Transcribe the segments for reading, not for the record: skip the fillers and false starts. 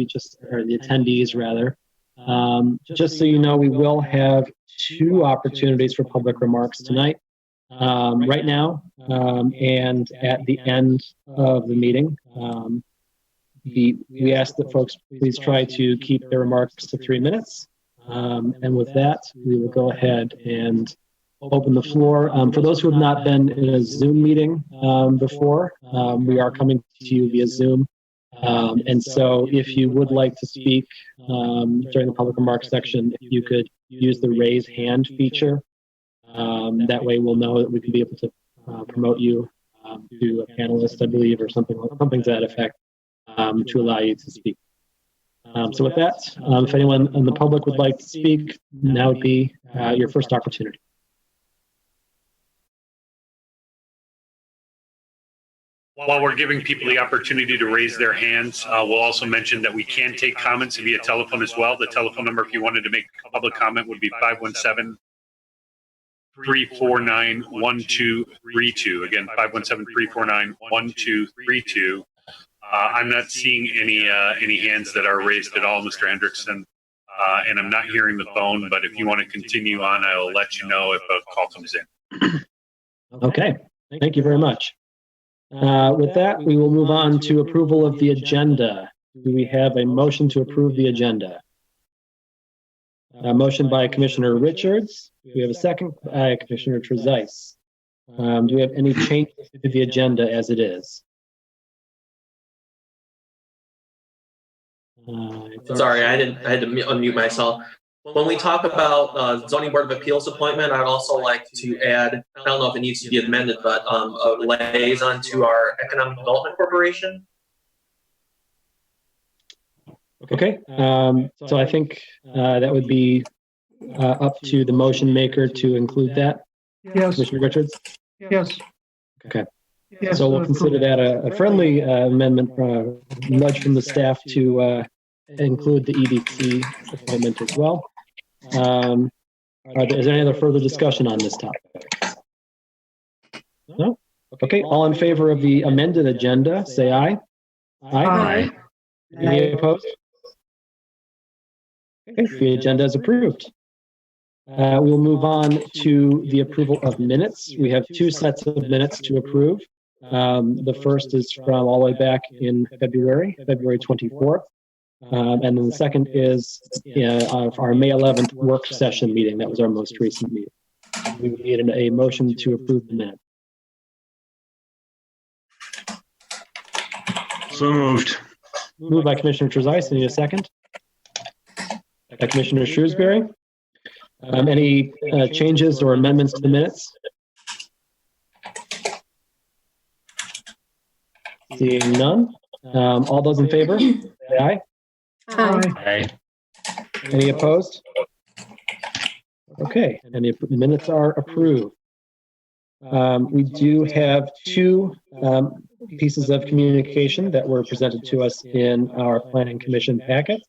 maybe just, or the attendees rather. Just so you know, we will have 2 opportunities for public remarks tonight. Right now, and at the end of the meeting. We ask that folks please try to keep their remarks to 3 minutes. And with that, we will go ahead and open the floor. For those who have not been in a Zoom meeting before, we are coming to you via Zoom. And so if you would like to speak during the public remarks section, if you could use the raise hand feature, that way we'll know that we can be able to promote you to a panelist, I believe, or something to that effect, to allow you to speak. So with that, if anyone in the public would like to speak, now would be your first opportunity. While we're giving people the opportunity to raise their hands, we'll also mention that we can take comments via telephone as well. The telephone number, if you wanted to make a public comment, would be 517-349-1232. Again, 517-349-1232. I'm not seeing any hands that are raised at all, Mr. Hendrickson, and I'm not hearing the phone, but if you want to continue on, I'll let you know if a call comes in. Okay, thank you very much. With that, we will move on to approval of the agenda. Do we have a motion to approve the agenda? A motion by Commissioner Richards. Do we have a second by Commissioner Trezise? Do we have any changes to the agenda as it is? Sorry, I had to unmute myself. When we talk about zoning board of appeals appointment, I'd also like to add, I don't know if it needs to be amended, but a liaison to our Economic Development Corporation. Okay, so I think that would be up to the motion maker to include that. Yes. Commissioner Richards? Yes. Okay. Yes, So we'll consider that a friendly amendment, nudge from the staff to include the EDC appointment as well. Is there any other further discussion on this topic? No? Okay, all in favor of the amended agenda, say aye. Aye. Any opposed? Okay, the agenda is approved. We'll move on to the approval of minutes. We have 2 sets of minutes to approve. The first is from all the way back in February 24th. And then the second is of our May 11th work session meeting. That was our most recent meeting. We needed a motion to approve the minutes. So moved. Moved by Commissioner Trezise. Need a second? By Commissioner Shrewsbury. Any changes or amendments to the minutes? Seeing none. All those in favor, say aye. Aye. Any opposed? Okay, and the minutes are approved. We do have 2 pieces of communication that were presented to us in our Planning Commission packet.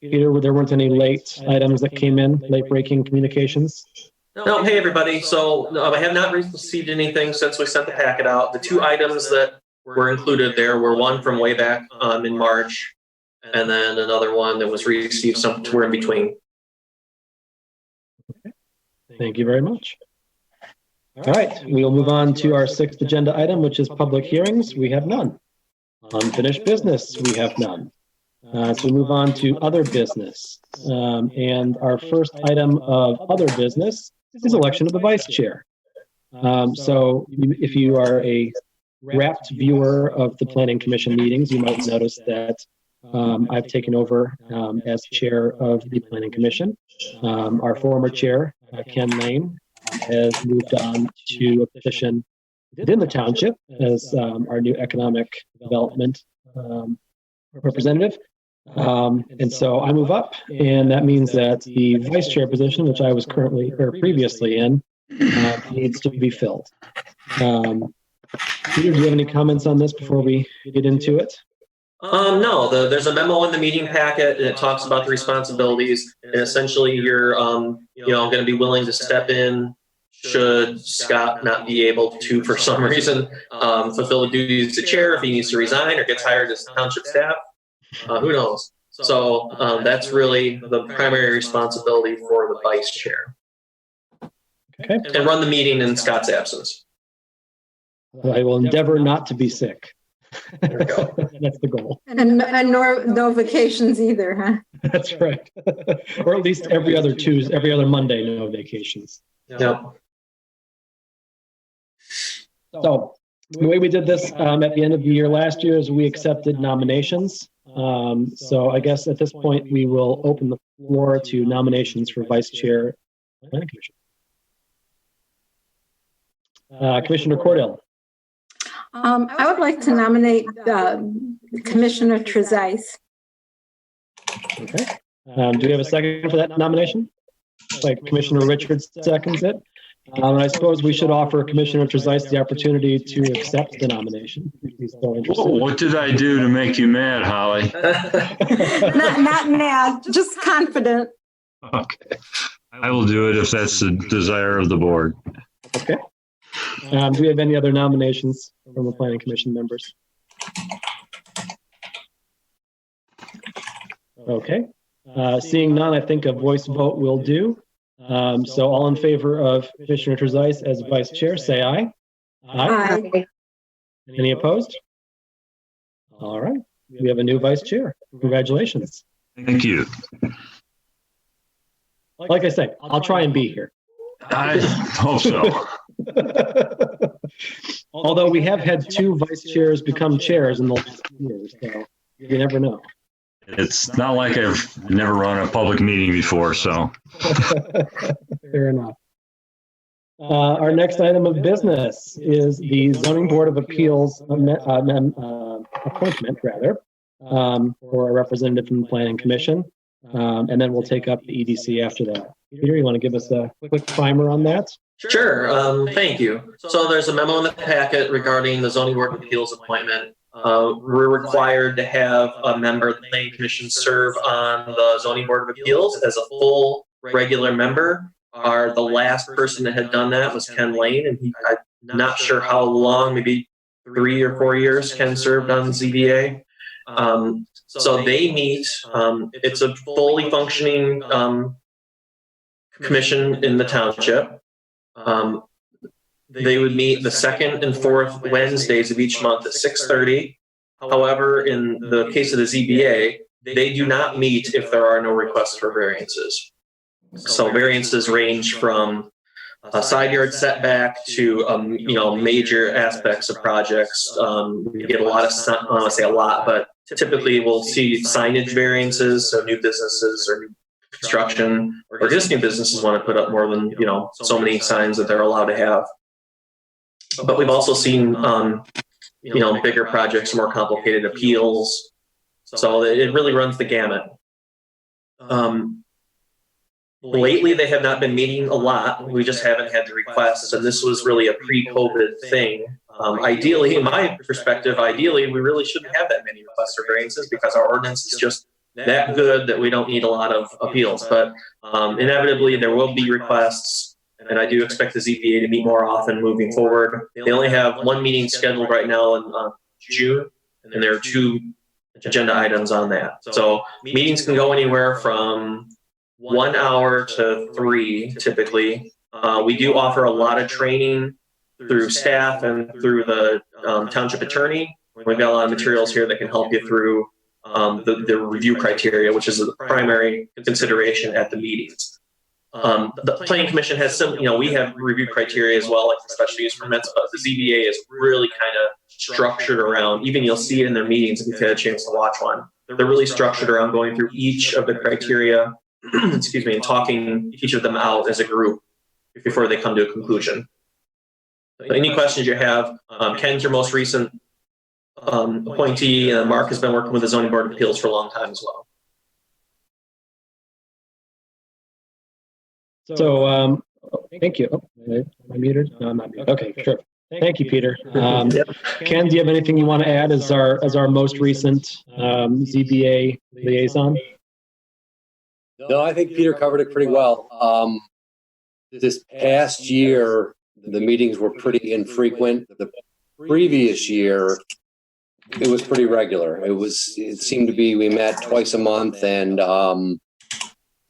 Peter, there weren't any late items that came in, late breaking communications? No, hey everybody. So I have not received anything since we sent the packet out. The 2 items that were included there were one from way back in March, and then another one that was received somewhere in between. Okay. Thank you very much. All right, we will move on to our 6th agenda item, which is public hearings. We have none. Unfinished business, we have none. So we move on to other business. And our first item of other business is election of the vice chair. So if you are a rapt viewer of the Planning Commission meetings, you might notice that I've taken over as chair of the Planning Commission. Our former chair, Ken Lane, has moved on to a position within the township as our new economic development representative. And so I move up, and that means that the vice chair position, which I was previously in, needs to be filled. Peter, do you have any comments on this before we get into it? No, there's a memo in the meeting packet, and it talks about the responsibilities. And essentially, you're, going to be willing to step in should Scott not be able to, for some reason, fulfill the duties as chair if he needs to resign or gets hired as township staff. Who knows? So that's really the primary responsibility for the vice chair. Okay. And run the meeting in Scott's absence. I will endeavor not to be sick. There we go. That's the goal. And no vacations either, huh? That's right. Or at least every other Monday, no vacations. Yeah. So the way we did this at the end of the year last year is we accepted nominations. So I guess at this point, we will open the floor to nominations for vice chair planning commission. Commissioner Cordell. I would like to nominate Commissioner Trezise. Okay. Do we have a second for that nomination? Like Commissioner Richards seconds it. And I suppose we should offer Commissioner Trezise the opportunity to accept the nomination. If he's still interested. What did I do to make you mad, Holly? Not mad, just confident. Okay. I will do it if that's the desire of the board. Okay. Do we have any other nominations from the planning commission members? Okay. Seeing none, I think a voice vote will do. So all in favor of Commissioner Trezise as vice chair, say aye. Aye. Any opposed? All right. We have a new vice chair. Congratulations. Thank you. Like I said, I'll try and be here. I hope so. Although we have had 2 vice chairs become chairs in the last year, so you never know. It's not like I've never run a public meeting before, so. Fair enough. Our next item of business is the Zoning Board of Appeals appointment, for a representative from the Planning Commission. And then we'll take up the EDC after that. Peter, you want to give us a quick primer on that? Sure. Thank you. So there's a memo in the packet regarding the Zoning Board of Appeals appointment. We're required to have a member of the Planning Commission serve on the Zoning Board of Appeals as a full regular member. The last person that had done that was Ken Lane, and I'm not sure how long, maybe 3 or 4 years Ken served on ZBA. So they meet, it's a fully functioning commission in the township. They would meet the 2nd and 4th Wednesdays of each month at 6:30. However, in the case of the ZBA, they do not meet if there are no requests for variances. So variances range from a side yard setback to major aspects of projects. We get a lot of, I don't want to say a lot, but typically we'll see signage variances, so new businesses or new construction or existing businesses want to put up more than so many signs that they're allowed to have. But we've also seen bigger projects, more complicated appeals. So it really runs the gamut. Lately, they have not been meeting a lot. We just haven't had the requests, and this was really a pre-COVID thing. Ideally, in my perspective, we really shouldn't have that many requests for variances because our ordinance is just that good that we don't need a lot of appeals. But inevitably, there will be requests, and I do expect the ZBA to meet more often moving forward. They only have 1 meeting scheduled right now in June, and there are 2 agenda items on that. So meetings can go anywhere from 1 hour to 3, typically. We do offer a lot of training through staff and through the township attorney. We've got a lot of materials here that can help you through the review criteria, which is the primary consideration at the meetings. The Planning Commission has some, we have review criteria as well, like the special use permits, but the ZBA is really kind of structured around, even you'll see it in their meetings if you've had a chance to watch one. They're really structured around going through each of the criteria, excuse me, and talking each of them out as a group before they come to a conclusion. Any questions you have, Ken's your most recent appointee, and Mark has been working with the Zoning Board of Appeals for a long time as well. So, thank you. Am I muted? No, I'm not muted. Okay, sure. Thank you, Peter. Ken, do you have anything you want to add as our most recent ZBA liaison? No, I think Peter covered it pretty well. This past year, the meetings were pretty infrequent. The previous year, It was pretty regular. It seemed to be, we met twice a month, and some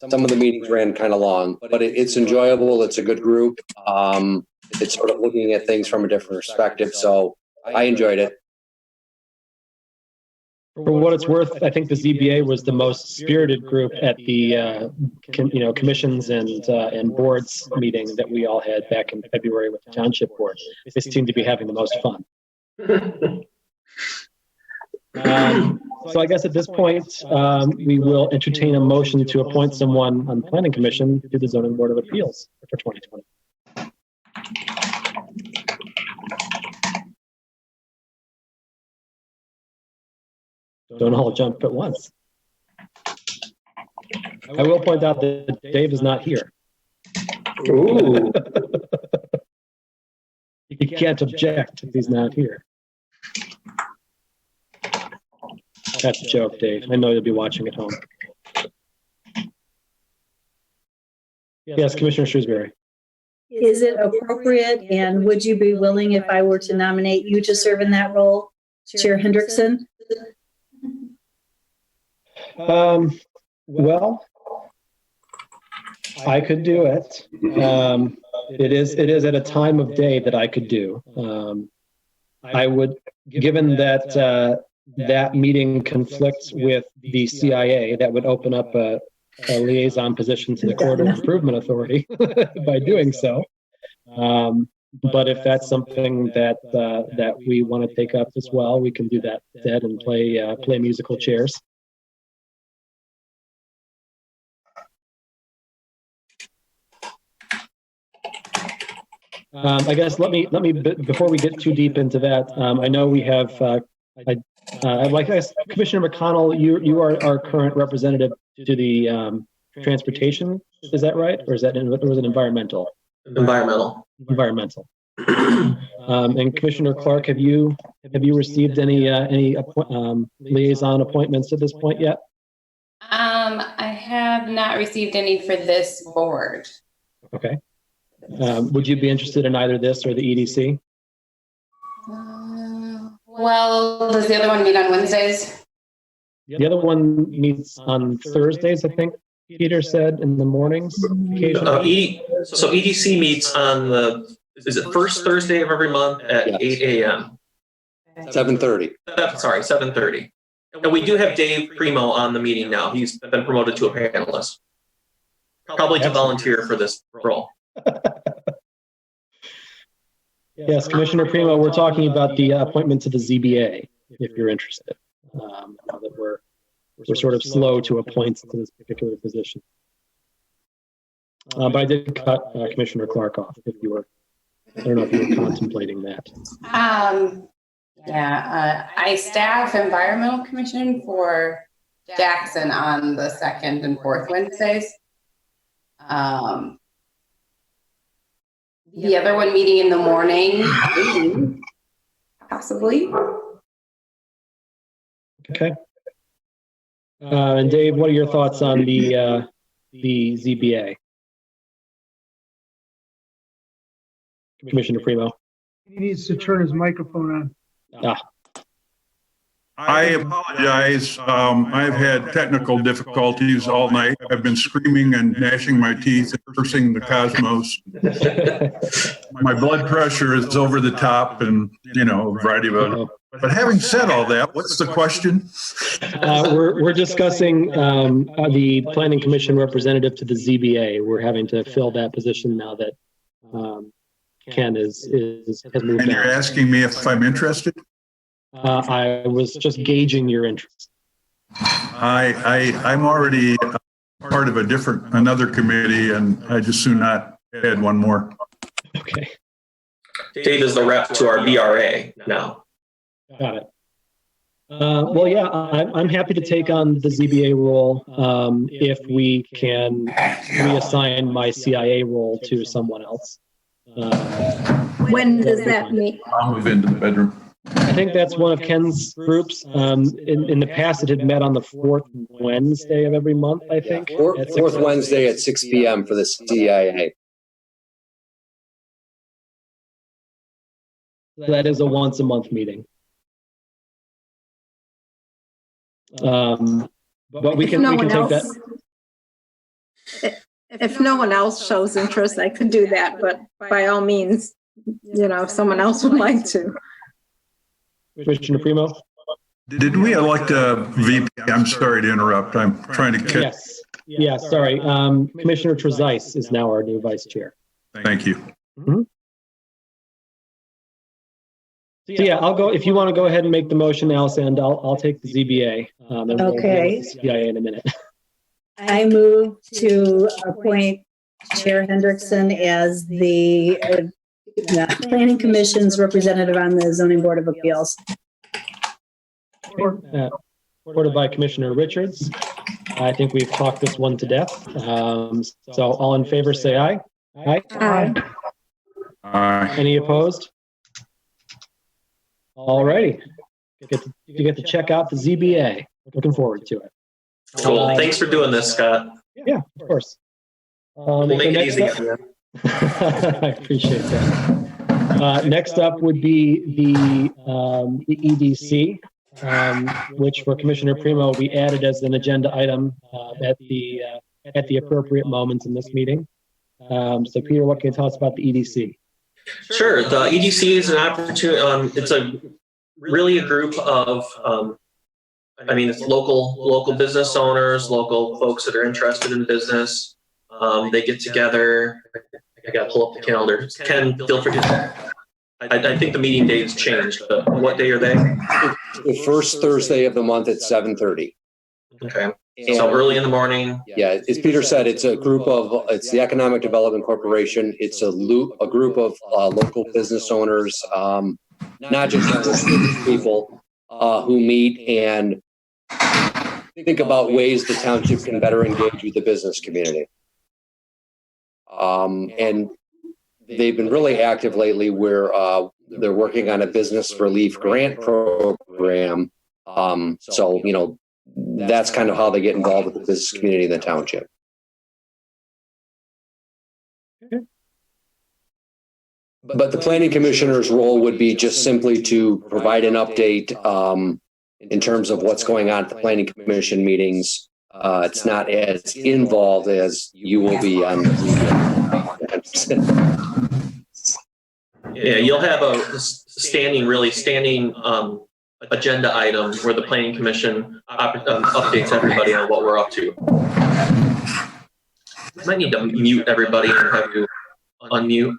of the meetings ran kind of long, but it's enjoyable. It's a good group. It's sort of looking at things from a different perspective. So I enjoyed it. For what it's worth, I think the ZBA was the most spirited group at the commissions and boards meeting that we all had back in February with the township board. They seem to be having the most fun. So I guess at this point, we will entertain a motion to appoint someone on the Planning Commission to the Zoning Board of Appeals for 2020. Don't all jump at once. I will point out that Dave is not here. Ooh. He can't object if he's not here. That's a joke, Dave. I know you'll be watching at home. Yes, Commissioner Shrewsbury. Is it appropriate, and would you be willing if I were to nominate you to serve in that role, Chair Hendrickson? Well, I could do it. It is at a time of day that I could do. I would, given that that meeting conflicts with the CIA, that would open up a liaison position to the Court of Improvement Authority by doing so. But if that's something that we want to take up as well, we can do that instead and play musical chairs. I guess let me before we get too deep into that. I know we have. I'd like to ask Commissioner McConnell. You are our current representative to the transportation. Is that right, or was it environmental? Environmental. Environmental. And Commissioner Clark, have you received any liaison appointments at this point yet? I have not received any for this board. Okay. Would you be interested in either this or the EDC? Well, does the other one meet on Wednesdays? The other one meets on Thursdays, I think Peter said, in the mornings occasionally. So EDC meets on is it first Thursday of every month at 8 a.m.? 7:30. Sorry, 7:30. And we do have Dave Primo on the meeting now. He's been promoted to a panelist. Probably to volunteer for this role. Yes, Commissioner Primo, we're talking about the appointment to the ZBA, if you're interested. Now that we're sort of slow to appoint to this particular position. But I did cut Commissioner Clark off if you were, I don't know if you were contemplating that. I staff Environmental Commission for Jackson on the 2nd and 4th Wednesdays. The other one meeting in the morning, possibly. Okay. And Dave, what are your thoughts on the ZBA? Commissioner Primo. He needs to turn his microphone on. I apologize. I've had technical difficulties all night. I've been screaming and gnashing my teeth and cursing the cosmos. My blood pressure is over the top and, a variety of other. But having said all that, what's the question? We're discussing the Planning Commission representative to the ZBA. We're having to fill that position now that Ken has moved And you're on. asking me if I'm interested? I was just gauging your interest. I'm already part of another committee, and I just soon not add one more. Okay. Dave is the rep to our BRA now. Got it. Well, yeah, I'm happy to take on the ZBA role if we can reassign my CIA role to someone else. When does that meet? I'll move into the bedroom. I think that's one of Ken's groups. In the past, it had met on the 4th Wednesday of every month, I think. Fourth Wednesday at 6 p.m. for the CIA. That is a once a month meeting. But we If can no take one that. else, if no one else shows interest, I could do that, but by all means, if someone else would like to. Commissioner Primo? Did we elect a VP? I'm sorry to interrupt. I'm trying to catch. Yes. Yeah, sorry. Commissioner Trezise is now our new vice chair. Thank you. Mm-hmm. So yeah, I'll go, if you want to go ahead and make the motion, Allison, I'll take the ZBA. And we'll deal with Okay. the CIA in a minute. I move to appoint Chair Hendrickson as the Planning Commission's representative on the Zoning Board of Appeals. Supported by Commissioner Richards. I think we've talked this one to death. So all in favor, say aye. Aye. Aye. Any opposed? All righty. You get to check out the ZBA. Looking forward to it. Cool. Thanks for doing this, Scott. Yeah, of course. We'll make it easy for you. I appreciate that. Next up would be the EDC, which for Commissioner Primo, we added as an agenda item at the appropriate moments in this meeting. So Peter, what can you tell us about the EDC? Sure. The EDC is an opportunity. It's really a group of, it's local business owners, local folks that are interested in business. They get together. I got to pull up the calendar. Ken, feel free to. I think the meeting date has changed, but what day are they? The first Thursday of the month at 7:30. Okay. So early in the morning. Yeah, as Peter said, it's it's the Economic Development Corporation. It's a group of local business owners, not just people who meet and think about ways the township can better engage with the business community. And they've been really active lately where they're working on a business relief grant program. So, that's kind of how they get involved with the business community in the township. Okay. But the planning commissioner's role would be just simply to provide an update in terms of what's going on at the planning commission meetings. It's not as involved as you will be on. Yeah, you'll have a standing agenda item where the planning commission updates everybody on what we're up to. I might need to mute everybody and have you unmute.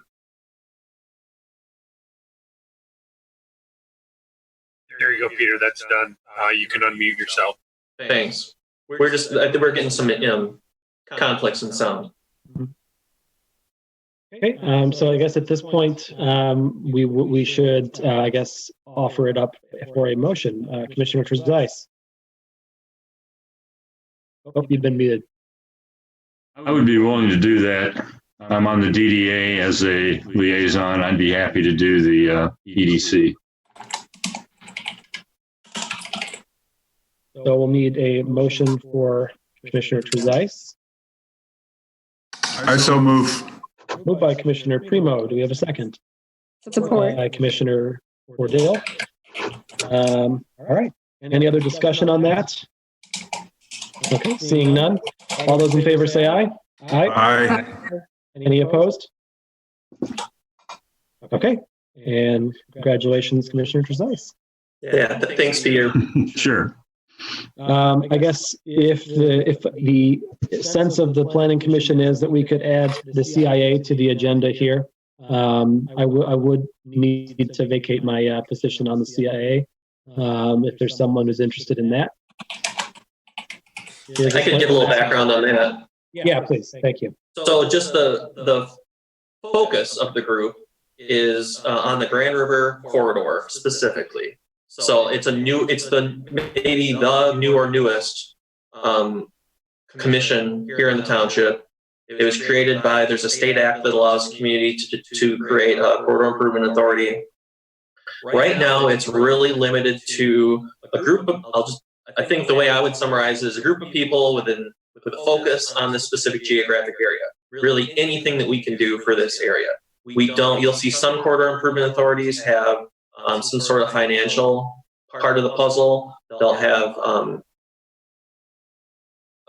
There you go, Peter. That's done. You can unmute yourself. Thanks. We're getting some conflicts in sound. Okay, so I guess at this point, we should, I guess, offer it up for a motion. Commissioner Trezise. Oh, you've been muted. I would be willing to do that. I'm on the DDA as a liaison. I'd be happy to do the EDC. So we'll need a motion for Commissioner Trezise. I so move. Moved by Commissioner Primo. Do we have a second? Support. By Commissioner Cordell. All right. Any other discussion on that? Okay, seeing none. All those in favor say aye. Aye. Aye. Any opposed? Okay. And congratulations, Commissioner Trezise. Yeah, thanks, Peter. Sure. I guess if the sense of the Planning Commission is that we could add the CIA to the agenda here, I would need to vacate my position on the CIA. If there's someone who's interested in that. I could give a little background on that. Yeah, please. Thank you. So just the focus of the group is on the Grand River corridor specifically. So it's maybe the new or newest commission here in the township. It was created there's a state act that allows the community to create a corridor improvement authority. Right now, it's really limited to a group of, I think the way I would summarize it is a group of people with a focus on this specific geographic area. Really anything that we can do for this area. You'll see some corridor improvement authorities have some sort of financial part of the puzzle. They'll have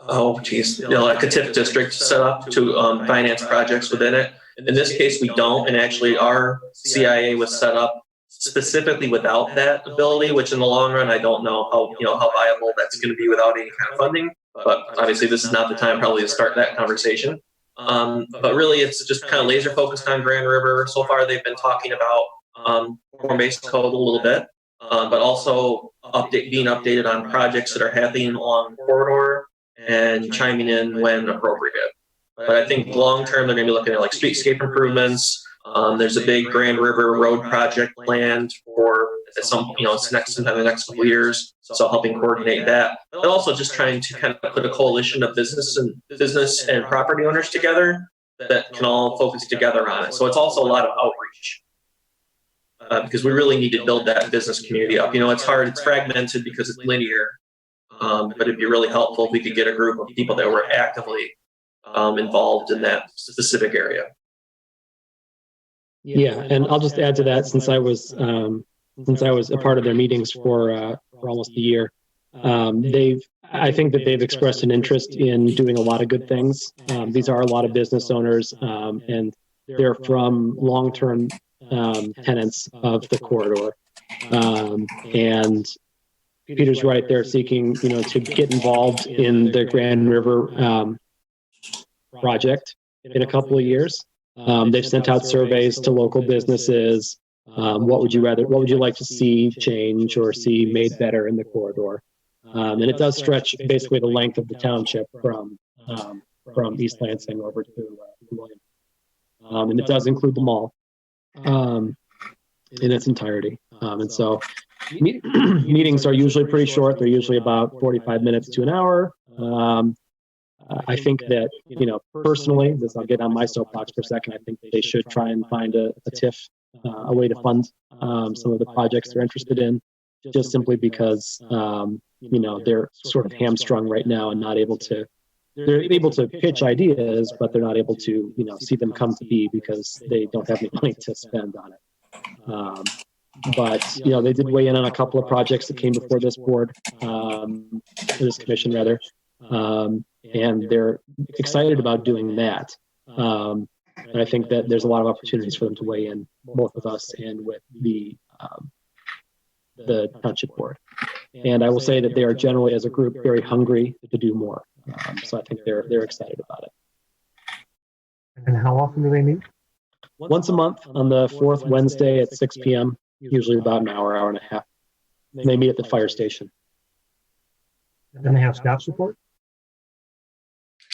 oh geez, like a TIF district set up to finance projects within it. In this case, we don't, and actually our CIA was set up specifically without that ability, which in the long run, I don't know how viable that's going to be without any kind of funding. But obviously, this is not the time probably to start that conversation. But really, it's just kind of laser focused on Grand River. So far, they've been talking about form-based code a little bit, but also being updated on projects that are happening along the corridor and chiming in when appropriate. But I think long term, they're going to be looking at like streetscape improvements. There's a big Grand River Road project planned for sometime in the next couple of years. So helping coordinate that, but also just trying to kind of put a coalition of business and property owners together that can all focus together on it. So it's also a lot of outreach because we really need to build that business community up. It's hard, it's fragmented because it's linear, but it'd be really helpful if we could get a group of people that were actively involved in that specific area. Yeah, and I'll just add to that since I was a part of their meetings for almost a year. I think that they've expressed an interest in doing a lot of good things. These are a lot of business owners, and they're from long-term tenants of the corridor. And Peter's right; they're seeking, to get involved in the Grand River project in a couple of years. They've sent out surveys to local businesses. What would you like to see change or see made better in the corridor? And it does stretch basically the length of the township from East Lansing over to William. And it does include the mall in its entirety. And so meetings are usually pretty short. They're usually about 45 minutes to an hour. I think that, personally, I'll get on my soapbox for a second. I think they should try and find a TIF, a way to fund some of the projects they're interested in, just simply because, they're sort of hamstrung right now and they're able to pitch ideas, but they're not able to, see them come to be because they don't have any money to spend on it. But, they did weigh in on a couple of projects that came before this board, this commission rather. And they're excited about doing that. And I think that there's a lot of opportunities for them to weigh in, both with us and with the township board. And I will say that they are generally, as a group, very hungry to do more. So I think they're excited about it. And how often do they meet? Once a month on the fourth Wednesday at 6 p.m., usually about an hour and a half. They meet at the fire station. And they have staff support?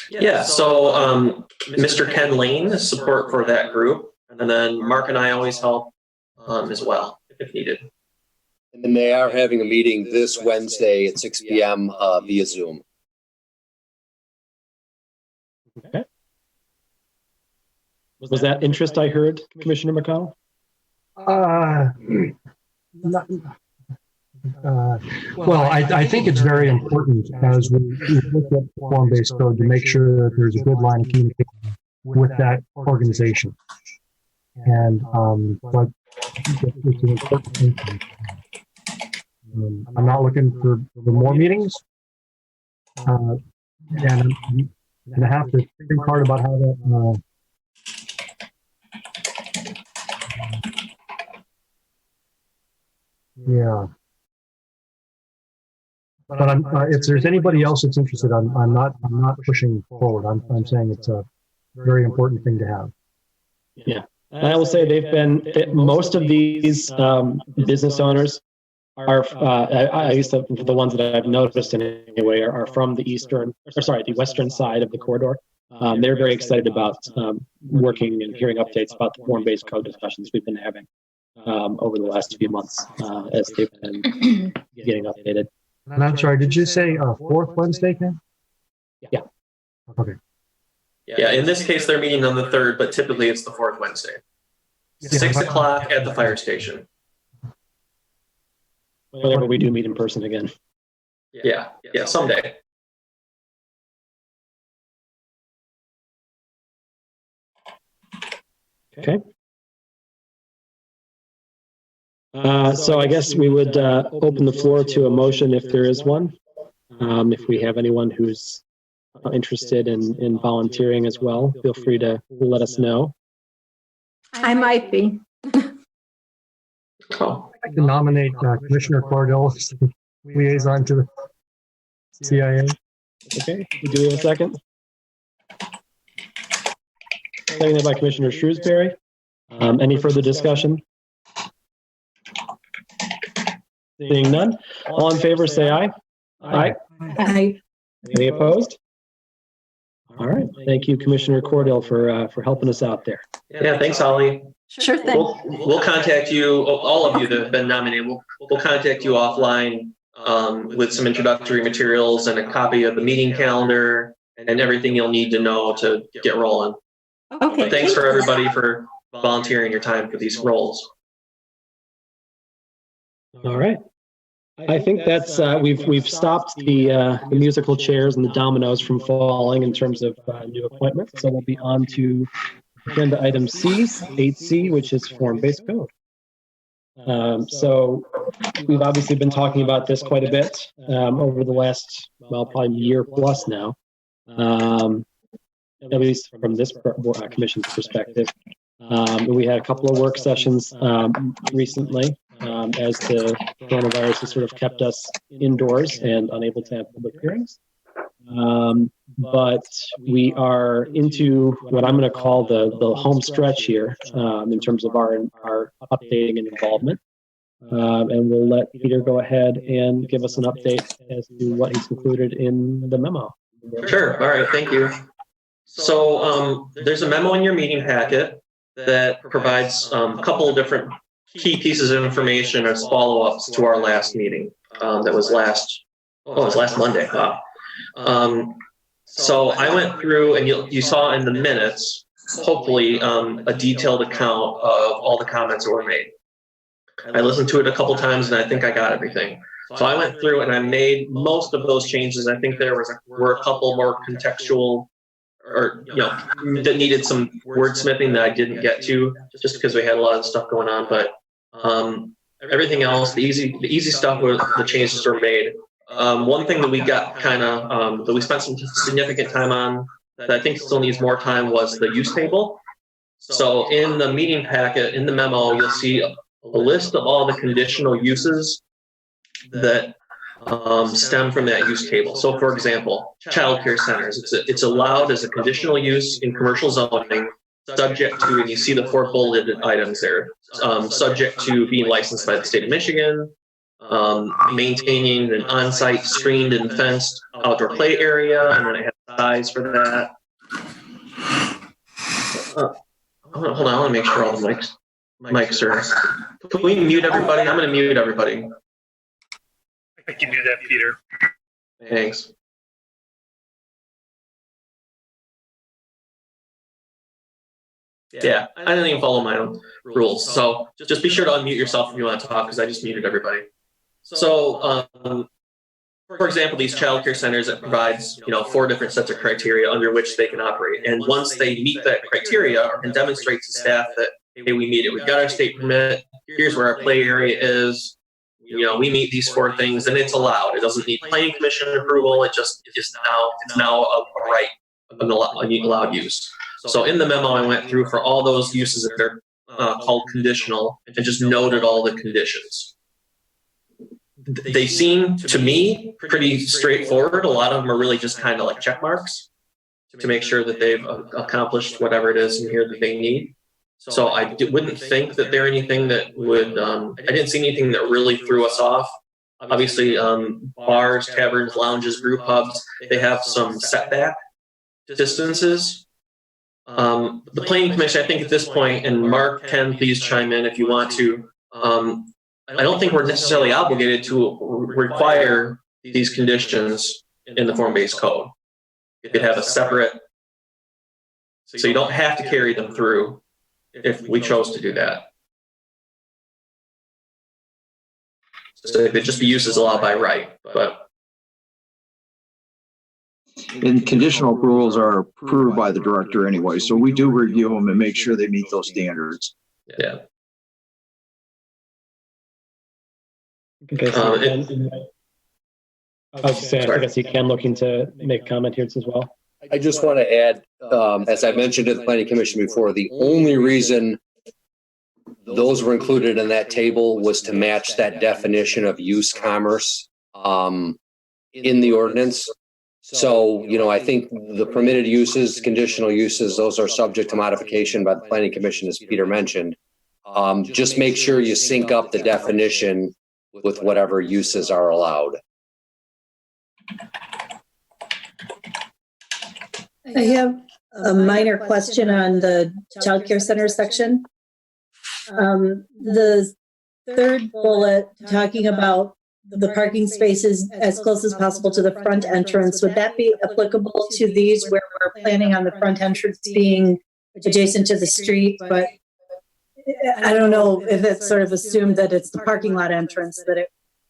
Yeah, so Mr. Ken Lane is support for that group, and then Mark and I always help as well if needed. And then they are having a meeting this Wednesday at 6 p.m. Via Zoom. Okay. Was that interest I heard, Commissioner McConnell? Well, I think it's very important as we look at form-based code to make sure that there's a good line of communication with that organization. And but it's an important thing. I'm not looking for more meetings. And I'm going to have to think hard about how that yeah. But if there's anybody else that's interested, I'm not pushing forward. I'm saying it's a very important thing to have. Yeah, and I will say most of these business owners are, at least the ones that I've noticed anyway, are from the western side of the corridor. They're very excited about working and hearing updates about the form-based code discussions we've been having over the last few months as they've been getting updated. And I'm sorry, did you say fourth Wednesday, Ken? Yeah. Okay. Yeah, in this case, they're meeting on the 3rd, but typically it's the 4th Wednesday. 6 o'clock at the fire station. Whenever we do meet in person again. Yeah, someday. Okay. So I guess we would open the floor to a motion if there is one. If we have anyone who's interested in volunteering as well, feel free to let us know. I might be. Oh, I'd like to nominate Commissioner Cordell as the liaison to the CIA. Okay, do we have a second? Seconded by Commissioner Shrewsbury. Any further discussion? Seeing none, all in favor say aye. Aye. Any opposed? All right, thank you, Commissioner Cordell, for helping us out there. yeah, thanks, Holly. Sure thing. We'll contact you, all of you that have been nominated. We'll contact you offline with some introductory materials and a copy of the meeting calendar and everything you'll need to know to get rolling. Okay. Thanks for everybody for volunteering your time for these roles. All right. I think that's we've stopped the musical chairs and the dominoes from falling in terms of new appointments. So we'll be on to agenda item C, 8C, which is form-based code. So we've obviously been talking about this quite a bit over the last, well, probably year plus now, at least from this commission's perspective. We had a couple of work sessions recently as the coronavirus has sort of kept us indoors and unable to have public hearings. But we are into what I'm going to call the home stretch here in terms of our updating and involvement. And we'll let Peter go ahead and give us an update as to what he's included in the memo. Sure. All right. Thank you. So there's a memo in your meeting packet that provides a couple of different key pieces of information as follow-ups to our last meeting. That was last Monday. Wow. So I went through, and you saw in the minutes, hopefully, a detailed account of all the comments that were made. I listened to it a couple times, and I think I got everything. So I went through and I made most of those changes. I think there were a couple more contextual, or that needed some wordsmithing that I didn't get to, just because we had a lot of stuff going on. But everything else, the easy stuff, was the changes were made. One thing that we got that we spent some significant time on that I think still needs more time was the use table. So in the meeting packet, in the memo, you'll see a list of all the conditional uses that stem from that use table. So for example, childcare centers, it's allowed as a conditional use in commercial zoning, subject to, and you see the 4 bulleted items there, subject to being licensed by the state of Michigan, maintaining an on-site screened and fenced outdoor play area, and then I have size for that. Hold on, I want to make sure all the mics are. Can we mute everybody? I'm going to mute everybody. I can do that, Peter. Thanks. Yeah, I didn't even follow my own rules. So just be sure to unmute yourself if you want to talk, because I just muted everybody. So, for example, these childcare centers, that provides 4 different sets of criteria under which they can operate. And once they meet that criteria or can demonstrate to staff that, hey, we meet it, we've got our state permit, here's where our play area is, we meet these 4 things, and it's allowed. It doesn't need planning commission approval. It just is now a right, an allowed use. So in the memo, I went through for all those uses that they're called conditional, and just noted all the conditions. They seem to me pretty straightforward. A lot of them are really just kind of like check marks to make sure that they've accomplished whatever it is in here that they need. So I wouldn't think that they're anything that would, I didn't see anything that really threw us off. Obviously, bars, taverns, lounges, brew pubs, they have some setback distances. The planning commission, I think at this point, and Mark can please chime in if you want to, I don't think we're necessarily obligated to require these conditions in the form-based code. You could have a separate, so you don't have to carry them through if we chose to do that. So it could just be used as allowed by right, but. And conditional approvals are approved by the director anyway, so we do review them and make sure they meet those standards. Yeah. Okay, so I was just saying, I guess you can looking to make a comment here as well. I just want to add, as I mentioned to the planning commission before, the only reason those were included in that table was to match that definition of use commerce in the ordinance. So, I think the permitted uses, conditional uses, those are subject to modification by the planning commission, as Peter mentioned. Just make sure you sync up the definition with whatever uses are allowed. I have a minor question on the childcare center section. The third bullet talking about the parking spaces as close as possible to the front entrance, would that be applicable to these where we're planning on the front entrance being adjacent to the street? But I don't know if it's sort of assumed that it's the parking lot entrance that it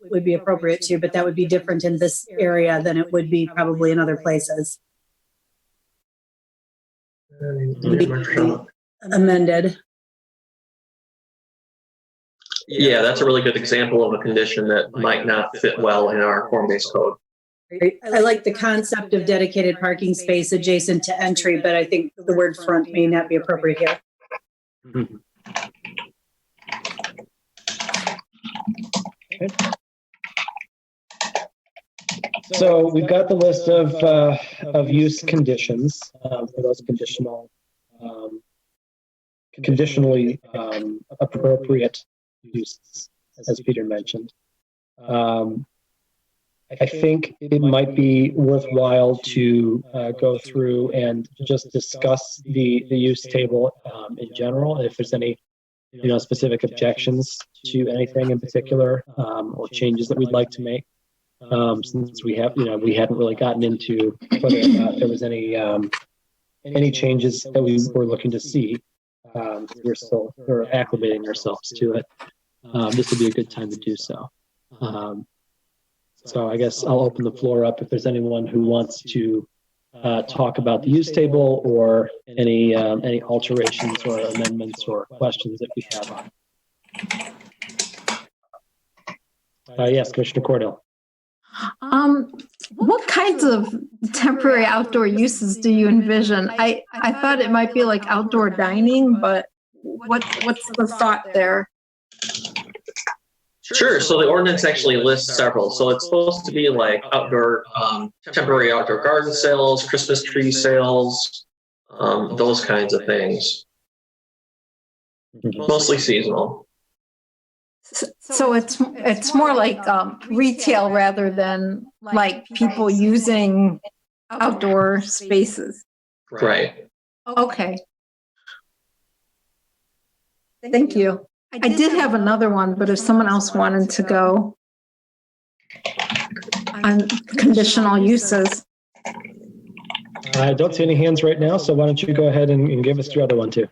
would be appropriate to, but that would be different in this area than it would be probably in other places. Amended. Yeah, that's a really good example of a condition that might not fit well in our form-based code. I like the concept of dedicated parking space adjacent to entry, but I think the word front may not be appropriate here. Okay. So we've got the list of use conditions for those conditionally appropriate uses, as Peter mentioned. I think it might be worthwhile to go through and just discuss the use table in general. If there's any, specific objections to anything in particular or changes that we'd like to make, since we have, we hadn't really gotten into whether or not there was any changes that we were looking to see. We're acclimating ourselves to it. This would be a good time to do so. So I guess I'll open the floor up if there's anyone who wants to talk about the use table or any alterations or amendments or questions that we have on. Yes, Commissioner Cordell. What kinds of temporary outdoor uses do you envision? I thought it might be like outdoor dining, but what's the thought there? Sure. So the ordinance actually lists several. So it's supposed to be like outdoor, temporary outdoor garden sales, Christmas tree sales, those kinds of things. Mostly seasonal. So it's more like retail rather than like people using outdoor spaces. Right. Okay. Thank you. I did have another one, but if someone else wanted to go on conditional uses. I don't see any hands right now, so why don't you go ahead and give us your other one too?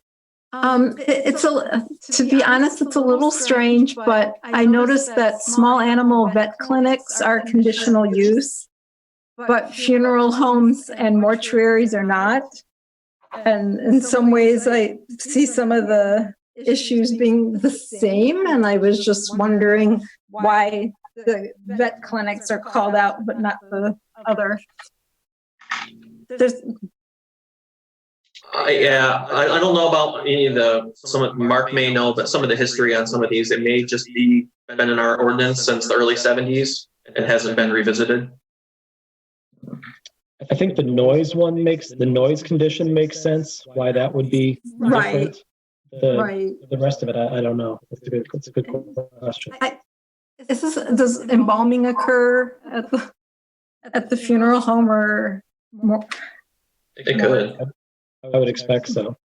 To be honest, it's a little strange, but I noticed that small animal vet clinics are conditional use, but funeral homes and mortuaries are not. And in some ways, I see some of the issues being the same, and I was just wondering why the vet clinics are called out, but not the other. I don't know about any of Mark may know, but some of the history on some of these, it may just be been in our ordinance since the early 70s and hasn't been revisited. I think the noise condition makes sense, why that would be different. The rest of it, I don't know. It's a good question. Does embalming occur at the funeral home or more? It could. I would expect so.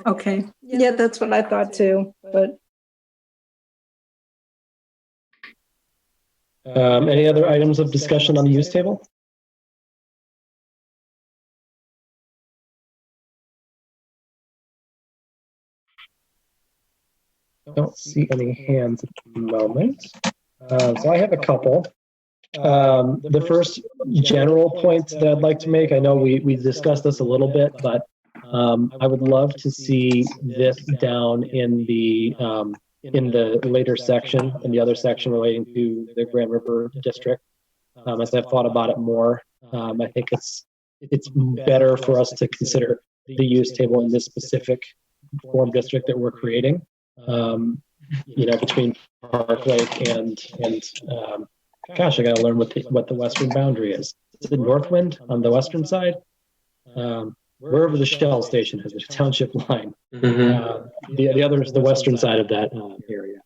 Okay. Yeah, that's what I thought too. But any other items of discussion on the use table? I don't see any hands at the moment. So I have a couple. The first general point that I'd like to make, I know we discussed this a little bit, but I would love to see this down in the later section, in the other section relating to the Grand River District. as I've thought about it more, I think it's better for us to consider the use table in this specific form district that we're creating. Between Park Lake and gosh, I got to learn what the western boundary is. Is it Northwind on the western side? Wherever the Shell station has a township line. The other is the western side of that area.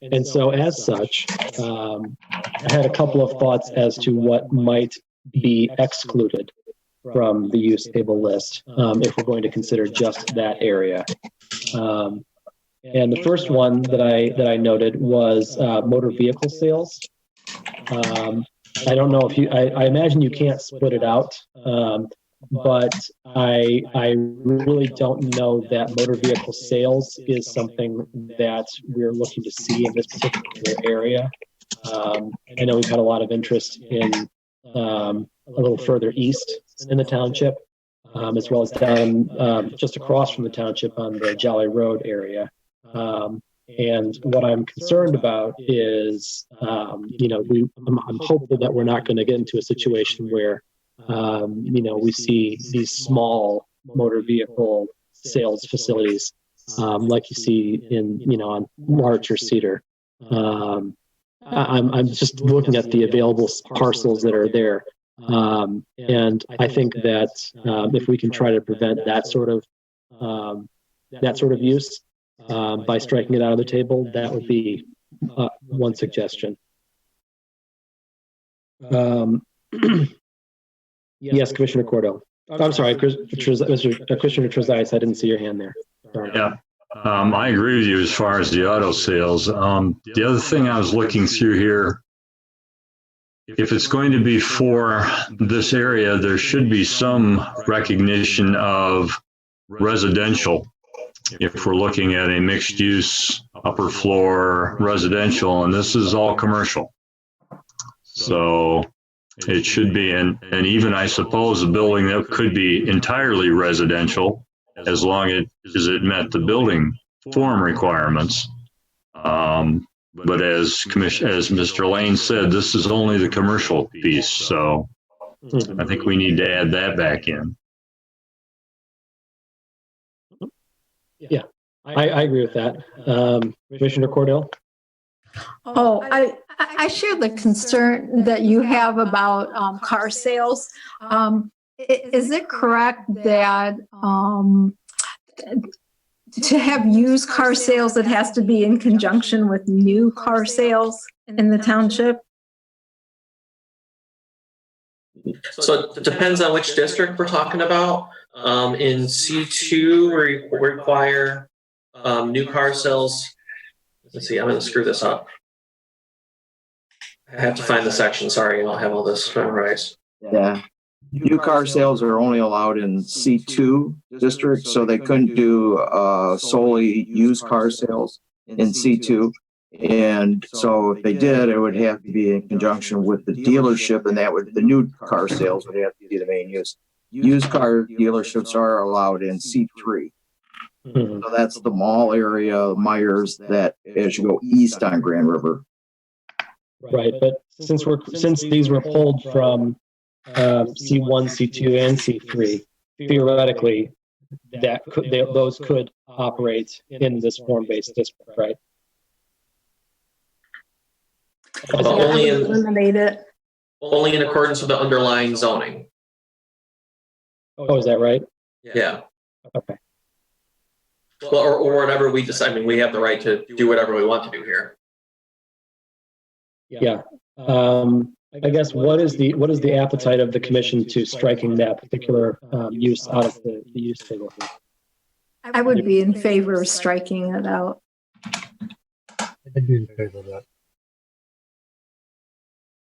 And so as such, I had a couple of thoughts as to what might be excluded from the use table list if we're going to consider just that area. And the first one that I noted was motor vehicle sales. I don't know if I imagine you can't split it out, but I really don't know that motor vehicle sales is something that we're looking to see in this particular area. I know we've had a lot of interest in a little further east in the township, as well as down just across from the township on the Jolly Road area. And what I'm concerned about is, I'm hopeful that we're not going to get into a situation where, we see these small motor vehicle sales facilities, like you see on Larch or Cedar. I'm just looking at the available parcels that are there. And I think that if we can try to prevent that sort of use, by striking it out of the table, that would be one suggestion. Yes, Commissioner Cordell. I'm sorry, Commissioner Trezise, I didn't see your hand there. Sorry. Yeah, I agree with you as far as the auto sales. The other thing I was looking through here, if it's going to be for this area, there should be some recognition of residential. If we're looking at a mixed use upper floor residential, and this is all commercial. So it should be, and even I suppose a building that could be entirely residential as long as it met the building form requirements. But as Mr. Lane said, this is only the commercial piece. So I think we need to add that back in. Yeah, I agree with that. Commissioner Cordell? Oh, I share the concern that you have about car sales. Is it correct that to have used car sales, it has to be in conjunction with new car sales in the township? So it depends on which district we're talking about. In C2, we require new car sales. Let's see, I'm going to screw this up. I have to find the section. Sorry, I don't have all this memorized. Yeah. New car sales are only allowed in C2 districts, so they couldn't do solely used car sales in C2. And so if they did, it would have to be in conjunction with the dealership, and the new car sales would have to be the main use. Used car dealerships are allowed in C3. So that's the mall area, Myers, that as you go east on Grand River. Right, but since these were pulled from C1, C2, and C3, theoretically, those could operate in this form-based district, right? But only in accordance with the underlying zoning. Oh, is that right? Yeah. Okay. Well, or whatever we decide. I mean, we have the right to do whatever we want to do here. Yeah. I guess what is the appetite of the commission to striking that particular use out of the use table here? I would be in favor of striking it out. I'd be in favor of that.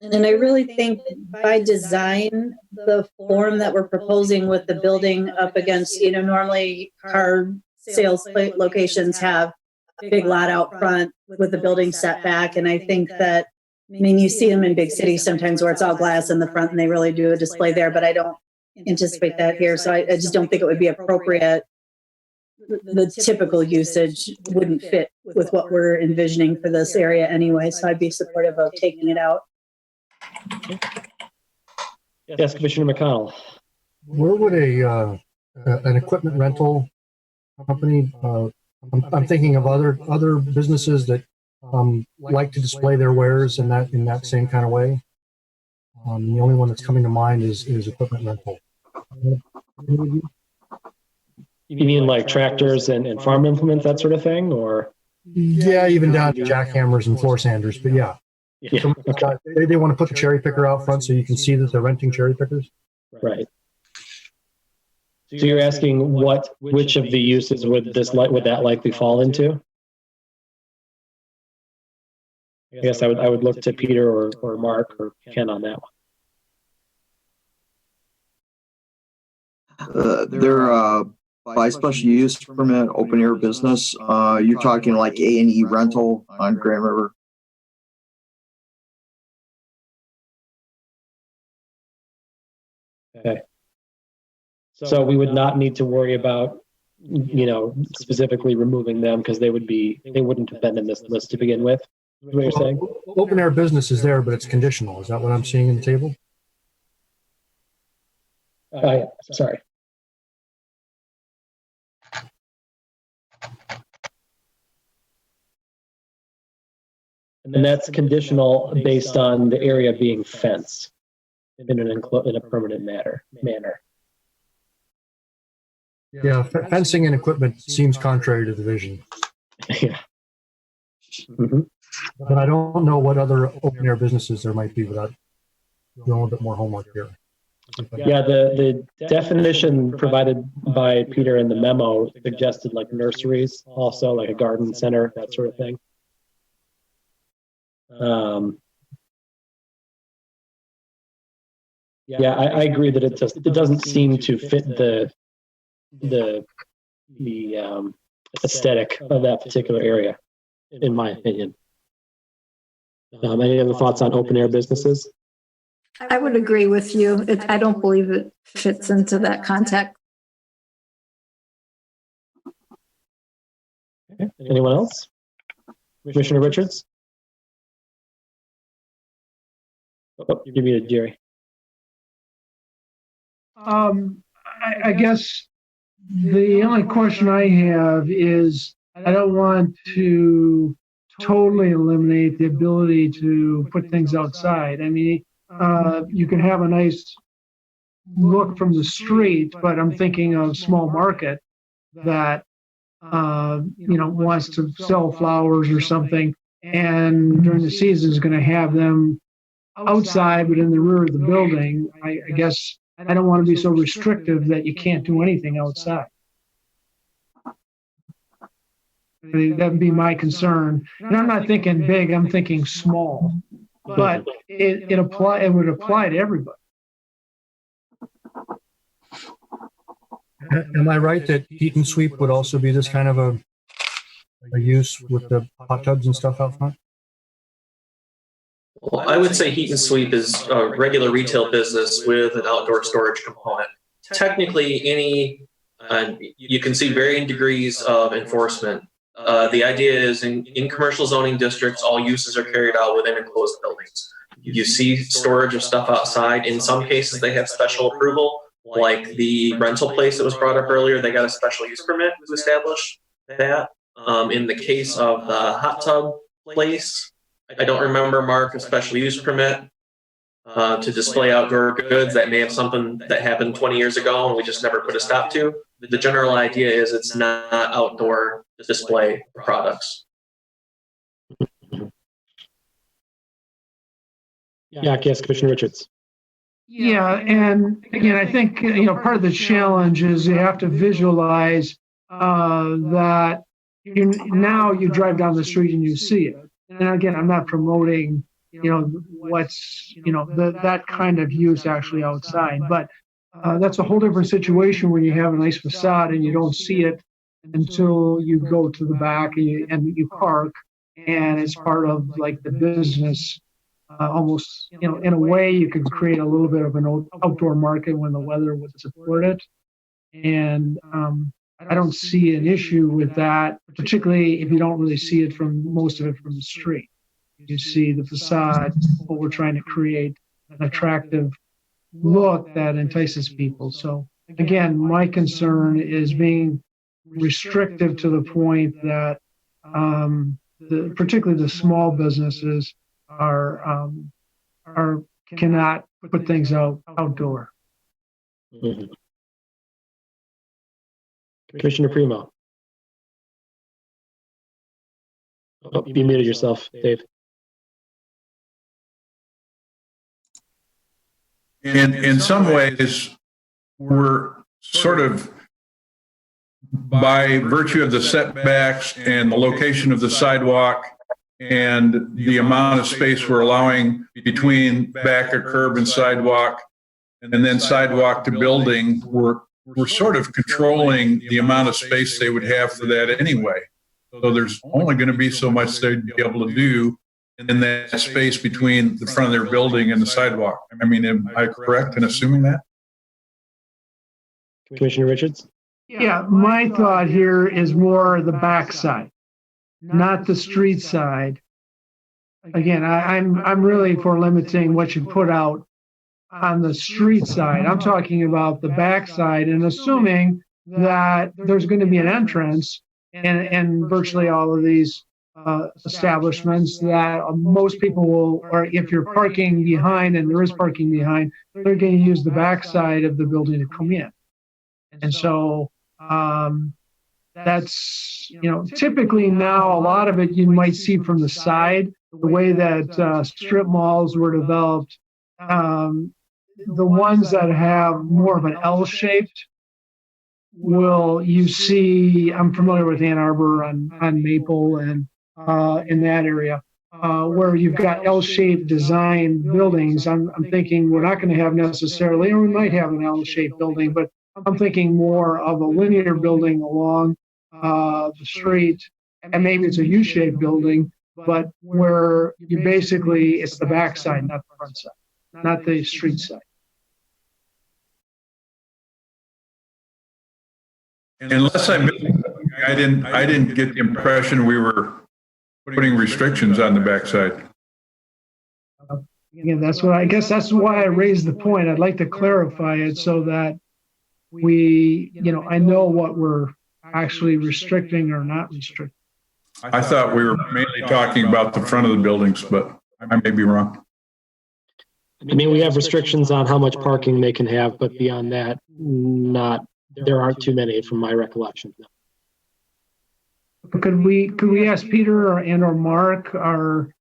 And I really think by design, the form that we're proposing with the building up against, normally car sales locations have a big lot out front with the building set back. And I think that, you see them in big cities sometimes where it's all glass in the front and they really do a display there, but I don't anticipate that here. So I just don't think it would be appropriate. The typical usage wouldn't fit with what we're envisioning for this area anyway. So I'd be supportive of taking it out. Yes, Commissioner McConnell. Where would an equipment rental company, I'm thinking of other businesses that like to display their wares in that same kind of way. The only one that's coming to mind is equipment rental. You mean like tractors and farm implements, that sort of thing, or? Yeah, even down to jackhammers and floor sanders, but yeah. Yeah. Okay. They want to put the cherry picker out front so you can see that they're renting cherry pickers. Right. So you're asking which of the uses would that likely fall into? I guess I would look to Peter or Mark or Ken on that one. They're by special use permit, open air business. You're talking like A&E rental on Grand River. Okay. So we would not need to worry about, specifically removing them because they wouldn't have been in this list to begin with. Is what you're saying? Open air business is there, but it's conditional. Is that what I'm seeing in the table? Yeah, sorry. And that's conditional based on the area being fenced in a permanent manner. Yeah, fencing and equipment seems contrary to the vision. Yeah. Mm-hmm. But I don't know what other open air businesses there might be without doing a little bit more homework here. Yeah, the definition provided by Peter in the memo suggested like nurseries, also like a garden center, that sort of thing. Yeah, I agree that it doesn't seem to fit the aesthetic of that particular area, in my opinion. Any other thoughts on open air businesses? I would agree with you. I don't believe it fits into that context. Okay. Anyone else? Commissioner Richards? Oh, you're muted, Jerry. I guess the only question I have is I don't want to totally eliminate the ability to put things outside. I mean, you can have a nice look from the street, but I'm thinking of small market that, wants to sell flowers or something, and during the season is going to have them outside, but in the rear of the building. I guess I don't want to be so restrictive that you can't do anything outside. That would be my concern. And I'm not thinking big, I'm thinking small. But it would apply to everybody. Am I right that heat and sweep would also be this kind of a use with the hot tubs and stuff out front? Well, I would say heat and sweep is a regular retail business with an outdoor storage component. Technically, you can see varying degrees of enforcement. The idea is in commercial zoning districts, all uses are carried out within enclosed buildings. You see storage of stuff outside. In some cases, they have special approval, like the rental place that was brought up earlier. They got a special use permit to establish that. In the case of the hot tub place, I don't remember, Mark, a special use permit to display outdoor goods. That may have something that happened 20 years ago and we just never put a stop to. The general idea is it's not outdoor display products. Yeah, yes, Commissioner Richards. Yeah, and again, I think part of the challenge is you have to visualize that now you drive down the street and you see it. And again, I'm not promoting what's that kind of use actually outside, but that's a whole different situation when you have a nice facade and you don't see it until you go to the back and you park, and it's part of like the business. Almost, in a way, you can create a little bit of an outdoor market when the weather would support it. And I don't see an issue with that, particularly if you don't really see it most of it from the street. you see the facade, what we're trying to create an attractive look that entices people. So again, my concern is being restrictive to the point that particularly the small businesses are cannot put things outdoor. Mhm. Commissioner Primo. Oh, you muted yourself, Dave. In some ways, we're sort of, by virtue of the setbacks and the location of the sidewalk and the amount of space we're allowing between back of curb and sidewalk, and then sidewalk to building, we're sort of controlling the amount of space they would have for that anyway. So there's only going to be so much they'd be able to do in that space between the front of their building and the sidewalk. I mean, am I correct in assuming that? Commissioner Richards? Yeah, my thought here is more the backside, not the street side. Again, I'm really for limiting what you put out on the street side. I'm talking about the backside and assuming that there's going to be an entrance and virtually all of these establishments that most people will, or if you're parking behind and there is parking behind, they're going to use the backside of the building to come in. And so that's, typically now a lot of it you might see from the side, the way that strip malls were developed. The ones that have more of an L-shaped you see, I'm familiar with Ann Arbor on Maple and in that area, where you've got L-shaped design buildings. I'm thinking we're not going to have necessarily, or we might have an L-shaped building, but I'm thinking more of a linear building along the street, and maybe it's a U-shaped building, but where you basically, it's the backside, not the front side, not the street side. Unless I didn't get the impression we were putting restrictions on the backside. Yeah, that's what I guess. That's why I raised the point. I'd like to clarify it so that we, I know what we're actually restricting or not restricting. I thought we were mainly talking about the front of the buildings, but I may be wrong. I mean, we have restrictions on how much parking they can have, but beyond that, there aren't too many from my recollection. Could we ask Peter or Mark, or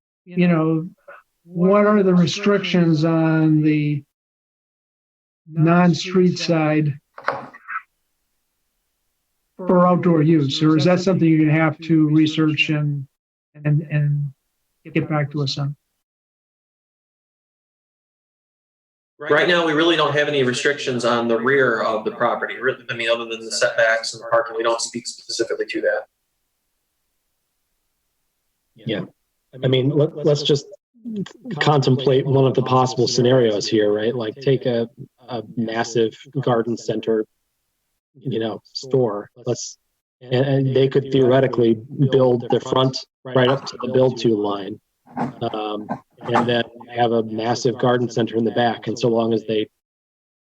what are the restrictions on the non-street side for outdoor use, or is that something you're going to have to research and get back to us on? Right now, we really don't have any restrictions on the rear of the property. I mean, other than the setbacks and the parking, we don't speak specifically to that. Yeah. I mean, let's just contemplate one of the possible scenarios here, right? Like take a massive garden center, store. And they could theoretically build the front right up to the build to line. And then have a massive garden center in the back. And so long as they,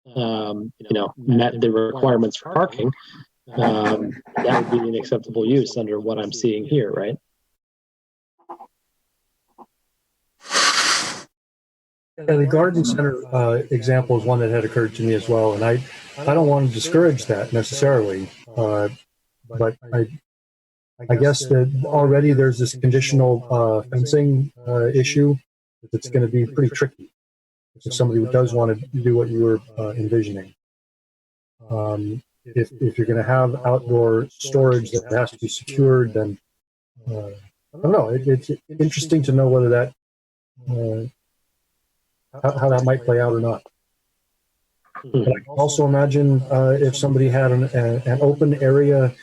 met the requirements for parking, that would be an acceptable use under what I'm seeing here, right? Yeah, the garden center example is one that had occurred to me as well, and I don't want to discourage that necessarily, but I guess that already there's this conditional fencing issue that's going to be pretty tricky if somebody does want to do what you were envisioning. If you're going to have outdoor storage that has to be secured, then I don't know. It's interesting to know whether that how that might play out or not. But I can also imagine if somebody had an open area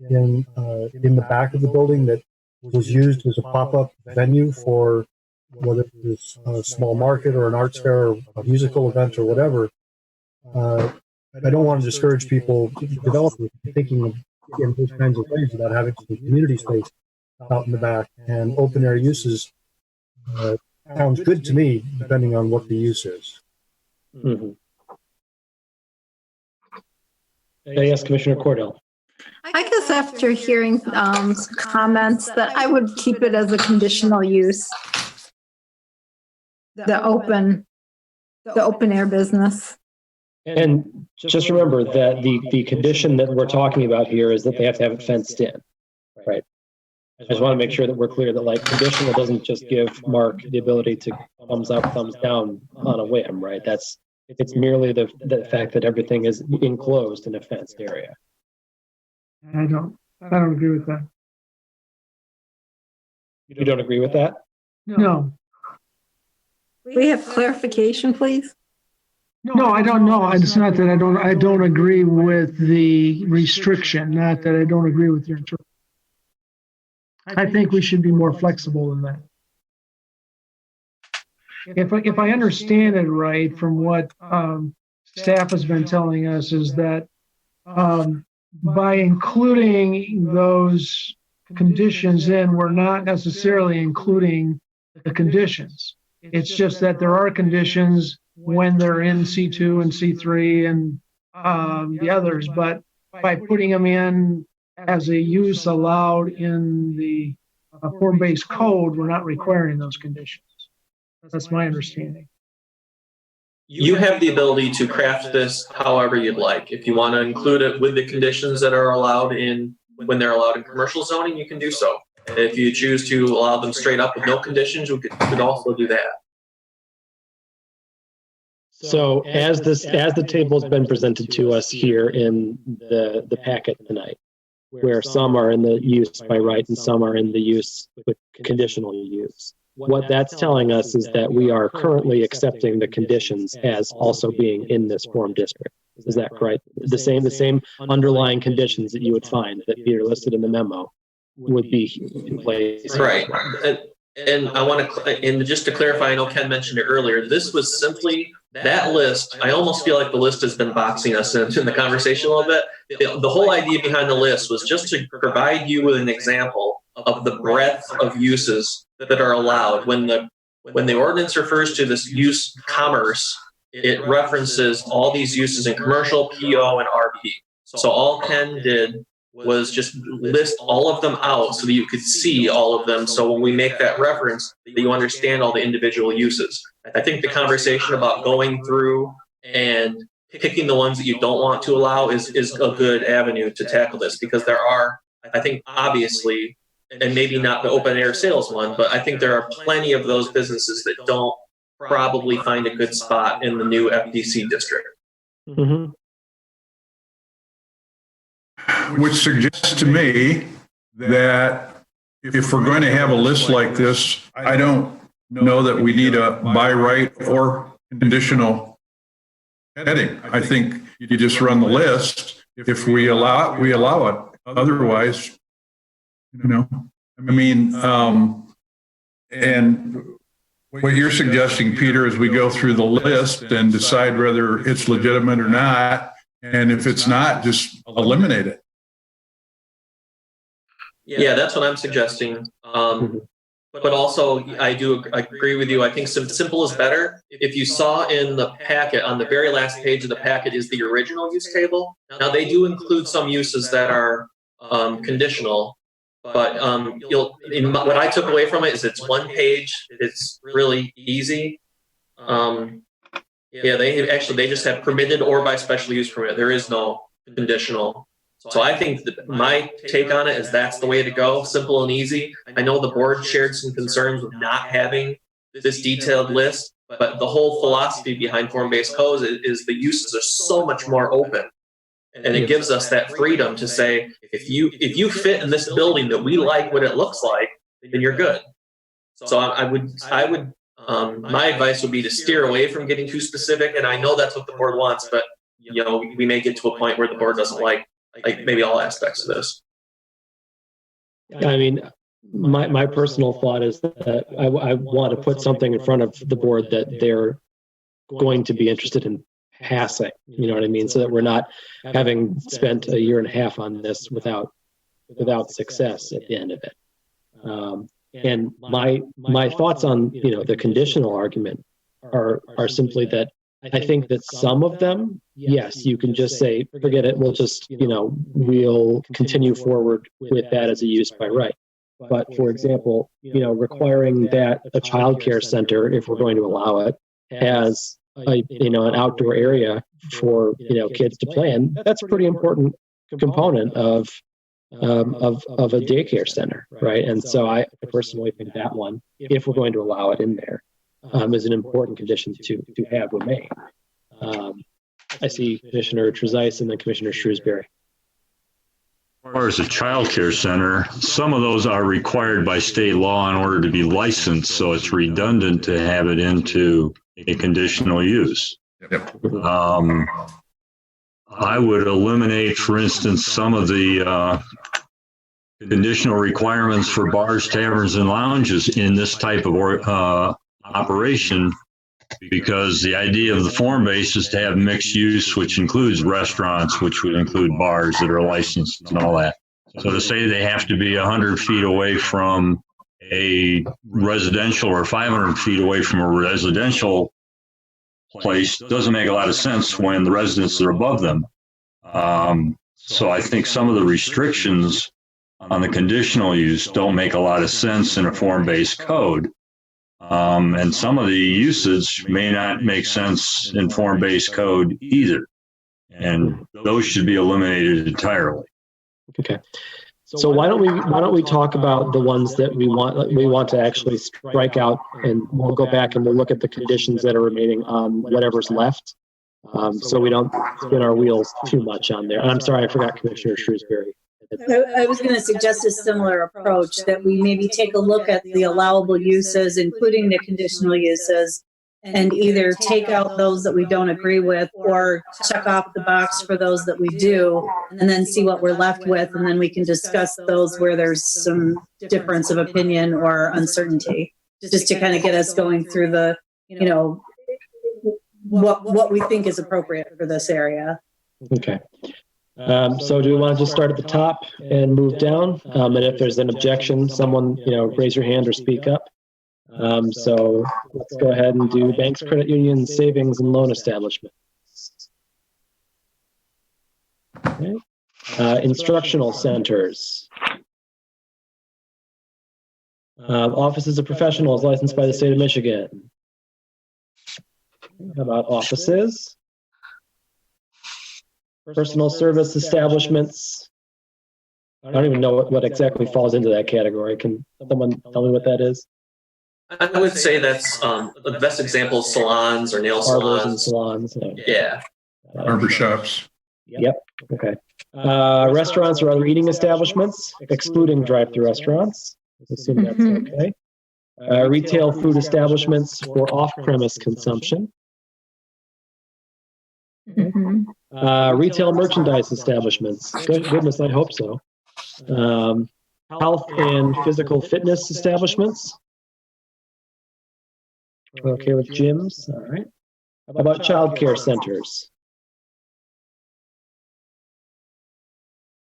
in the back of the building that was used as a pop-up venue for whether it was a small market or an arts fair or a musical event or whatever. I don't want to discourage people, developers, thinking in those kinds of ways about having some community space out in the back and open air uses sounds good to me, depending on what the use is. Mhm. Yes, Commissioner Cordell. I guess after hearing comments that I would keep it as a conditional use. The open air business. And just remember that the condition that we're talking about here is that they have to have it fenced in, right? I just want to make sure that we're clear that like conditional doesn't just give Mark the ability to thumbs up, thumbs down on a whim, right? It's merely the fact that everything is enclosed in a fenced area. I don't agree with that. You don't agree with that? No. We have clarification, please. No, I don't know. It's not that I don't agree with the restriction, not that I don't agree with your interpretation. I think we should be more flexible than that. If I understand it right from what staff has been telling us is that by including those conditions in, we're not necessarily including the conditions. It's just that there are conditions when they're in C2 and C3 and the others, but by putting them in as a use allowed in the form-based code, we're not requiring those conditions. That's my understanding. You have the ability to craft this however you'd like. If you want to include it with the conditions that are allowed when they're allowed in commercial zoning, you can do so. If you choose to allow them straight up with no conditions, you could also do that. So as the table has been presented to us here in the packet tonight, where some are in the use by right and some are in the use with conditional use, what that's telling us is that we are currently accepting the conditions as also being in this form district. Is that correct? The same underlying conditions that you would find that Peter listed in the memo would be in place. Right. And I want to, and just to clarify, I know Ken mentioned it earlier, this was simply that list. I almost feel like the list has been boxing us in the conversation a little bit. The whole idea behind the list was just to provide you with an example of the breadth of uses that are allowed. When the ordinance refers to this use commerce, it references all these uses in commercial, PO, and RP. So all Ken did was just list all of them out so that you could see all of them. So when we make that reference, that you understand all the individual uses. I think the conversation about going through and picking the ones that you don't want to allow is a good avenue to tackle this, because there are, I think, obviously, and maybe not the open air sales one, but I think there are plenty of those businesses that don't probably find a good spot in the new FDC district. Mm-hmm. Which suggests to me that if we're going to have a list like this, I don't know that we need a by right or conditional heading. I think you just run the list. If we allow it, we allow it. Otherwise, I mean, and what you're suggesting, Peter, is we go through the list and decide whether it's legitimate or not. And if it's not, just eliminate it. Yeah, that's what I'm suggesting. But also, I agree with you. I think simple is better. If you saw in the packet, on the very last page of the packet is the original use table. Now, they do include some uses that are conditional, but what I took away from it is it's one page. It's really easy. Yeah, they just have permitted or by special use permit. There is no conditional. So I think that my take on it is that's the way to go, simple and easy. I know the board shared some concerns with not having this detailed list, but the whole philosophy behind form-based codes is the uses are so much more open. And it gives us that freedom to say, if you fit in this building that we like what it looks like, then you're good. So I would my advice would be to steer away from getting too specific. And I know that's what the board wants, but we may get to a point where the board doesn't like maybe all aspects of this. I mean, my personal thought is that I want to put something in front of the board that they're going to be interested in passing, you know what I mean? So that we're not having spent a year and a half on this without success at the end of it. And my thoughts on, the conditional argument are simply that I think that some of them, yes, you can just say, forget it. We'll just, we'll continue forward with that as a use by right. But for example, requiring that a childcare center, if we're going to allow it, has an outdoor area for, kids to play in, that's a pretty important component of a daycare center, right? And so I personally think that one, if we're going to allow it in there, is an important condition to have remain. I see Commissioner Trezise and then Commissioner Shrewsbury. As far as a child care center, some of those are required by state law in order to be licensed, so it's redundant to have it into a conditional use. I would eliminate, for instance, some of the conditional requirements for bars, taverns, and lounges in this type of operation, because the idea of the form base is to have mixed use, which includes restaurants, which would include bars that are licensed and all that. So to say they have to be 100 feet away from a residential or 500 feet away from a residential place doesn't make a lot of sense when the residents are above them. So I think some of the restrictions on the conditional use don't make a lot of sense in a form-based code. And some of the usage may not make sense in form-based code either. And those should be eliminated entirely. Okay. So why don't we talk about the ones that we want to actually strike out, and we'll go back and we'll look at the conditions that are remaining on whatever's left. So we don't spin our wheels too much on there. And I'm sorry, I forgot Commissioner Shrewsbury. I was going to suggest a similar approach, that we maybe take a look at the allowable uses, including the conditional uses, and either take out those that we don't agree with or check off the box for those that we do, and then see what we're left with. And then we can discuss those where there's some difference of opinion or uncertainty, just to kind of get us going through the, what we think is appropriate for this area. Okay. So do we want to just start at the top and move down? And if there's an objection, someone, raise your hand or speak up. So let's go ahead and do banks, credit unions, savings, and loan establishments. Okay. Instructional centers. Offices of professionals licensed by the state of Michigan. How about offices? Personal service establishments. I don't even know what exactly falls into that category. Can someone tell me what that is? I would say that's the best example, salons or nail Barbers and salons. salons. Yeah. Barbershops. Yep. Okay. Restaurants or other eating establishments, excluding drive-through restaurants. Assume that's okay. Retail food establishments for off-premise consumption. Retail merchandise establishments. Goodness, I hope so. Health and physical fitness establishments. We're okay with gyms. All right. How about childcare centers?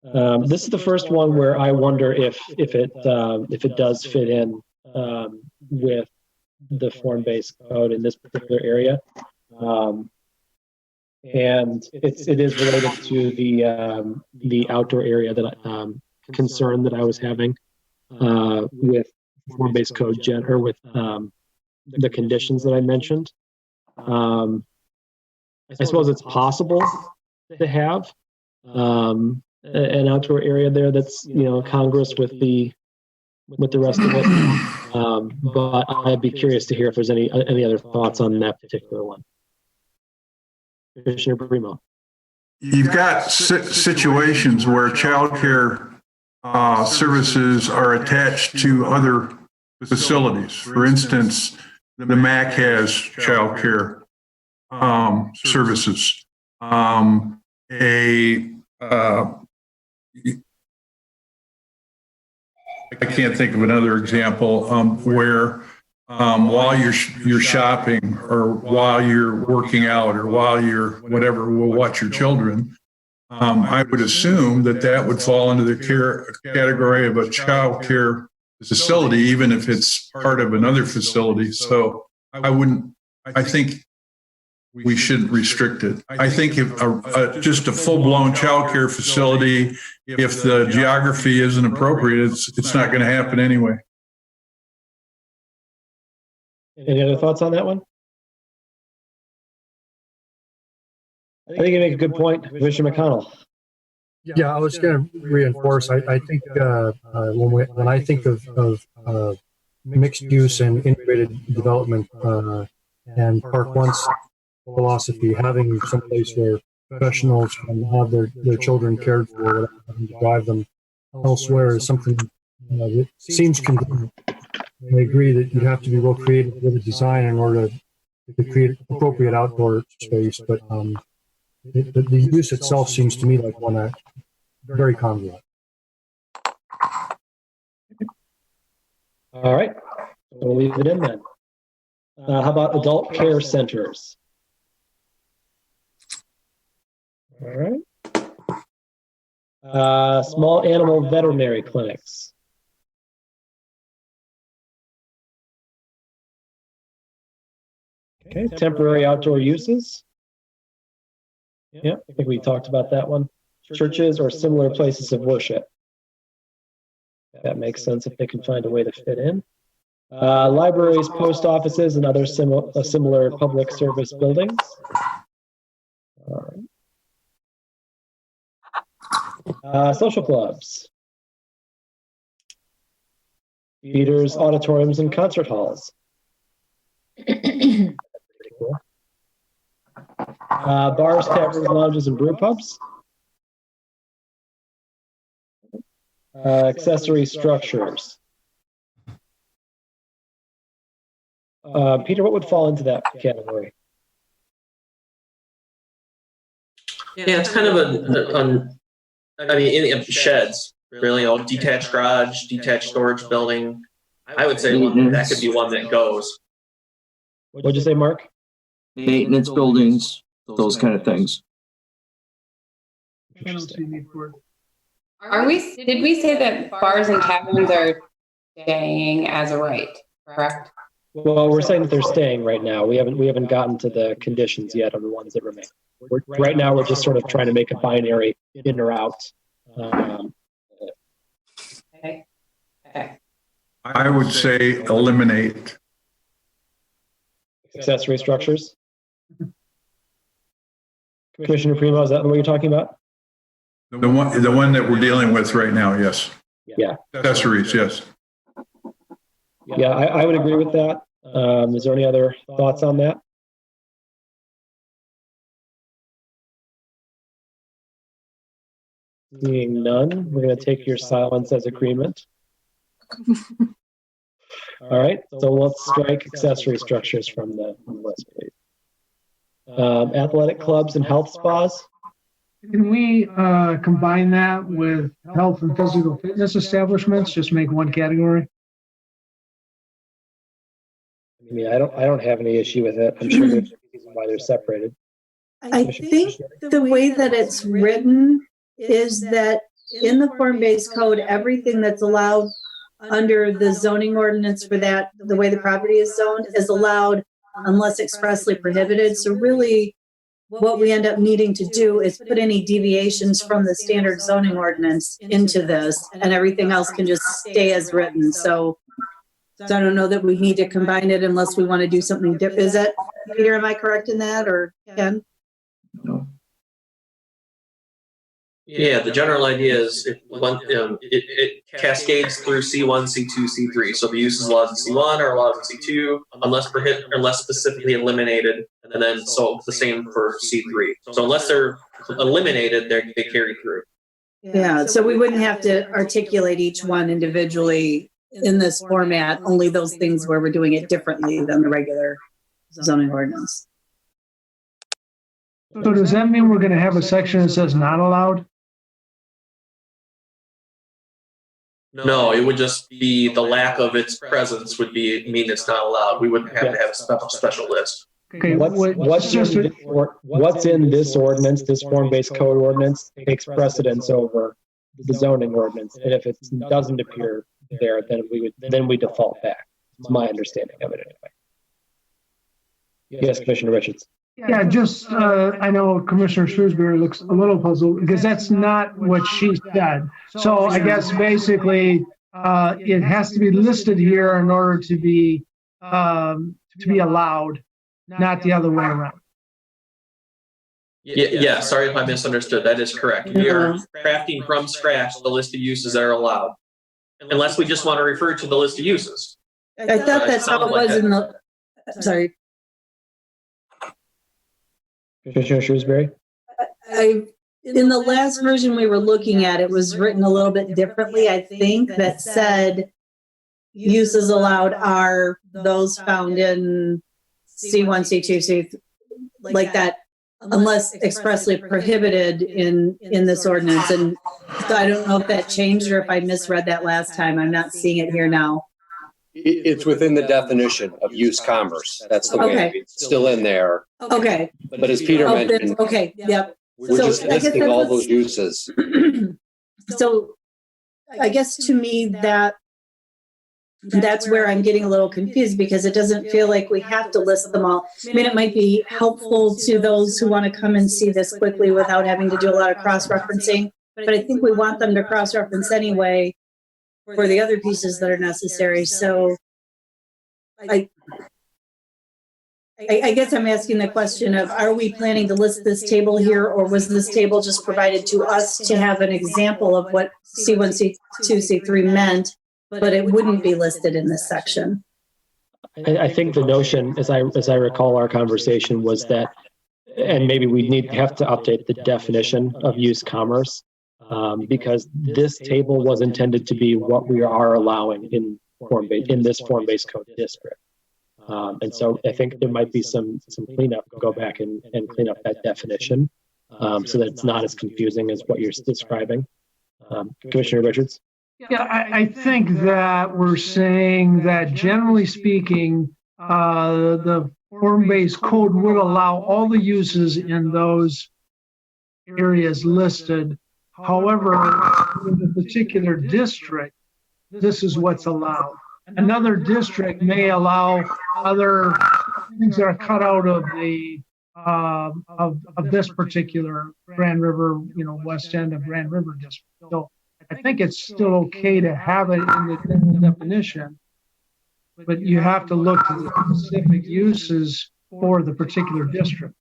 This is the first one where I wonder if it does fit in with the form-based code in this particular area. And it is related to the outdoor area that concern that I was having with form-based code with the conditions that I mentioned. I suppose it's possible to have an outdoor area there that's congruous with the rest of it. But I'd be curious to hear if there's any other thoughts on that particular one. Commissioner Primo. You've got situations where childcare services are attached to other facilities. For instance, the MAC has childcare services. I can't think of another example where while you're shopping or while you're working out or while you're whatever, will watch your children. I would assume that would fall into the category of a child care facility, even if it's part of another facility. So I think we shouldn't restrict it. I think if just a full-blown childcare facility, if the geography isn't appropriate, it's not going to happen anyway. Any other thoughts on that one? I think you make a good point, Commissioner McConnell. Yeah, I was going to reinforce. I think when I think of mixed use and integrated development and Park One's philosophy, having some place where professionals can have their children cared for without having to drive them elsewhere is something that seems convenient. I agree that you have to be well creative with the design in order to create appropriate outdoor space, but the use itself seems to me like one that very congruent. All right, we'll leave it in then. How about adult care centers? All right. Small animal veterinary clinics. Okay, temporary outdoor uses. Yeah, I think we talked about that one. Churches or similar places of worship. That makes sense if they can find a way to fit in. Libraries, post offices, and other similar public service buildings. Social clubs. Theaters, auditoriums, and concert halls. Cool. Bars, taverns, lounges, and brew pubs. Accessory structures. Peter, what would fall into that category? Yeah, it's kind of any sheds, really, detached garage, detached storage building. I would say that could be one that goes. What'd you say, Mark? Maintenance buildings, those kind of things. Did we say that bars and taverns are staying as a right, correct? Well, we're saying that they're staying right now. We haven't gotten to the conditions yet on the ones that remain. Right now, we're just sort of trying to make a binary in or out. Okay. I would say eliminate. Accessory structures. Commissioner Primo, is that what you're talking about? The one that we're dealing with right now, yes. Yeah. Accessories, yes. Yeah, I would agree with that. Is there any other thoughts on that? Seeing none, we're going to take your silence as agreement. All right, so let's strike accessory structures from the list, please. Athletic clubs and health spas. Can we combine that with health and physical fitness establishments? Just make one category? I mean, I don't have any issue with it. I'm sure there's a reason why they're separated. I think the way that it's written is that in the form-based code, everything that's allowed under the zoning ordinance for that, the way the property is zoned, is allowed unless expressly prohibited. So really, what we end up needing to do is put any deviations from the standard zoning ordinance into this, and everything else can just stay as written. So I don't know that we need to combine it unless we want to do something different. Is that, Peter, am I correct in that, or Ken? No. Yeah, the general idea is it cascades through C1, C2, C3. So the uses allowed in C1 are allowed in C2 unless specifically eliminated, and then so the same for C3. So unless they're eliminated, they carry through. Yeah, so we wouldn't have to articulate each one individually in this format, only those things where we're doing it differently than the regular zoning ordinance. So does that mean we're going to have a section that says not allowed? No, it would just be the lack of its presence would mean it's not allowed. We wouldn't have to have a special list. Okay, what's in this ordinance, this form-based code ordinance, takes precedence over the zoning ordinance, and if it doesn't appear, there, then we default back. It's my understanding of it anyway. Yes, Commissioner Richards. Yeah, just, I know Commissioner Shrewsbury looks a little puzzled because that's not what she said. So I guess basically, it has to be listed here in order to be allowed, not the other way around. Yeah, sorry if I misunderstood. That is correct. We are crafting from scratch the list of uses that are allowed. Unless we just want to refer to the list of uses. I thought that's how it was in the, sorry. Commissioner Shrewsbury? In the last version we were looking at, it was written a little bit differently, I think, that said uses allowed are those found in C1, C2, C3, like that, unless expressly prohibited in this ordinance. And so I don't know if that changed or if I misread that last time. I'm not seeing it here now. It's within the definition of use commerce. That's the way it's still in there. Okay. But as Peter mentioned, okay, yep. we're just listing all those uses. So I guess to me that's where I'm getting a little confused, because it doesn't feel like we have to list them all. I mean, it might be helpful to those who want to come and see this quickly without having to do a lot of cross-referencing, but I think we want them to cross-reference anyway for the other pieces that are necessary. So I guess I'm asking the question of, are we planning to list this table here, or was this table just provided to us to have an example of what C1, C2, C3 meant, but it wouldn't be listed in this section? I think the notion, as I recall our conversation, was that, and maybe we have to update the definition of use commerce, because this table was intended to be what we are allowing in this form-based code district. And so I think there might be some cleanup, go back and clean up that definition, so that it's not as confusing as what you're describing. Commissioner Richards? Yeah, I think that we're saying that generally speaking, the form-based code would allow all the uses in those areas listed. However, in a particular district, this is what's allowed. Another district may allow other things that are cut out of the of this particular Grand River, west end of Grand River district. So I think it's still okay to have it in the definition, but you have to look to the specific uses for the particular district.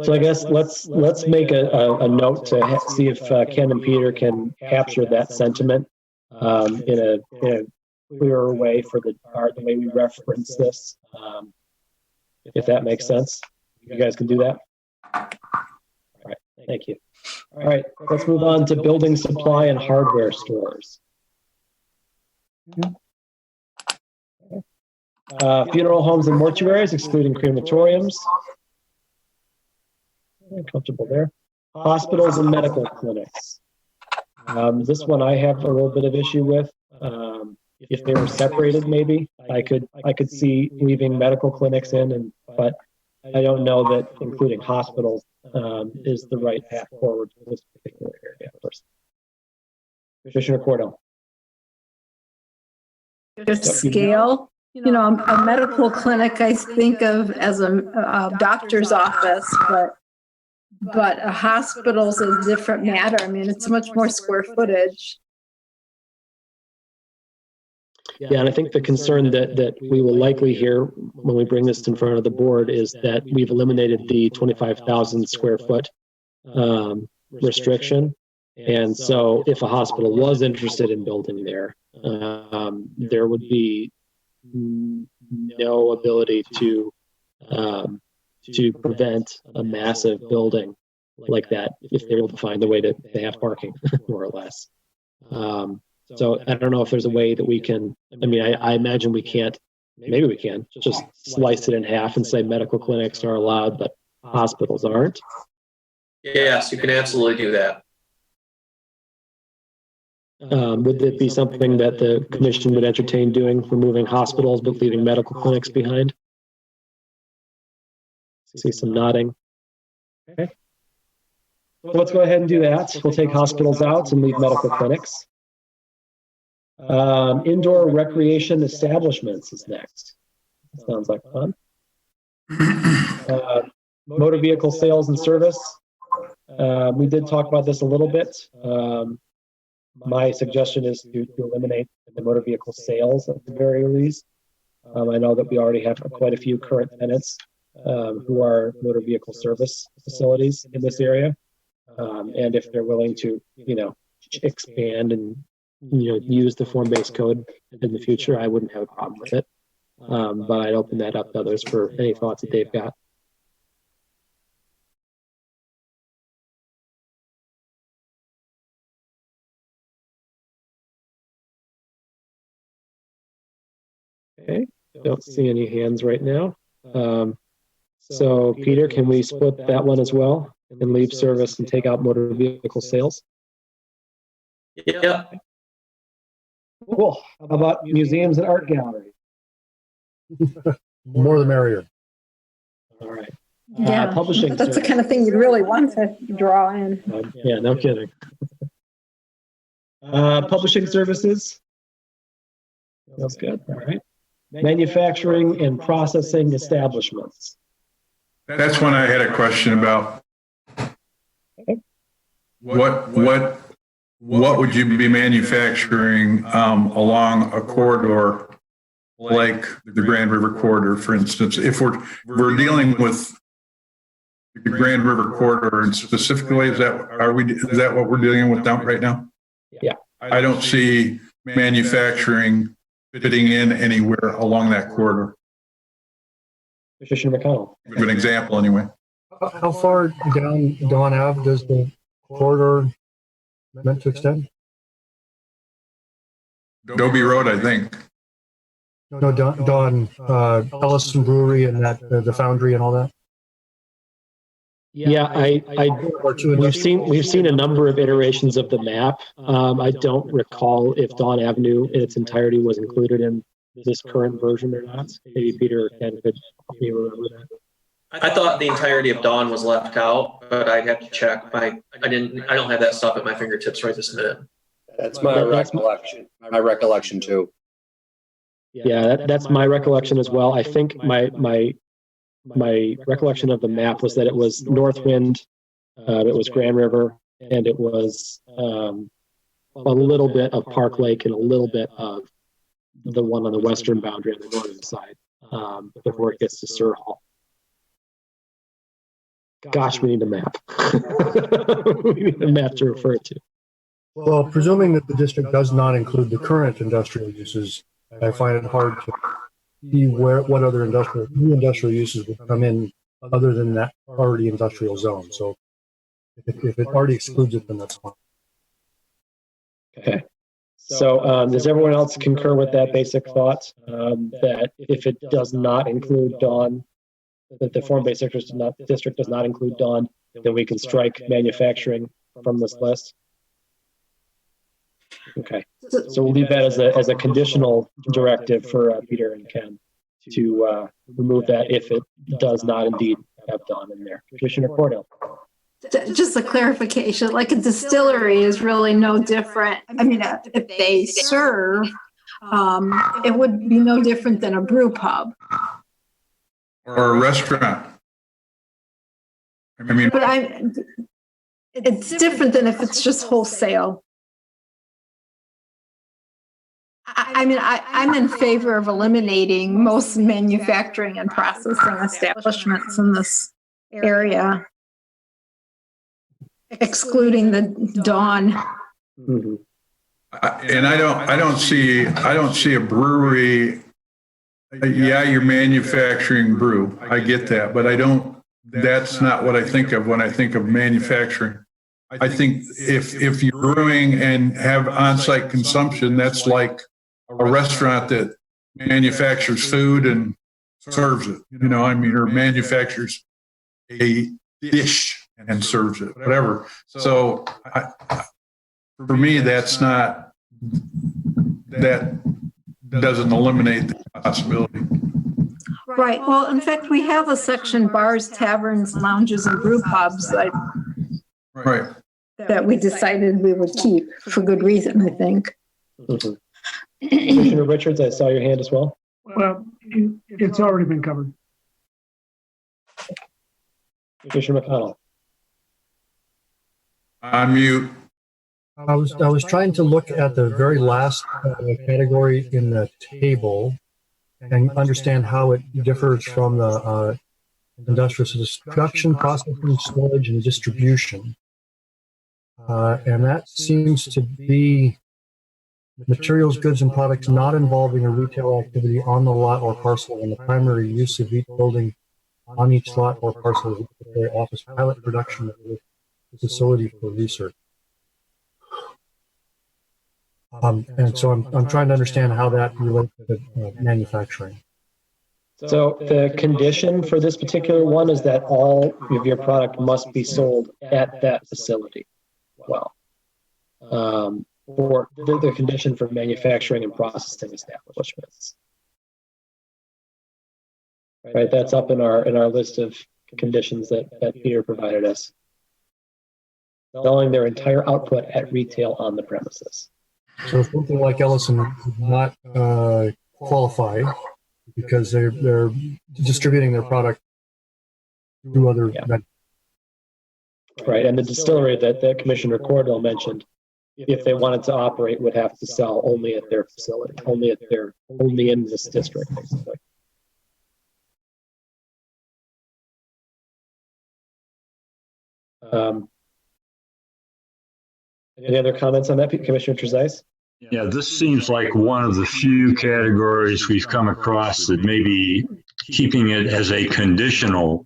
So I guess let's make a note to see if Ken and Peter can capture that sentiment in a clearer way for the way we reference this, if that makes sense. You guys can do that? All right, thank you. All right, let's move on to building supply and hardware stores. Funeral homes and mortuaries, excluding crematoriums. Comfortable there. Hospitals and medical clinics. This one I have a little bit of issue with. If they were separated, maybe I could see leaving medical clinics in, but I don't know that including hospitals is the right path forward for this particular area. First, Commissioner Cordell. Just scale. A medical clinic I think of as a doctor's office, but a hospital's a different matter. I mean, it's much more square footage. Yeah, and I think the concern that we will likely hear when we bring this in front of the board is that we've eliminated the 25,000 square foot restriction. And so if a hospital was interested in building there, there would be no ability to prevent a massive building like that if they're able to find a way to have parking, more or less. So I don't know if there's a way that we can, I imagine we can't, maybe we can just slice it in half and say medical clinics are allowed, but hospitals aren't. Yes, you can absolutely do that. Would it be something that the commission would entertain doing, removing hospitals but leaving medical clinics behind? See some nodding. Okay. let's go ahead and do that. We'll take hospitals out and leave medical clinics. Indoor recreation establishments is next. Sounds like fun. Motor vehicle sales and service. We did talk about this a little bit. My suggestion is to eliminate the motor vehicle sales at the very least. I know that we already have quite a few current tenants who are motor vehicle service facilities in this area. And if they're willing to, expand and, use the form-based code in the future, I wouldn't have a problem with it. But I'd open that up to others for any thoughts that they've got. Okay, don't see any hands right now. So Peter, can we split that one as well and leave service and take out motor vehicle sales? Yeah. Cool. How about museums and art galleries? More the merrier. All right. Yeah, Publishing. that's the kind of thing you'd really want to draw in. Yeah, no kidding. Publishing services. That's good. All right. Manufacturing and processing establishments. That's one I had a question about. Okay. What would you be manufacturing along a corridor like the Grand River corridor, for instance? If we're dealing with the Grand River corridor, and specifically, is that what we're dealing with right now? Yeah. I don't see manufacturing fitting in anywhere along that corridor. Commissioner McConnell. Give an example, anyway. How far down Dawn Ave does the corridor meant to extend? Dobie Road, I think. No, Dawn, Ellison Brewery and that the foundry and all that. Yeah, we've seen a number of iterations of the map. I don't recall if Dawn Avenue in its entirety was included in this current version or not. Maybe Peter or Ken could help me remember that. I thought the entirety of Dawn was left out, but I'd have to check. I don't have that stuff at my fingertips right this minute. That's my recollection. My recollection too. Yeah, that's my recollection as well. I think my recollection of the map was that it was Northwind, it was Grand River, and it was a little bit of Park Lake and a little bit of the one on the western boundary on the northern side before it gets to Sur Hall. Gosh, we need a map. We need a map to refer to. Well, presuming that the district does not include the current industrial uses, I find it hard to see what other new industrial uses would come in other than that already industrial zone. So if it already excludes it, then that's fine. Okay. So does everyone else concur with that basic thought that if it does not include Dawn, that the form-based district does not include Dawn, then we can strike manufacturing from this list? Okay. So we'll leave that as a conditional directive for Peter and Ken to remove that if it does not indeed have Dawn in there. Commissioner Cordell. Just a clarification, like a distillery is really no different. I mean, if they serve, it would be no different than a brew pub. Or a restaurant. I mean, but it's different than if it's just wholesale. I mean, I'm in favor of eliminating most manufacturing and processing establishments in this area, excluding the Dawn. Mm-hmm. And I don't see a brewery. Yeah, you're manufacturing brew. I get that, but that's not what I think of when I think of manufacturing. I think if you're brewing and have on-site consumption, that's like a restaurant that manufactures food and serves it, or manufactures a dish and serves it, whatever. So for me, that doesn't eliminate the possibility. Right. Well, in fact, we have a section bars, taverns, lounges, and brew pubs. Right. that we decided we would keep for good reason, I think. Mhm. Commissioner Richards, I saw your hand as well. Well, it's already been covered. Commissioner McConnell. On mute. I was trying to look at the very last category in the table and understand how it differs from the industrial. So this production, processing, storage, and distribution. And that seems to be materials, goods, and products not involving a retail activity on the lot or parcel, and the primary use of each building on each lot or parcel is the office, pilot production facility for research. And so I'm trying to understand how that relates to manufacturing. So the condition for this particular one is that all of your product must be sold at that facility. Well, for the condition for manufacturing and processing establishments. Right, that's up in our list of conditions that Peter provided us. Selling their entire output at retail on the premises. So something like Ellison would not qualify because they're distributing their product through other. Yeah. Right, and the distillery that Commissioner Cordell mentioned, if they wanted to operate, would have to sell only at their facility, only in this district, basically. Any other comments on that, Commissioner Trezise? Yeah, this seems like one of the few categories we've come across that maybe keeping it as a conditional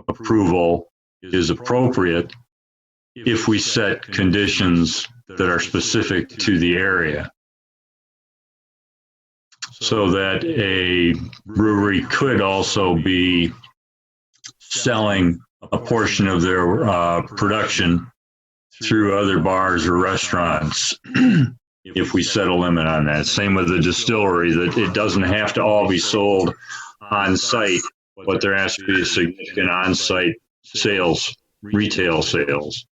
approval is appropriate if we set conditions that are specific to the area. So that a brewery could also be selling a portion of their production through other bars or restaurants if we set a limit on that. Same with the distillery, that it doesn't have to all be sold on site, but there has to be a significant on-site sales, retail sales.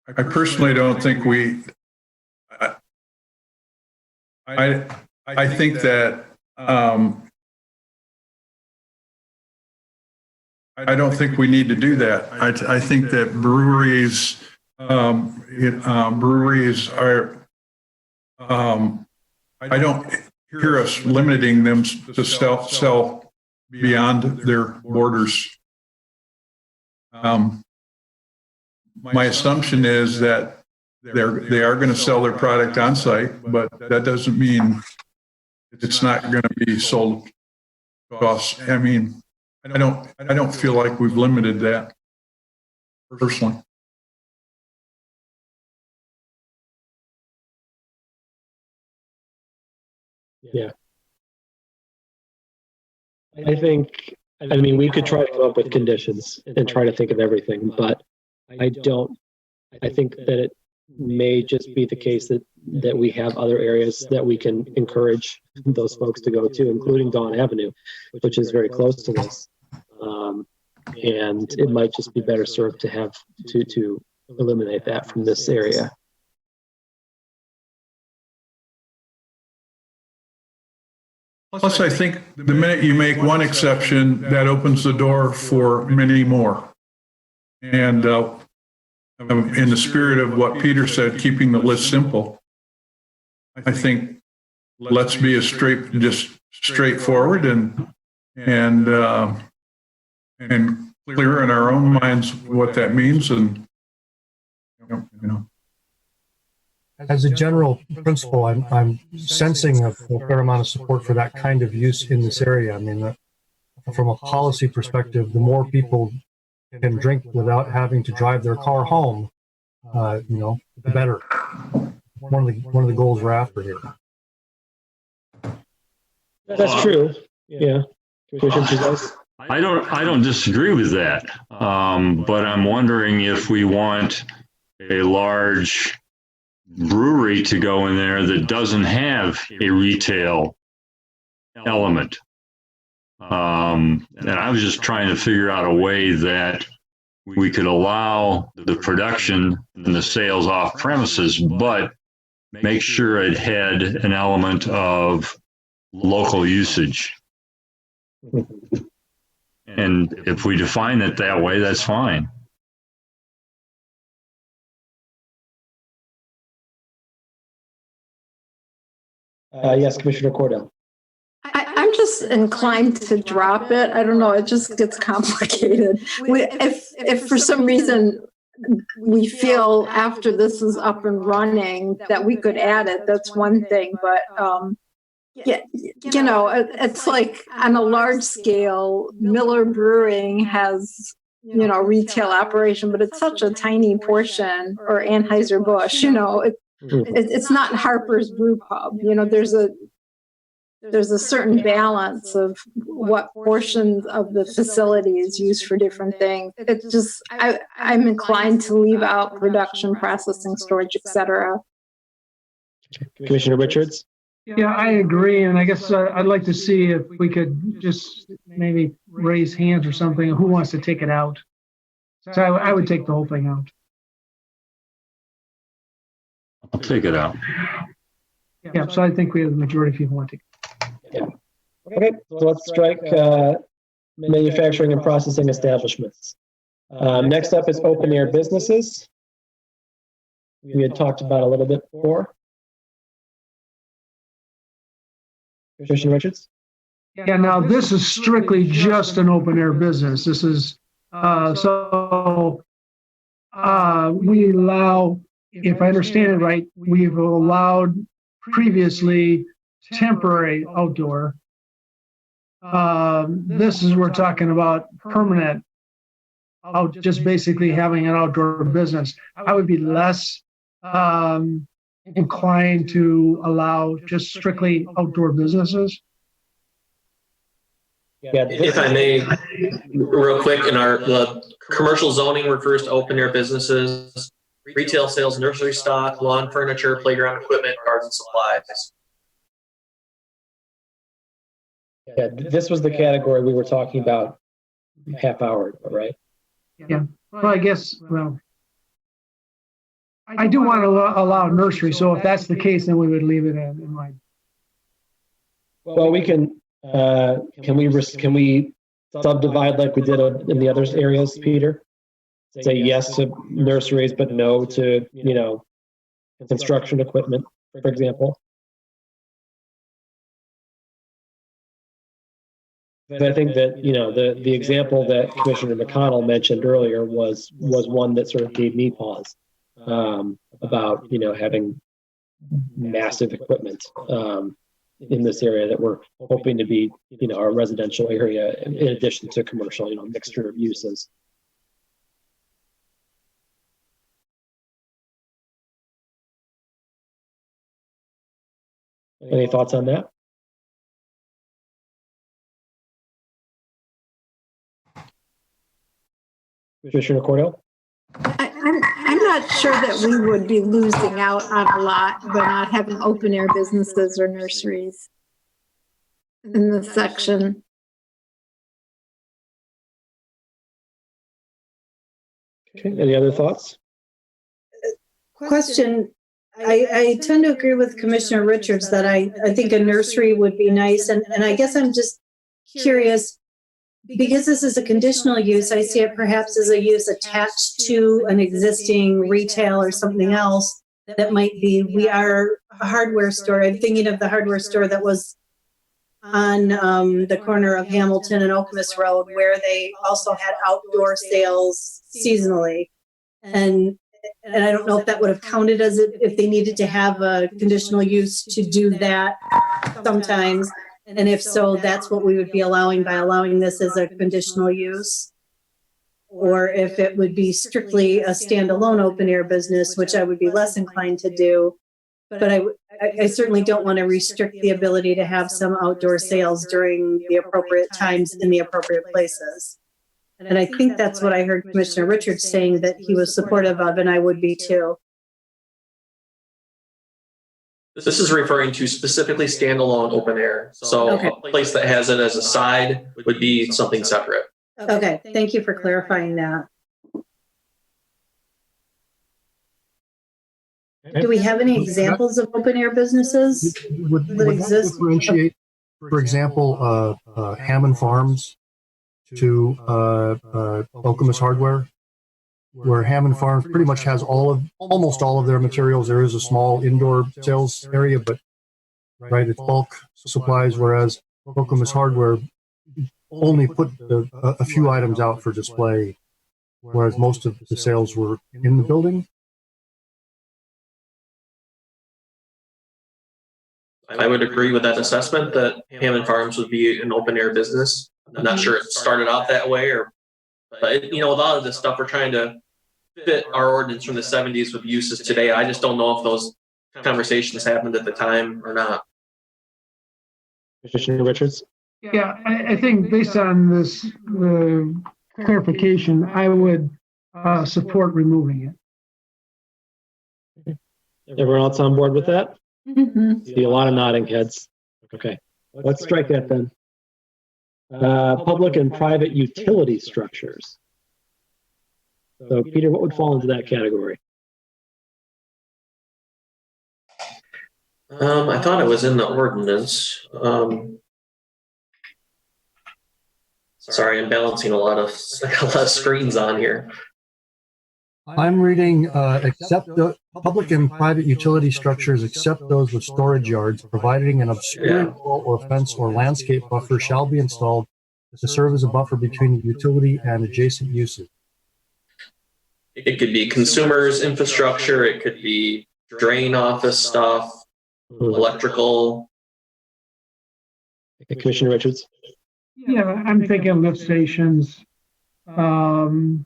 I personally don't think I think that I don't think we need to do that. I think that breweries are I don't hear us limiting them to sell beyond their borders. My assumption is that they are going to sell their product on site, but that doesn't mean it's not going to be sold across. I mean, I don't feel like we've limited that personally. Yeah. I mean, we could try to come up with conditions and try to think of everything, but I think that it may just be the case that we have other areas that we can encourage those folks to go to, including Dawn Avenue, which is very close to this. And it might just be better served to have to eliminate that from this area. Plus, I think the minute you make one exception, that opens the door for many more. And in the spirit of what Peter said, keeping the list simple, I think let's be just straightforward and clear in our own minds what that means. And you know. As a general principle, I'm sensing a fair amount of support for that kind of use in this area. I mean, from a policy perspective, the more people can drink without having to drive their car home, the better. One of the goals we're after here. That's true. Yeah. I don't disagree with that. But I'm wondering if we want a large brewery to go in there that doesn't have a retail element. And I was just trying to figure out a way that we could allow the production and the sales off premises, but make sure it had an element of local usage. And if we define it that way, that's fine. Yes, Commissioner Cordell. I'm just inclined to drop it. I don't know. It just gets complicated. If for some reason we feel after this is up and running that we could add it, that's one thing. But yeah, you know, it's like on a large scale, Miller Brewing has, you know, retail operation, but it's such a tiny portion, or Anheuser-Busch, you know, it's not Harper's Brew Pub. You know, there's a certain balance of what portions of the facility is used for different things. It's just, I'm inclined to leave out production, processing, storage, etc. Commissioner Richards? Yeah, I agree. And I guess I'd like to see if we could just maybe raise hands or something. Who wants to take it out? So I would take the whole thing out. I'll take it out. Yeah, so I think we have the majority of people want to. Yeah. Okay, so let's strike manufacturing and processing establishments. Next up is open air businesses. We had talked about a little bit before. Commissioner Richards? Yeah, now this is strictly just an open air business. This is, we allow, if I understand it right, we've allowed previously temporary outdoor. This is, we're talking about permanent, just basically having an outdoor business. I would be less inclined to allow just strictly outdoor businesses. Yeah, if I may, real quick, the commercial zoning refers to open air businesses, retail sales, nursery stock, lawn furniture, playground equipment, garden supplies. Yeah, this was the category we were talking about half hour ago, right? Yeah, well, I guess, well, I do want to allow nursery, so if that's the case, then we would leave it in mind. Well, we can we subdivide like we did in the other areas, Peter? Say yes to nurseries, but no to, you know, construction equipment, for example. But I think that, you know, the example that Commissioner McConnell mentioned earlier was one that sort of gave me pause about, you know, having massive equipment in this area that we're hoping to be, you know, our residential area in addition to commercial, you know, mixture of uses. Any thoughts on that? Commissioner Cordell? I'm not sure that we would be losing out on a lot by not having open air businesses or nurseries in this section. Okay, any other thoughts? Question. I tend to agree with Commissioner Richards that I think a nursery would be nice. And I guess I'm just curious, because this is a conditional use, I see it perhaps as a use attached to an existing retail or something else that might be, we are a hardware store. I'm thinking of the hardware store that was on the corner of Hamilton and Okemos Road, where they also had outdoor sales seasonally. And I don't know if that would have counted as if they needed to have a conditional use to do that sometimes. And if so, that's what we would be allowing by allowing this as a conditional use. Or if it would be strictly a standalone open air business, which I would be less inclined to do. But I certainly don't want to restrict the ability to have some outdoor sales during the appropriate times in the appropriate places. And I think that's what I heard Commissioner Richards saying that he was supportive of, and I would be too. This is referring to specifically standalone open air. So Okay. a place that has it as a side would be something separate. Okay, thank you for clarifying that. Do we have any examples of open air businesses Would that that exist? differentiate, for example, Hammond Farms to Okemos Hardware, where Hammond Farms pretty much has almost all of their materials. There is a small indoor sales area, but right, it's bulk supplies, whereas Okemos Hardware only put a few items out for display, whereas most of the sales were in the building. I would agree with that assessment that Hammond Farms would be an open air business. I'm not sure it started out that way, but with a lot of this stuff, we're trying to fit our ordinance from the 70s with uses today. I just don't know if those conversations happened at the time or not. Commissioner Richards? Yeah, I think based on the clarification, I would support removing it. Everyone else on board with that? Mhm. See a lot of nodding heads. Okay, let's strike that then. Public and private utility structures. So Peter, what would fall into that category? I thought it was in the ordinance. Sorry, I'm balancing a lot of screens on here. I'm reading, except the public and private utility structures, except those with storage yards, providing an obscuring wall or fence or landscape buffer shall be installed to serve as a buffer between the utility and adjacent uses. It could be consumers infrastructure. It could be drain office stuff, electrical. Commissioner Richards? Yeah, I'm thinking lift stations, water.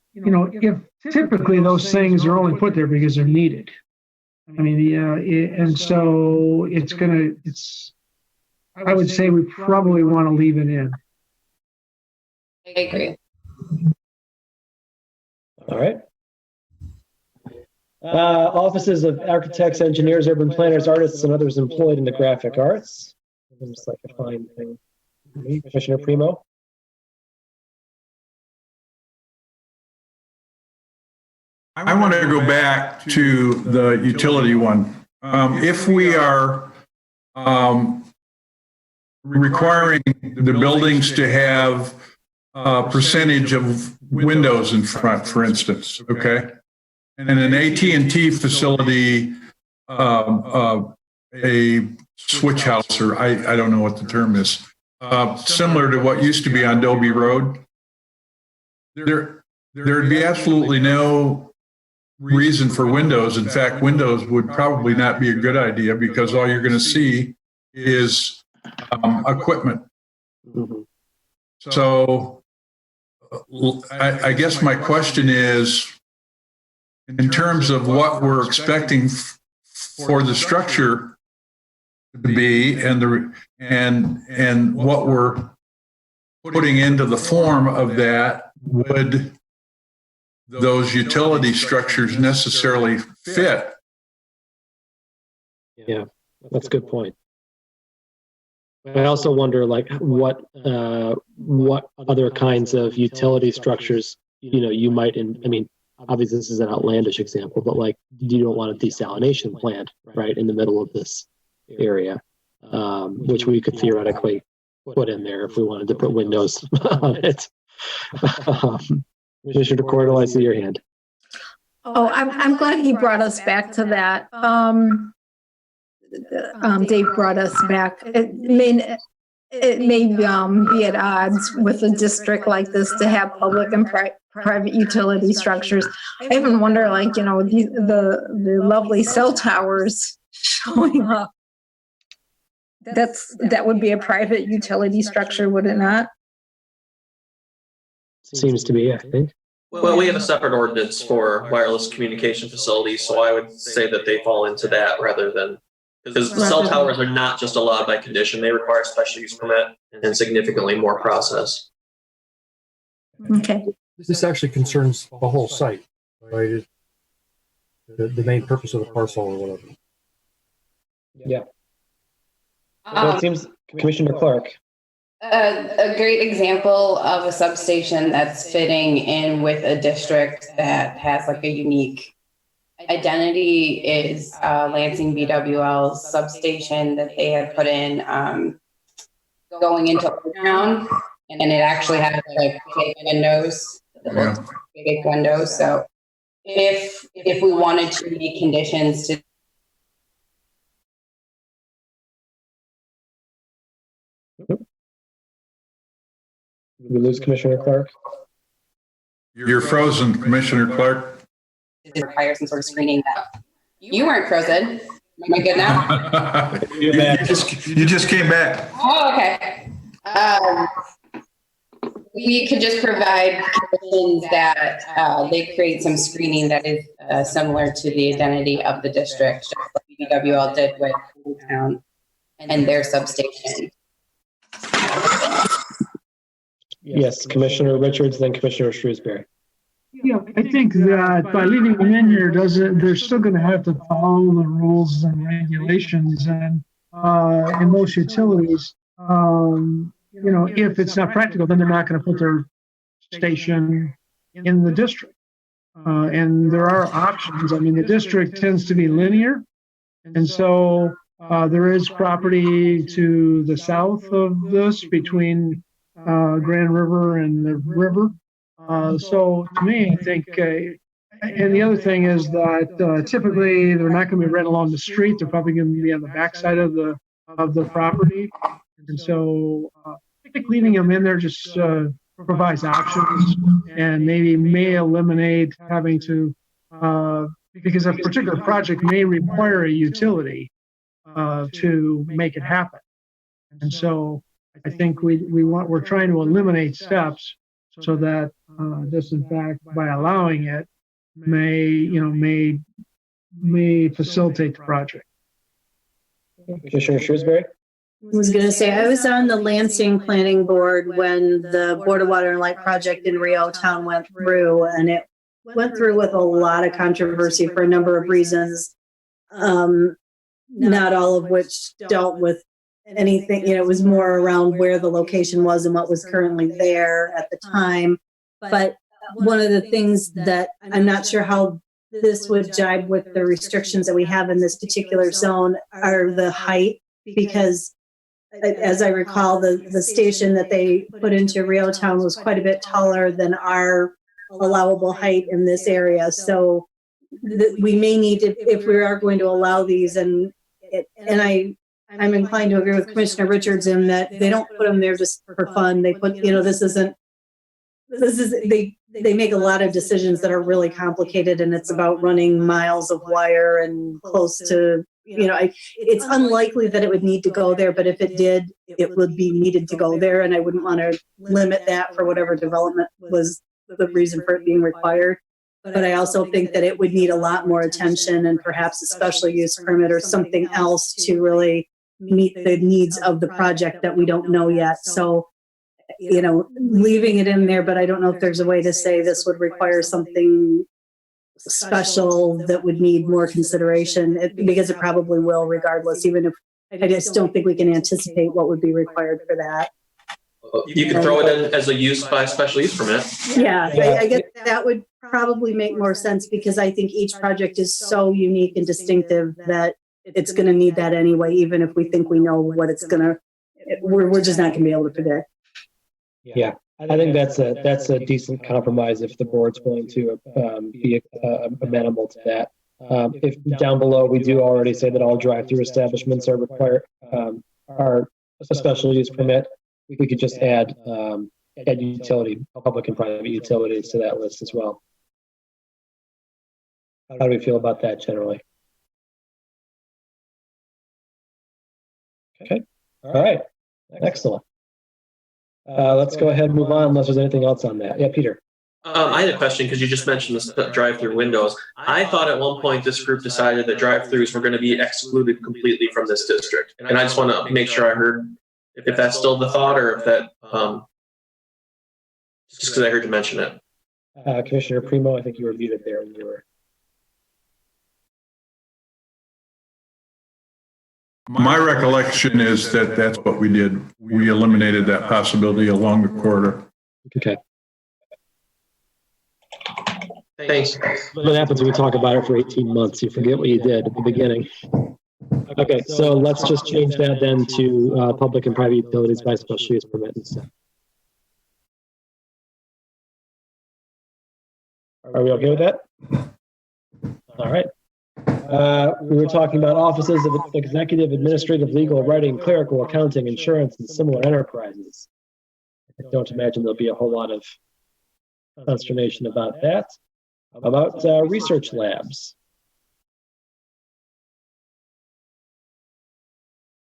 If typically those things are only put there because they're needed. I mean, and so I would say we probably want to leave it in. I agree. All right. Offices of architects, engineers, urban planners, artists, and others employed in the graphic arts. Seems like a fine thing. Commissioner Primo? I want to go back to the utility one. If we are requiring the buildings to have a percentage of windows in front, for instance, okay? And an AT&T facility, a switch house, or I don't know what the term is, similar to what used to be on Dobie Road, there'd be absolutely no reason for windows. In fact, windows would probably not be a good idea because all you're going to see is equipment. So I guess my question is, in terms of what we're expecting for the structure to be and what we're putting into the form of that, would those utility structures necessarily fit? Yeah, that's a good point. I also wonder, like, what other kinds of utility structures, you might, obviously this is an outlandish example, but like, you don't want a desalination plant right in the middle of this area, which we could theoretically put in there if we wanted to put windows on it. Commissioner DeCordal, I see your hand. Oh, I'm glad he brought us back to that. Dave brought us back. It may be at odds with a district like this to have public and private utility structures. I even wonder, the lovely cell towers showing up. That would be a private utility structure, would it not? Seems to be, I think. Well, we have a separate ordinance for wireless communication facilities, so I would say that they fall into that rather than, because cell towers are not just allowed by condition, they require a special use permit and significantly more process. Okay. This actually concerns the whole site, right? The main purpose of the parcel or whatever. Yeah. So it seems, Commissioner Clark. A great example of a substation that's fitting in with a district that has like a unique identity is Lansing BWL's substation that they had put in going into Old Town, and it actually has like big windows, big windows. So if we wanted to make conditions to We lose Commissioner Clark. You're frozen, Commissioner Clark. require some sort of screening. You weren't frozen. Am I good now? You just came back. Oh, okay. We could just provide conditions that they create some screening that is similar to the identity of the district, just like BWL did with Old Town and their substation. Yes, Commissioner Richards, then Commissioner Shrewsbury. Yeah, I think that by leaving them in here, they're still going to have to follow the rules and regulations, and in most utilities, if it's not practical, then they're not going to put their station in the district. And there are options. I mean, the district tends to be linear, and so there is property to the south of this between Grand River and the river. So to me, I think, and the other thing is that typically they're not going to be right along the street. They're probably going to be on the backside of the property. And so I think leaving them in there just provides options and may eliminate having to, because a particular project may require a utility to make it happen. And so I think we're trying to eliminate steps so that this, in fact, by allowing it, may facilitate the project. Commissioner Shrewsbury? I was going to say, I was on the Lansing Planning Board when the Board of Water and Light project in Rio Town went through, and it went through with a lot of controversy for a number of reasons, not all of which dealt with anything. It was more around where the location was and what was currently there at the time. But one of the things that I'm not sure how this would jibe with the restrictions that we have in this particular zone are the height, because as I recall, the station that they put into Rio Town was quite a bit taller than our allowable height in this area. So we may need to, if we are going to allow these, I'm inclined to agree with Commissioner Richards in that they don't put them there just for fun. They put, they make a lot of decisions that are really complicated, and it's about running miles of wire and close to, it's unlikely that it would need to go there, but if it did, it would be needed to go there. And I wouldn't want to limit that for whatever development was the reason for it being required. But I also think that it would need a lot more attention and perhaps a special use permit or something else to really meet the needs of the project that we don't know yet. So, leaving it in there, but I don't know if there's a way to say this would require something special that would need more consideration, because it probably will regardless, even if I just don't think we can anticipate what would be required for that. You could throw it in as a use by special use permit. Yeah, I guess that would probably make more sense, because I think each project is so unique and distinctive that it's going to need that anyway, even if we think we know what it's going to, we're just not going to be able to predict. Yeah, I think that's a decent compromise if the board's willing to be amenable to that. If down below we do already say that all drive-through establishments are required are a special use permit, we could just add utility, public and private utilities to that list as well. How do we feel about that generally? Okay. All right. Excellent. Let's go ahead and move on unless there's anything else on that. Yeah, Peter. I had a question because you just mentioned the drive-through windows. I thought at one point this group decided that drive-throughs were going to be excluded completely from this district. And I just want to make sure I heard if that's still the thought, or if that, just because I heard you mention it. Commissioner Primo, I think you were muted there when you were. My recollection is that that's what we did. We eliminated that possibility along the corridor. Okay. Thanks. What happens when we talk about it for 18 months? You forget what you did at the beginning. Okay, so let's just change that then to public and private utilities by special use permit instead. Are we okay with that? All right. We were talking about offices of executive, administrative, legal, writing, clerical, accounting, insurance, and similar enterprises. I don't imagine there'll be a whole lot of consternation about that. About research labs.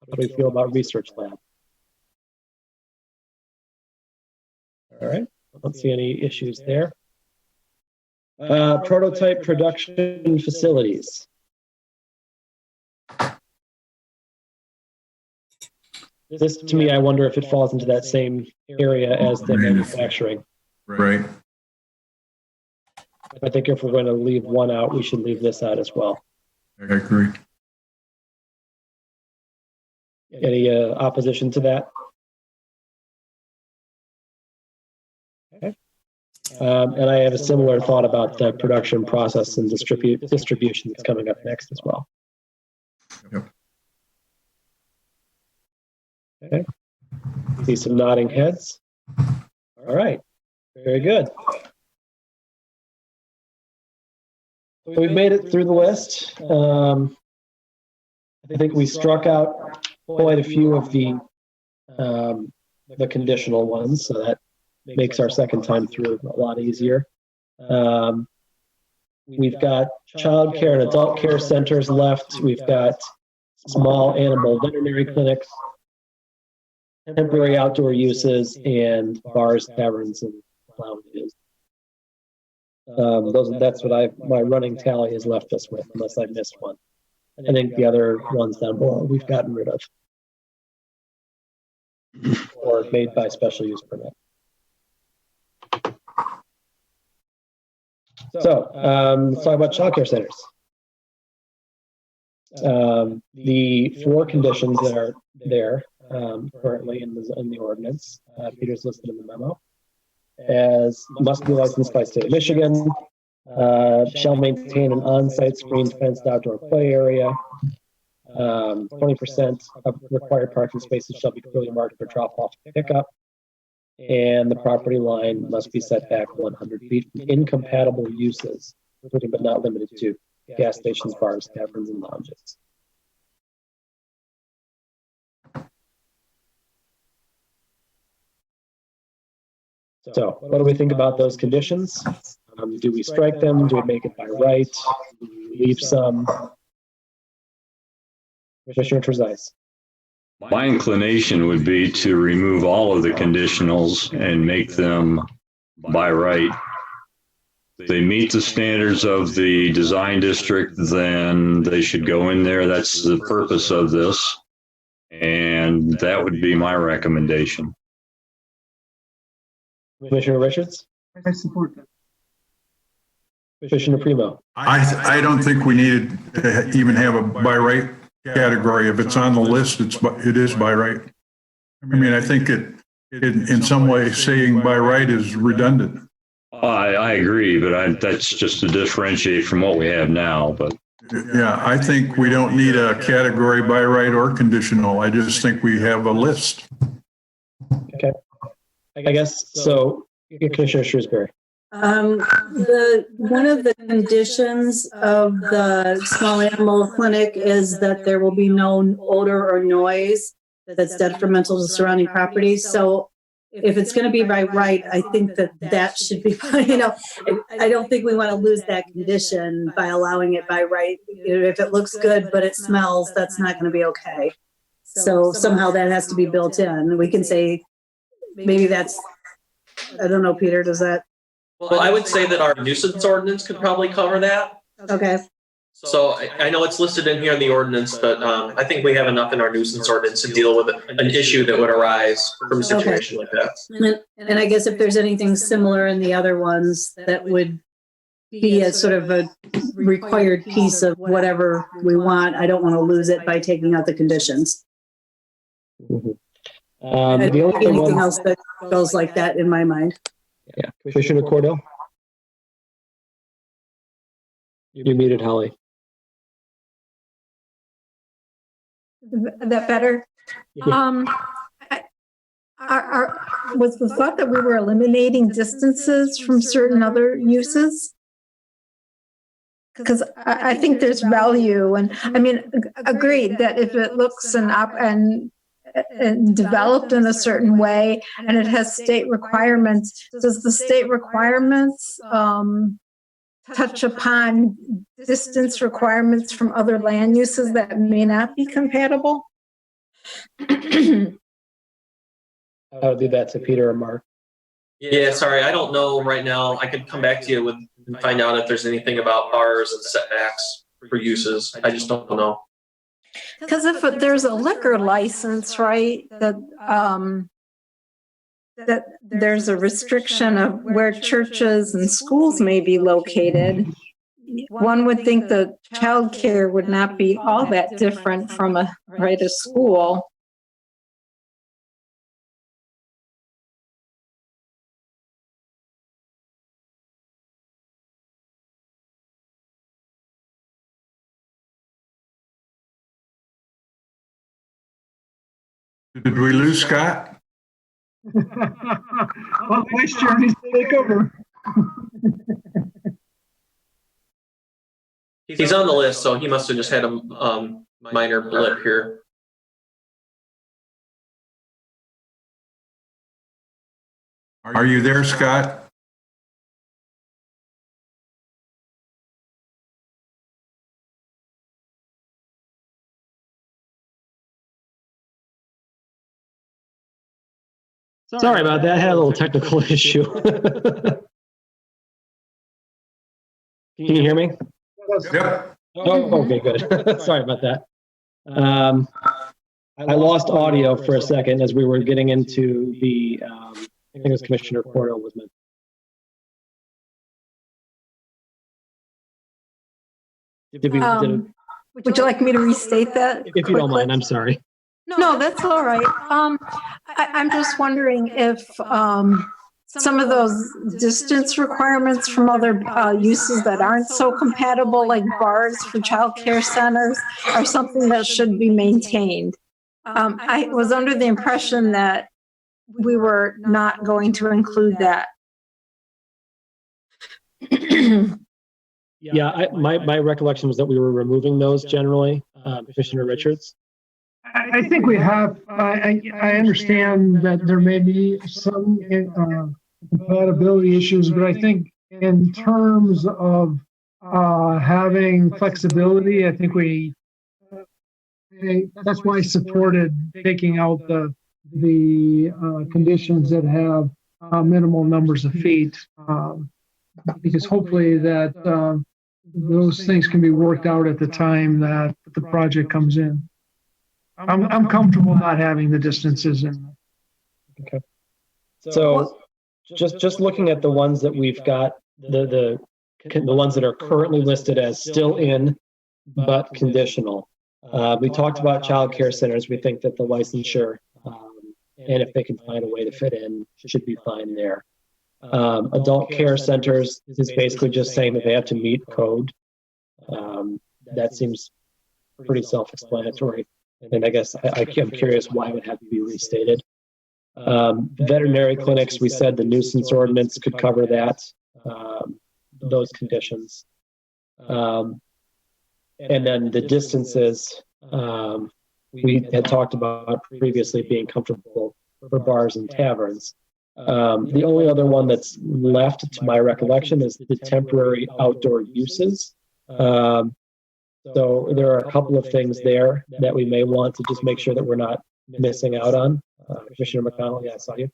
How do we feel about research lab? All right, I don't see any issues there. Prototype production facilities. This, to me, I wonder if it falls into that same area as the manufacturing. Right. I think if we're going to leave one out, we should leave this out as well. I agree. Any opposition to that? Okay. And I have a similar thought about the production process and distribution that's coming up next as well. Yep. Okay. See some nodding heads. All right. Very good. So we've made it through the list. I think we struck out quite a few of the conditional ones, so that makes our second time through a lot easier. We've got child care and adult care centers left. We've got small animal veterinary clinics, temporary outdoor uses, and bars, taverns, and lounges. That's what my running tally has left us with, unless I missed one. I think the other ones down below we've gotten rid of or made by special use permit. So let's talk about child care centers. The 4 conditions that are there currently in the ordinance, Peter's listed in the memo, as must be licensed by state of Michigan, shall maintain an on-site screened fenced outdoor play area. 20% of required parking spaces shall be clearly marked for drop-off and pickup. And the property line must be set back 100 feet from incompatible uses, including but not limited to gas stations, bars, taverns, and lounges. So what do we think about those conditions? Do we strike them? Do we make it by right? Do we leave some? Commissioner Trezise. My inclination would be to remove all of the conditionals and make them by right. If they meet the standards of the design district, then they should go in there. That's the purpose of this. And that would be my recommendation. Commissioner Richards? I support that. Commissioner Primo? I don't think we needed to even have a by right category. If it's on the list, it is by right. I mean, I think it in some way saying by right is redundant. I agree, but that's just to differentiate from what we have now. But yeah, I think we don't need a category by right or conditional. I just think we have a list. Okay. I guess so. Commissioner Shrewsbury. One of the conditions of the small animal clinic is that there will be no odor or noise that's detrimental to surrounding property. So if it's going to be by right, I think that should be, I don't think we want to lose that condition by allowing it by right. If it looks good, but it smells, that's not going to be okay. So somehow that has to be built in. We can say, maybe that's, I don't know, Peter, does that? Well, I would say that our nuisance ordinance could probably cover that. Okay. So I know it's listed in here in the ordinance, but I think we have enough in our nuisance ordinance to deal with an issue that would arise from a situation like that. And I guess if there's anything similar in the other ones that would be a sort of a required piece of whatever we want, I don't want to lose it by taking out the conditions. Mhm. I The don't only see anything one, else that goes like that in my mind. yeah, Commissioner Cordell? You're muted, Holly. That better? Yeah. Was the thought that we were eliminating distances from certain other uses? Because I think there's value, and I mean, agreed that if it looks and developed in a certain way and it has state requirements, does the state requirements touch upon distance requirements from other land uses that may not be compatible? I'll do that to Peter or Mark. Yeah, sorry, I don't know right now. I could come back to you and find out if there's anything about bars and setbacks for uses. I just don't know. Because if there's a liquor license, right, that there's a restriction of where churches and schools may be located, one would think that childcare would not be all that different from a school. Did we lose Scott? Well, nice journey to take over. He's on the list, so he must have just had a minor blip here. Are you there, Scott? Sorry about that. I had a little technical issue. Can you hear me? Yep. Oh, okay, good. Sorry about that. I lost audio for a second as we were getting into the, I think it was Commissioner Cordell was meant. Would you like me to restate that? If you don't mind, I'm sorry. No, that's all right. I'm just wondering if some of those distance requirements from other uses that aren't so compatible, like bars for childcare centers, are something that should be maintained. I was under the impression that we were not going to include that. Yeah, my recollection was that we were removing those generally, Commissioner Richards. I think we have, I understand that there may be some compatibility issues, but I think in terms of having flexibility, I think that's why I supported taking out the conditions that have minimal numbers of feet, because hopefully that those things can be worked out at the time that the project comes in. I'm comfortable not having the distances in. Okay. So just looking at the ones that we've got, the ones that are currently listed as still in but conditional. We talked about child care centers. We think that the licensure, and if they can find a way to fit in, should be fine there. Adult care centers is basically just saying that they have to meet code. That seems pretty self-explanatory. And I guess I'm curious why it would have to be restated. Veterinary clinics, we said the nuisance ordinance could cover that, those conditions. And then the distances, we had talked about previously being comfortable for bars and taverns. The only other one that's left to my recollection is the temporary outdoor uses. So there are a couple of things there that we may want to just make sure that we're not missing out on. Commissioner McConnell, yeah, I saw you.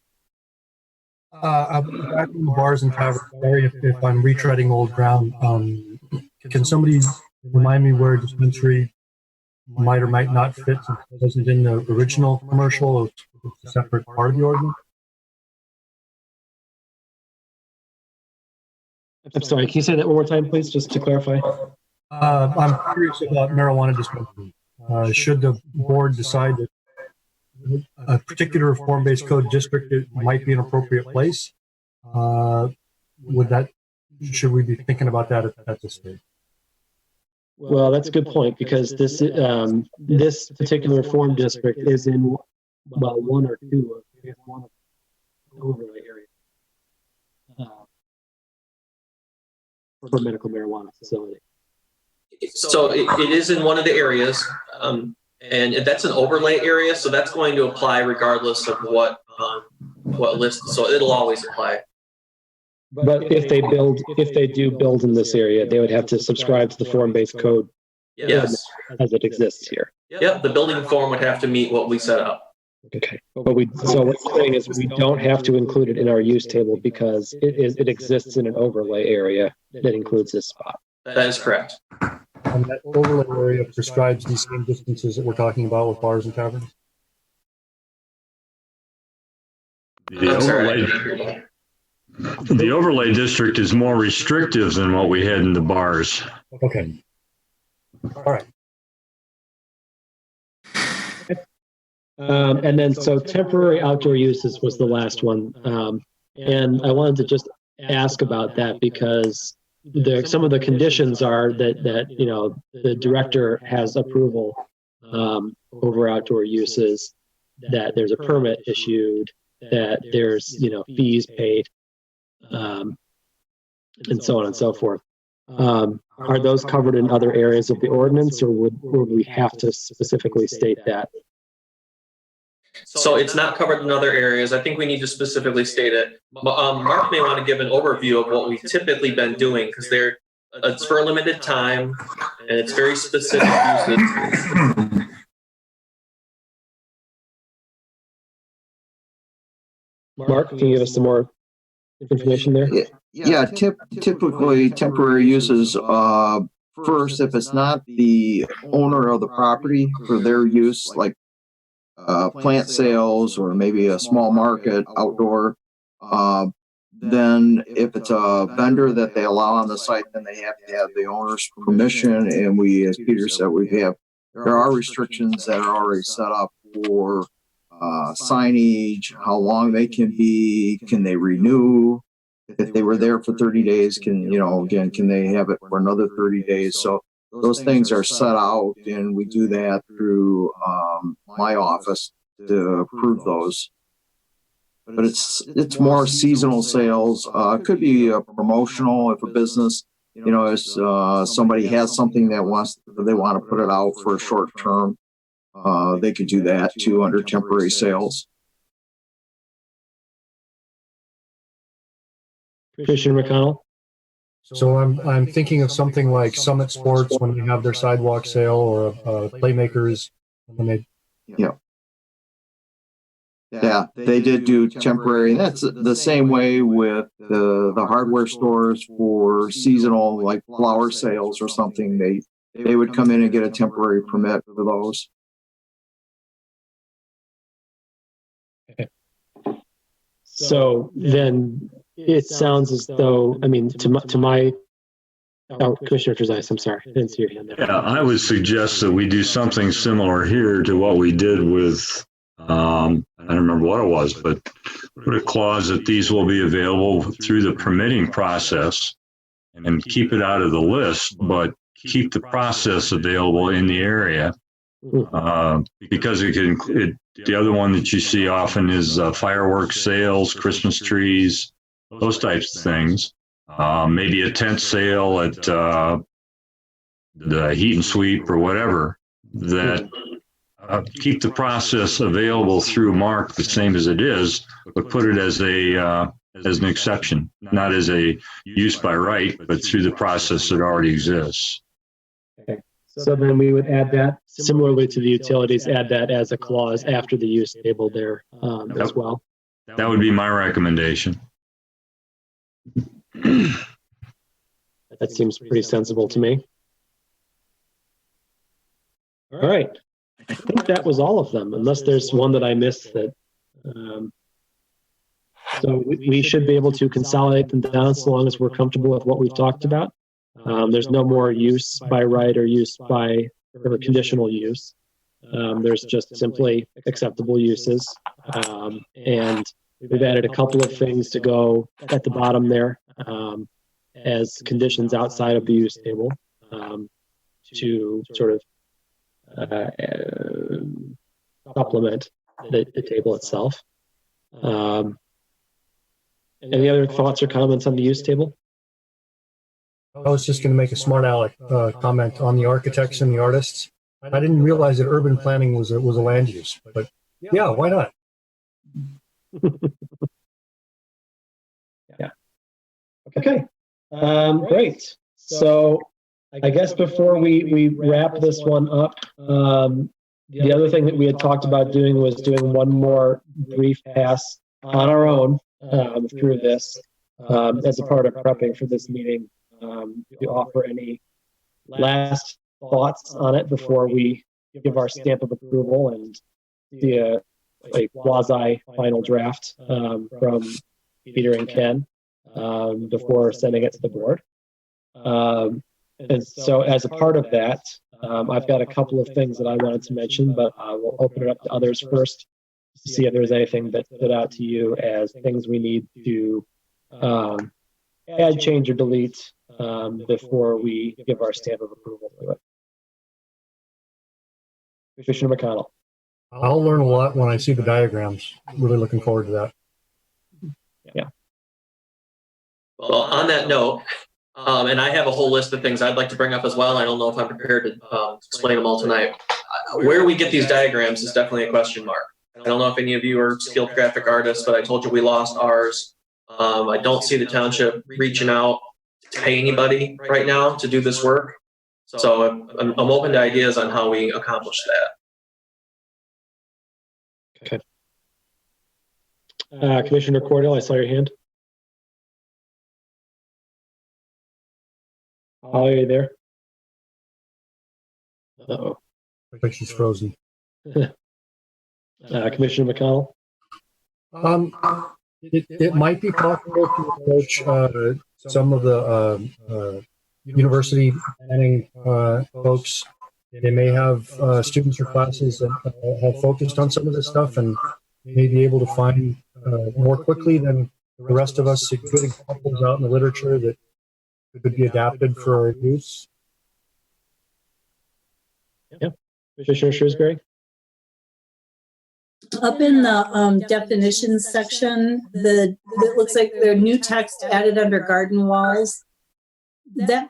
Back in the bars and taverns, sorry if I'm retreading old ground. Can somebody remind me where dispensary might or might not fit since it wasn't in the original commercial. It's a separate part of the ordinance. I'm sorry, can you say that one more time, please, just to clarify? I'm curious about marijuana dispensary. Should the board decide that a particular form-based code district might be an appropriate place, should we be thinking about that at this stage? Well, that's a good point, because this particular form district is in, well, one or two of one of the overlay areas for medical marijuana facility. So it is in one of the areas, and that's an overlay area, so that's going to apply regardless of what list. So it'll always apply. But if they do build in this area, they would have to subscribe to the form-based code. Yes. As it exists here. Yep, the building form would have to meet what we set up. Okay, but so what you're saying is we don't have to include it in our use table because it exists in an overlay area that includes this spot. That is correct. And that overlay area prescribes these same distances that we're talking about with bars and taverns? The overlay district is more restrictive than what we had in the bars. Okay. All right. And then, so temporary outdoor uses was the last one. And I wanted to just ask about that because some of the conditions are that you know, the director has approval over outdoor uses, that there's a permit issued, that there's, you know, fees paid, and so on and so forth. Are those covered in other areas of the ordinance, or would we have to specifically state that? So it's not covered in other areas. I think we need to specifically state it. Mark may want to give an overview of what we've typically been doing, because it's for a limited time and it's very specific uses. Mark, can you give us some more information there? Yeah, typically temporary uses, first, if it's not the owner of the property for their use, like plant sales or maybe a small market outdoor, then if it's a vendor that they allow on the site, then they have to have the owner's permission. And we, as Peter said, there are restrictions that are already set up for signage, how long they can be, can they renew? If they were there for 30 days, can they have it for another 30 days? So those things are set out, and we do that through my office to approve those. But it's more seasonal sales. It could be a promotional if a business, if somebody has something they want to put it out for a short term, they could do that too under temporary sales. Commissioner McConnell? So I'm thinking of something like Summit Sports when they have their sidewalk sale, or Playmakers when they. Yeah, they did do temporary. That's the same way with the hardware stores for seasonal, like flower sales or something. They would come in and get a temporary permit for those. Okay. So then it sounds as though, I mean, to my Commissioner Trezise, I'm sorry, I didn't see your hand there. Yeah, I would suggest that we do something similar here to what we did with, I don't remember what it was, but put a clause that these will be available through the permitting process and keep it out of the list, but keep the process available in the area. Because the other one that you see often is fireworks sales, Christmas trees, those types of things. Maybe a tent sale at the heat and sweep or whatever, that keep the process available through Mark the same as it is, but put it as an exception, not as a use by right, but through the process that already exists. Okay. So then we would add that, similarly to the utilities, add that as a clause after the use table there as well. That would be my recommendation. That seems pretty sensible to me. All right. I think that was all of them, unless there's one that I missed that. So we should be able to consolidate them down so long as we're comfortable with what we've talked about. There's no more use by right or use by or conditional use. There's just simply acceptable uses. And we've added a couple of things to go at the bottom there as conditions outside of the use table to sort of supplement the table itself. Any other thoughts or comments on the use table? I was just going to make a smart aleck comment on the architects and the artists. I didn't realize that urban planning was a land use, but yeah, why not? Yeah. Okay. Great. So I guess before we wrap this one up, the other thing that we had talked about doing was doing one more brief pass on our own through this as a part of prepping for this meeting to offer any last thoughts on it before we give our stamp of approval and see a quasi final draft from Peter and Ken before sending it to the board. And so as a part of that, I've got a couple of things that I wanted to mention, but I will open it up to others first to see if there's anything that stood out to you as things we need to add, change, or delete before we give our stamp of approval to it. Commissioner McConnell. I'll learn a lot when I see the diagrams. Really looking forward to that. Yeah. Well, on that note, and I have a whole list of things I'd like to bring up as well. I don't know if I'm prepared to explain them all tonight. Where we get these diagrams is definitely a question mark. I don't know if any of you are skilled graphic artists, but I told you we lost ours. I don't see the township reaching out to pay anybody right now to do this work. So I'm open to ideas on how we accomplish that. Okay. Commissioner Cordell, I saw your hand. Holly, are you there? Uh-oh. I think she's frozen. Commissioner McConnell? It might be possible to approach some of the university planning folks. They may have students or classes that have focused on some of this stuff and may be able to find more quickly than the rest of us good examples out in the literature that could be adapted for our use. Yeah. Commissioner Shrewsbury? Up in the definitions section, it looks like there are new text added under garden walls. That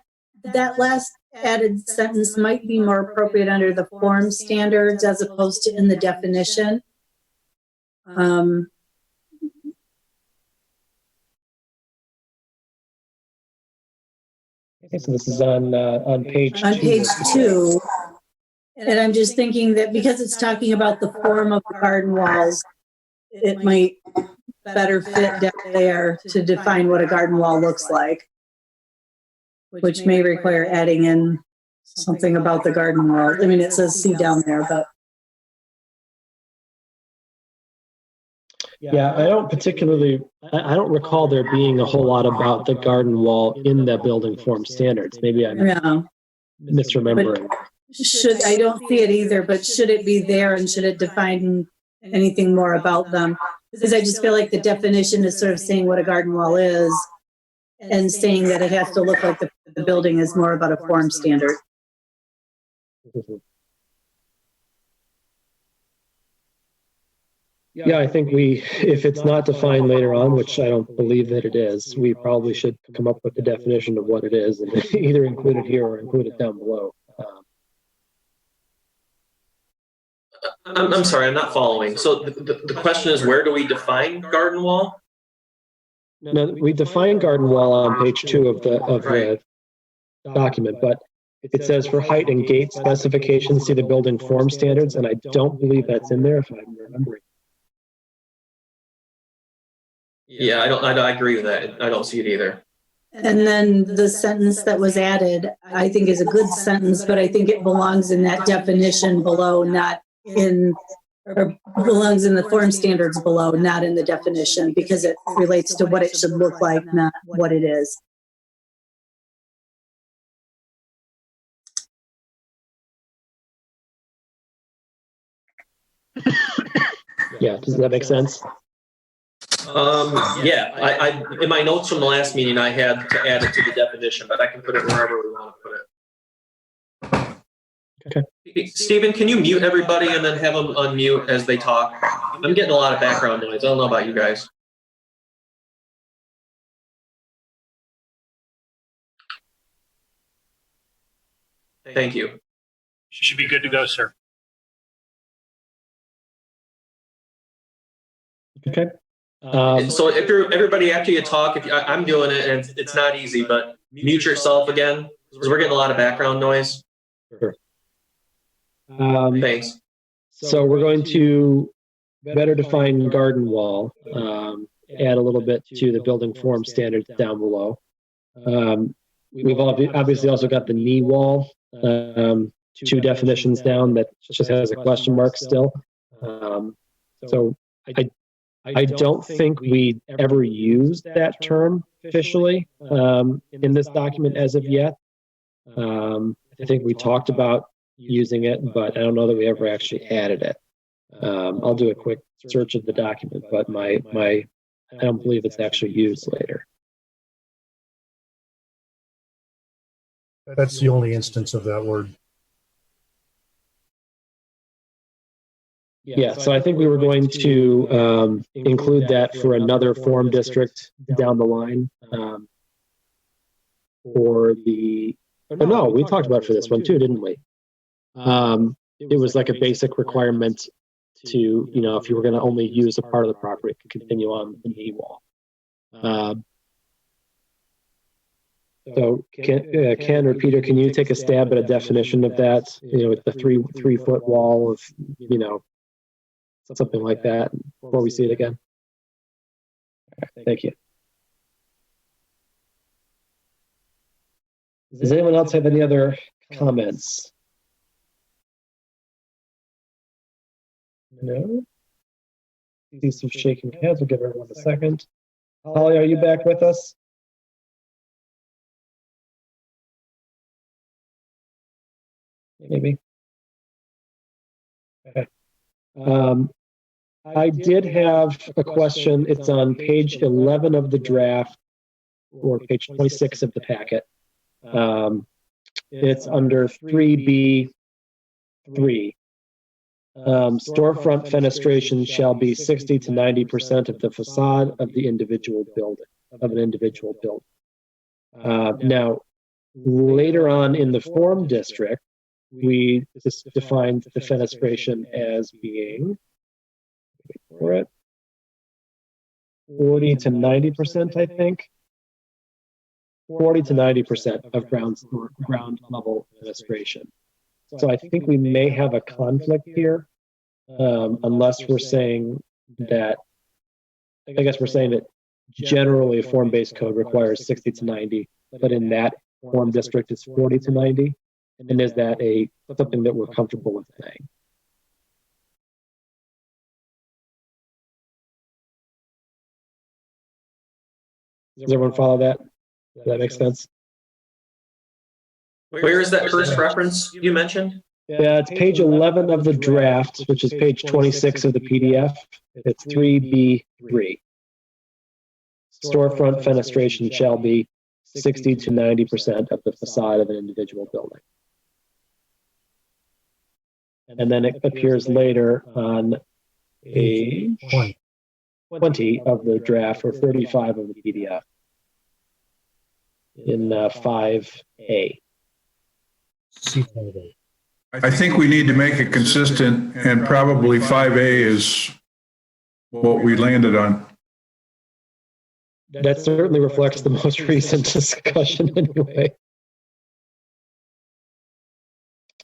last added sentence might be more appropriate under the form standards as opposed to in the definition. Okay, so this is on page 2. On page 2. And I'm just thinking that because it's talking about the form of the garden walls, it might better fit down there to define what a garden wall looks like, which may require adding in something about the garden wall. I mean, it says see down there, but. Yeah, I don't recall there being a whole lot about the garden wall in the building form standards. Maybe I'm misremembering. I don't see it either, but should it be there and should it define anything more about them? Because I just feel like the definition is sort of saying what a garden wall is and saying that it has to look like the building is more about a form standard. Yeah, I think if it's not defined later on, which I don't believe that it is, we probably should come up with the definition of what it is and either include it here or include it down below. I'm sorry, I'm not following. So the question is, where do we define garden wall? No, we define garden wall on page 2 of the document, but it says for height and gate specifications, see the building form standards, and I don't believe that's in there if I'm remembering. Yeah, I agree with that. I don't see it either. And then the sentence that was added, I think is a good sentence, but I think it belongs in that definition below, not in, or belongs in the form standards below, not in the definition, because it relates to what it should look like, not what it is. Yeah, does that make sense? Yeah, I in my notes from the last meeting, I had to add it to the definition, but I can put it wherever we want to put it. Okay. Stephen, can you mute everybody and then have them unmute as they talk? I'm getting a lot of background noise. I don't know about you guys. Thank you. Should be good to go, sir. Okay. So if you're everybody after you talk, I'm doing it and it's not easy, but mute yourself again because we're getting a lot of background noise. Sure. Thanks. So we're going to better define garden wall, add a little bit to the building form standards down below. We've obviously also got the knee wall, 2 definitions down that just has a question mark still. So I don't think we ever used that term officially in this document as of yet. I think we talked about using it, but I don't know that we ever actually added it. I'll do a quick search of the document, but I don't believe it's actually used later. That's the only instance of that word. Yeah, so I think we were going to include that for another form district down the line. For the, oh no, we talked about it for this one too, didn't we? It was like a basic requirement to, you know, if you were going to only use a part of the property, to continue on the knee wall. So Ken or Peter, can you take a stab at a definition of that? You know, with the three foot wall of, you know, something like that before we see it again. Thank you. Does anyone else have any other comments? No? See some shaking heads. We'll give everyone a second. Holly, are you back with us? Maybe. Okay. I did have a question. It's on page 11 of the draft, or page 26 of the packet. It's under 3B3. Storefront fenestration shall be 60 to 90% of the facade of the individual building, of an individual building. Now, later on in the form district, we defined the fenestration as being, wait for it, 40 to 90%, I think. 40 to 90% of ground level fenestration. So I think we may have a conflict here, unless we're saying that, I guess we're saying that generally a form-based code requires 60 to 90, but in that form district it's 40 to 90. And is that something that we're comfortable with saying? Does everyone follow that? Does that make sense? Where is that first reference you mentioned? Yeah, it's page 11 of the draft, which is page 26 of the PDF. It's 3B3. Storefront fenestration shall be 60 to 90% of the facade of an individual building. And then it appears later on page 20 of the draft, or 35 of the PDF, in 5A. I think we need to make it consistent, and probably 5A is what we landed on. That certainly reflects the most recent discussion anyway.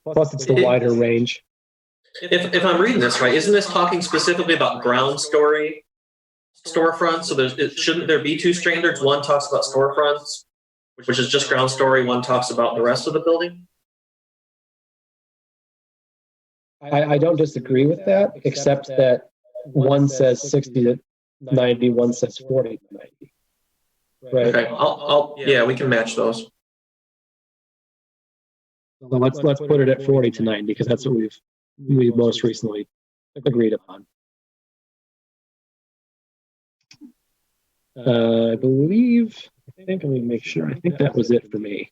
Plus, it's the wider range. If I'm reading this right, isn't this talking specifically about ground story storefronts? So shouldn't there be 2 standards? One talks about storefronts which is just ground story. One talks about the rest of the building. I don't disagree with that, except that one says 60 to 90, one says 40 to 90. Right. Okay, yeah, we can match those. Well, let's put it at 40 to 90 because that's what we most recently agreed upon. I think let me make sure. I think that was it for me.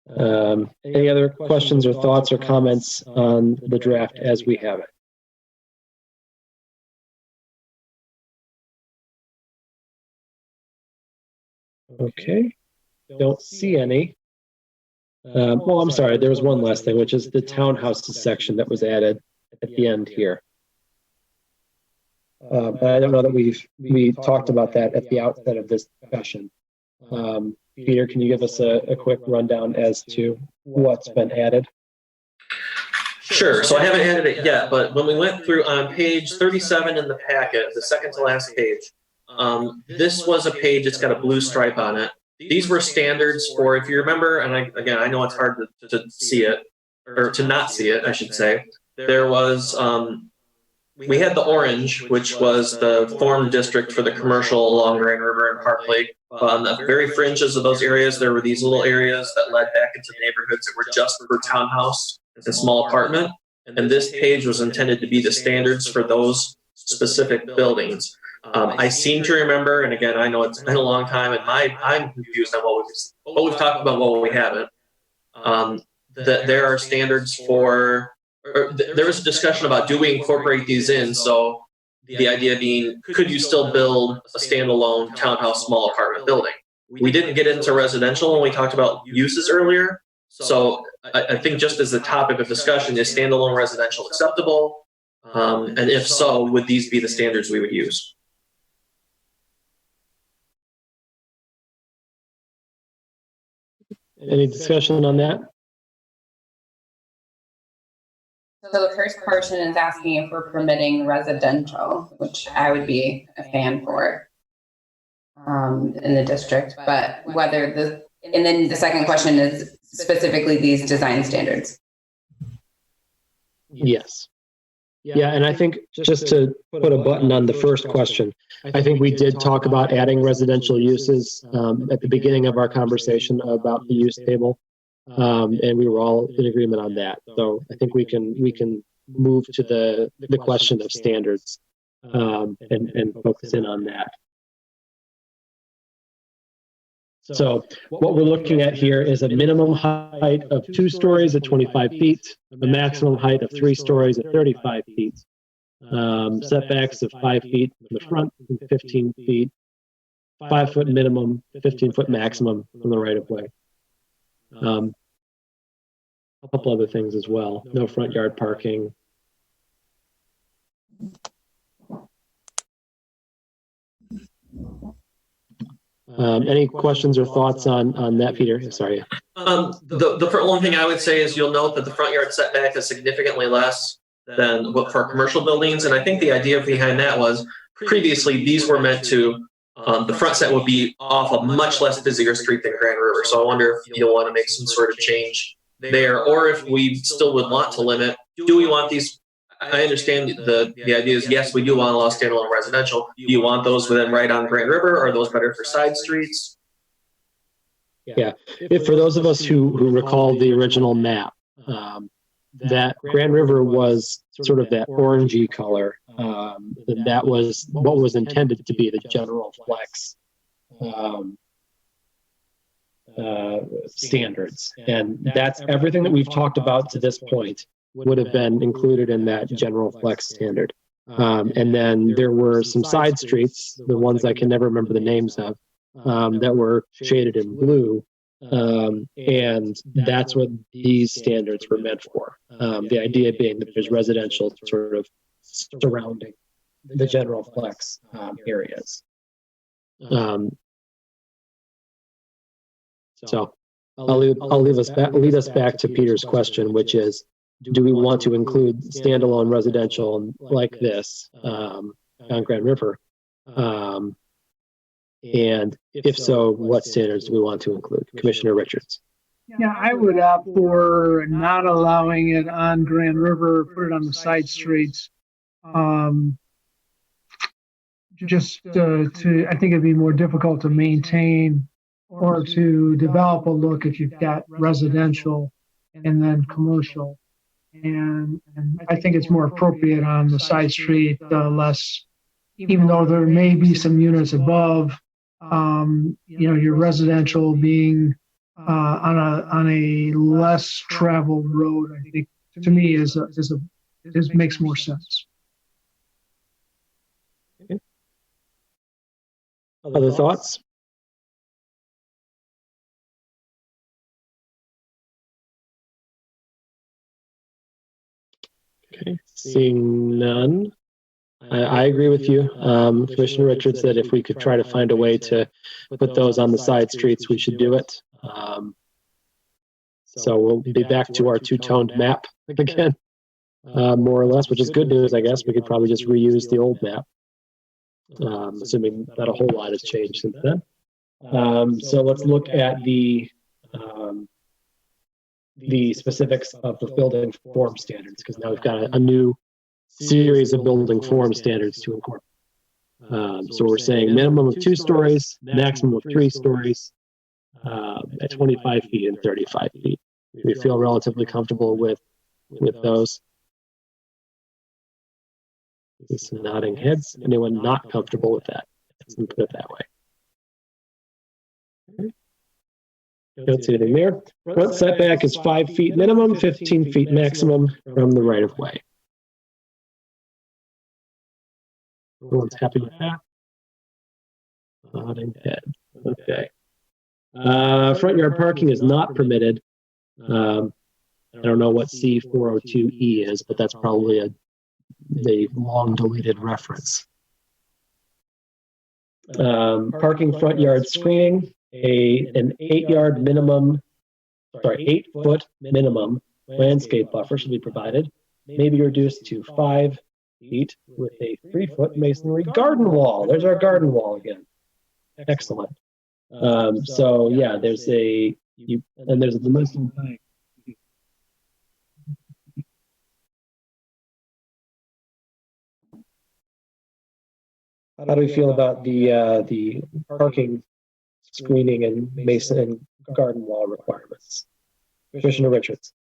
Any other questions or thoughts or comments on the draft as we have it? Okay, don't see any. Well, I'm sorry, there was one last thing, which is the townhouses section that was added at the end here. I don't know that we talked about that at the outset of this discussion. Peter, can you give us a quick rundown as to what's been added? Sure. So I haven't added it yet, but when we went through on page 37 in the packet, the second to last page, this was a page that's got a blue stripe on it. These were standards for, if you remember, and I know it's hard to see it, or to not see it, I should say. There was, we had the orange, which was the form district for the commercial along Grand River and Park Lake. On the very fringes of those areas, there were these little areas that led back into neighborhoods that were just for townhouse and small apartment. And this page was intended to be the standards for those specific buildings. I seem to remember, and again, I know it's been a long time, and I'm confused on what we've talked about, what we haven't. That there are standards for, or there was a discussion about, do we incorporate these in? So the idea being, could you still build a standalone townhouse small apartment building? We didn't get into residential when we talked about uses earlier. So I think just as the topic of discussion, is standalone residential acceptable? And if so, would these be the standards we would use? Any discussion on that? So the first person is asking if we're permitting residential, which I would be a fan for in the district, but whether and then the second question is specifically these design standards. Yes. Yeah, and I think just to put a button on the first question, I think we did talk about adding residential uses at the beginning of our conversation about the use table, and we were all in agreement on that. So I think we can move to the question of standards and focus in on that. So what we're looking at here is a minimum height of 2 stories at 25 feet, a maximum height of 3 stories at 35 feet, setbacks of 5 feet from the front and 15 feet, 5 foot minimum, 15 foot maximum from the right of way. A couple other things as well. No front yard parking. Any questions or thoughts on that, Peter? Sorry. The one thing I would say is you'll note that the front yard setback is significantly less than what for commercial buildings. And I think the idea behind that was previously these were meant to, the front set would be off a much less busier street than Grand River. So I wonder if you'll want to make some sort of change there, or if we still would want to limit, do we want these? I understand the idea is, yes, we do want to allow standalone residential. Do you want those within right on Grand River, or are those better for side streets? Yeah, if for those of us who recall the original map, that Grand River was sort of that orangey color. That was what was intended to be the general flex standards. And that's everything that we've talked about to this point would have been included in that general flex standard. And then there were some side streets, the ones I can never remember the names of, that were shaded in blue. And that's what these standards were meant for. The idea being that there's residential sort of surrounding the general flex areas. So I'll lead us back to Peter's question, which is, do we want to include standalone residential like this on Grand River? And if so, what standards do we want to include? Commissioner Richards. Yeah, I would opt for not allowing it on Grand River, put it on the side streets. I think it'd be more difficult to maintain or to develop a look if you've got residential and then commercial. And I think it's more appropriate on the side street, less, even though there may be some units above, your residential being on a less traveled road, I think to me makes more sense. Okay. Other thoughts? Okay, seeing none. I agree with you, Commissioner Richards, that if we could try to find a way to put those on the side streets, we should do it. So we'll be back to our two-toned map again, more or less, which is good news, I guess. We could probably just reuse the old map, assuming not a whole lot has changed since then. So let's look at the specifics of the building form standards, because now we've got a new series of building form standards to incorporate. So we're saying minimum of 2 stories, maximum of 3 stories, at 25 feet and 35 feet. We feel relatively comfortable with those. Some nodding heads. Anyone not comfortable with that? Let's put it that way. Okay. Don't see anything there. Front setback is 5 feet minimum, 15 feet maximum from the right of way. Everyone's happy with that? Nodding head. Okay. Front yard parking is not permitted. I don't know what C402E is, but that's probably a long deleted reference. Parking front yard screening, an 8-yard minimum, 8-foot minimum landscape buffer should be provided, maybe reduced to 5 feet with a 3-foot masonry garden wall. There's our garden wall again. Excellent. So yeah, there's a dimensional thing. How do we feel about the parking screening and mason and garden wall requirements? Commissioner Richards.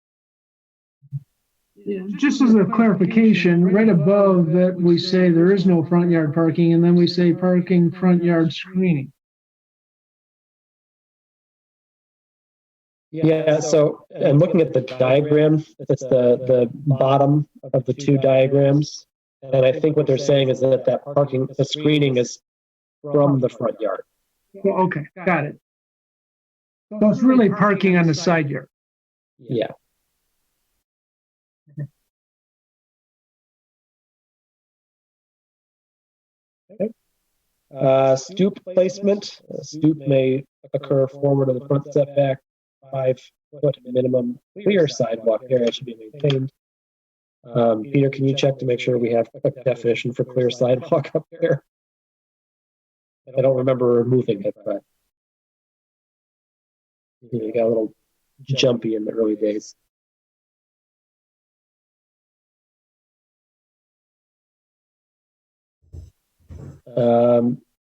Yeah, just as a clarification, right above that we say there is no front yard parking, and then we say parking front yard screening. Yeah, so I'm looking at the diagram. It's the bottom of the 2 diagrams. And I think what they're saying is that the screening is from the front yard. Well, okay, got it. So it's really parking on the side yard. Yeah. Okay. Stoop placement. Stoop may occur forward of the front setback. 5-foot minimum clear sidewalk area should be maintained. Peter, can you check to make sure we have a definition for clear sidewalk up there? I don't remember removing it, but you got a little jumpy in the early days.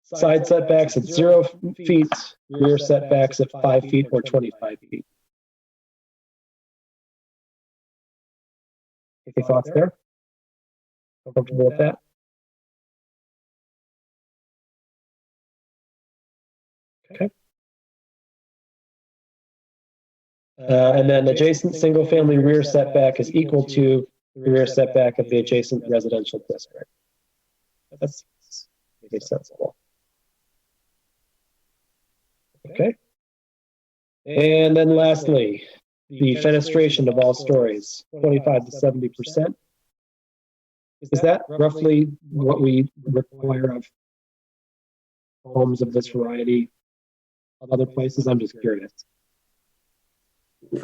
Side setbacks at 0 feet, rear setbacks at 5 feet or 25 feet. Any thoughts there? Comfortable with that? Okay. And then adjacent single-family rear setback is equal to the rear setback of the adjacent residential district. That's pretty sensible. Okay. And then lastly, the fenestration of all stories, 25 to 70%. Is that roughly what we require of homes of this variety of other places? I'm just curious.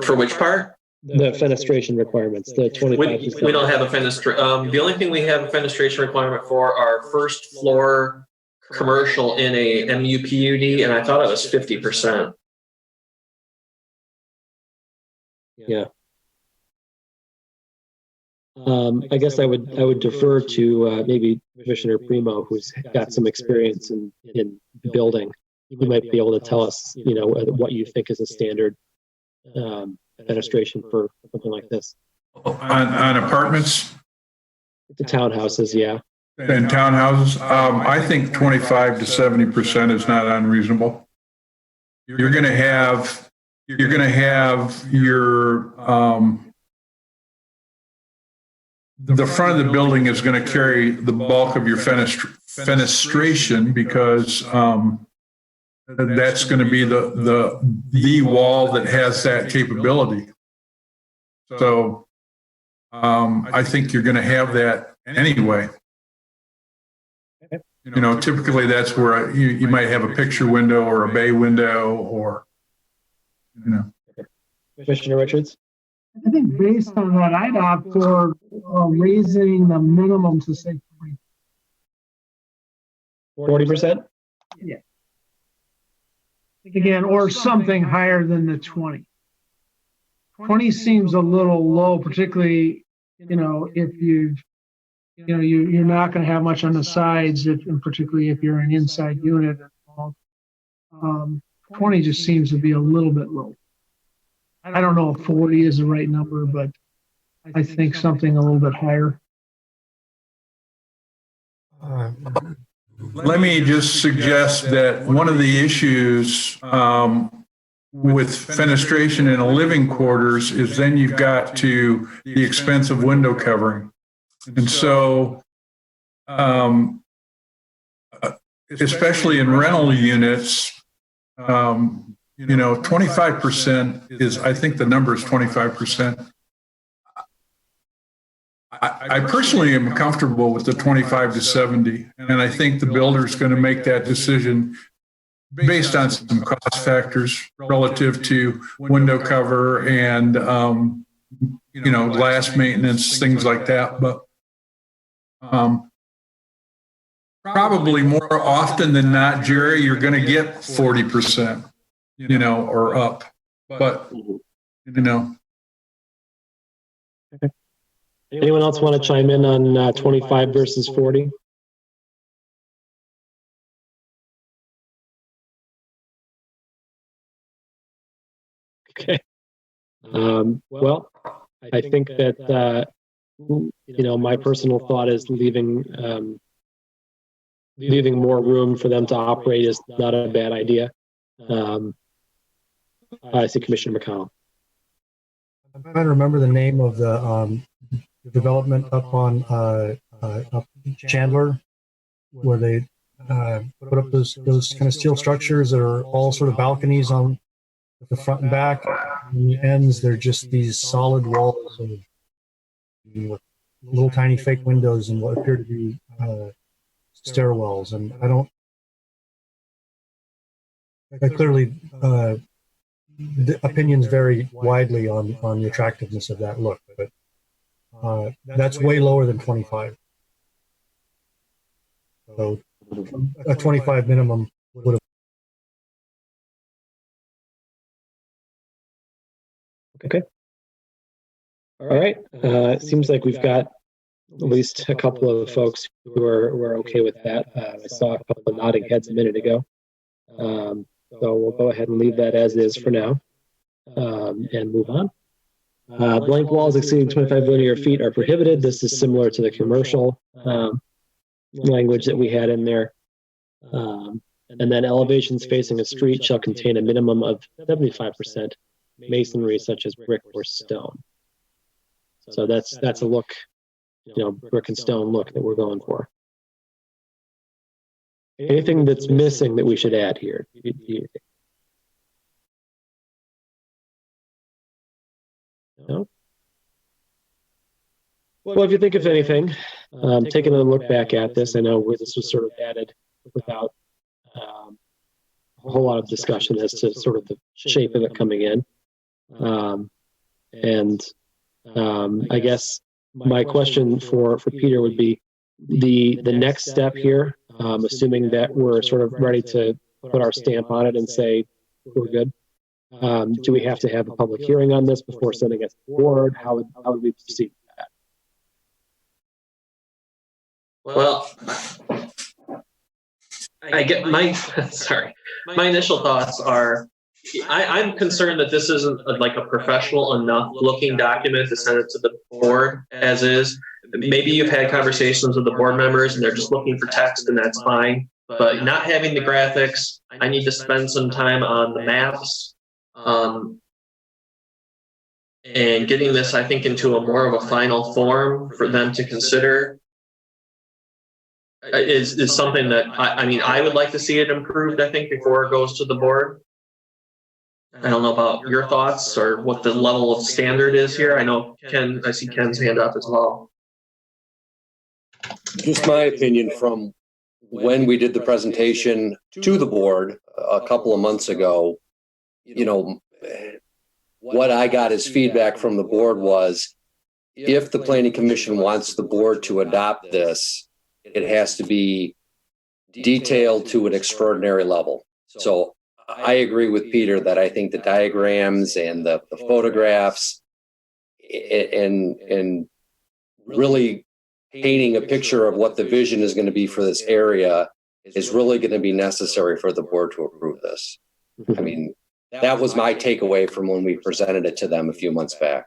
For which part? The fenestration requirements, the 25 to 70%. We don't have a fenestration. The only thing we have a fenestration requirement for are first floor commercial in a MUPUD, and I thought it was 50%. Yeah. I guess I would defer to maybe Commissioner Primo, who's got some experience in building. You might be able to tell us, what you think is a standard fenestration for something like this. On apartments The townhouses, yeah. and townhouses, I think 25 to 70% is not unreasonable. You're going to have your the front of the building is going to carry the bulk of your fenestration because that's going to be the wall that has that capability. So I think you're going to have that anyway. Typically that's where you might have a picture window or a bay window or, Commissioner Richards? I think based on that, I'd opt for raising the minimum to say 40%? Yeah. Again, or something higher than the 20. 20 seems a little low, particularly, if you're not going to have much on the sides, and particularly if you're an inside unit. 20 just seems to be a little bit low. I don't know if 40 is the right number, but I think something a little bit higher. Let me just suggest that one of the issues with fenestration in a living quarters is then you've got the expense of window covering. And so, especially in rental units, 25% is, I think the number is 25%. I personally am comfortable with the 25 to 70, and I think the builder is going to make that decision based on some cost factors relative to window cover and, glass maintenance, things like that. But probably more often than not, Jerry, you're going to get 40%, or up. But, Anyone else want to chime in on 25 versus 40? Okay. Well, I think that, my personal thought is leaving more room for them to operate is not a bad idea. I see Commissioner McConnell. I'm trying to remember the name of the development up on up Chandler, where they put up those kind of steel structures that are all sort of balconies on the front and back. And the ends, they're just these solid walls with little tiny fake windows and what appear to be stairwells. And I clearly the opinions vary widely on the attractiveness of that look, but that's way lower than 25. So a 25 minimum would have. Okay. All right. It seems like we've got at least a couple of folks who are okay with that. I saw a couple of nodding heads a minute ago. So we'll go ahead and leave that as is for now and move on. Blank walls exceeding 25 linear feet are prohibited. This is similar to the commercial language that we had in there. And then elevations facing a street shall contain a minimum of 75% masonry, such as brick or stone. So that's a look, brick and stone look that we're going for. Anything that's missing that we should add here? No? Well, if you think of anything, taking a look back at this, I know this was sort of added without a whole lot of discussion as to sort of the shape of it coming in. I guess my question for Peter would be the next step here assuming that we're sort of ready to put our stamp on it and say we're good. Do we have to have a public hearing on this before sending it to the board? How would we proceed with that? Well, I get my my initial thoughts are I'm concerned that this isn't like a professional enough looking document to send it to the board as is. Maybe you've had conversations with the board members and they're just looking for text, and that's fine. But not having the graphics, I need to spend some time on the maps. And getting this, I think, into a more of a final form for them to consider is something that I mean, I would like to see it improved, I think, before it goes to the board. I don't know about your thoughts or what the level of standard is here. I know Ken, I see Ken's hand up as well. Just my opinion from when we did the presentation to the board a couple of months ago, you know, what I got as feedback from the board was, if the planning commission wants the board to adopt this, it has to be detailed to an extraordinary level. So I agree with Peter that I think the diagrams and the photographs and really painting a picture of what the vision is going to be for this area is really going to be necessary for the board to approve this. I mean, that was my takeaway from when we presented it to them a few months back.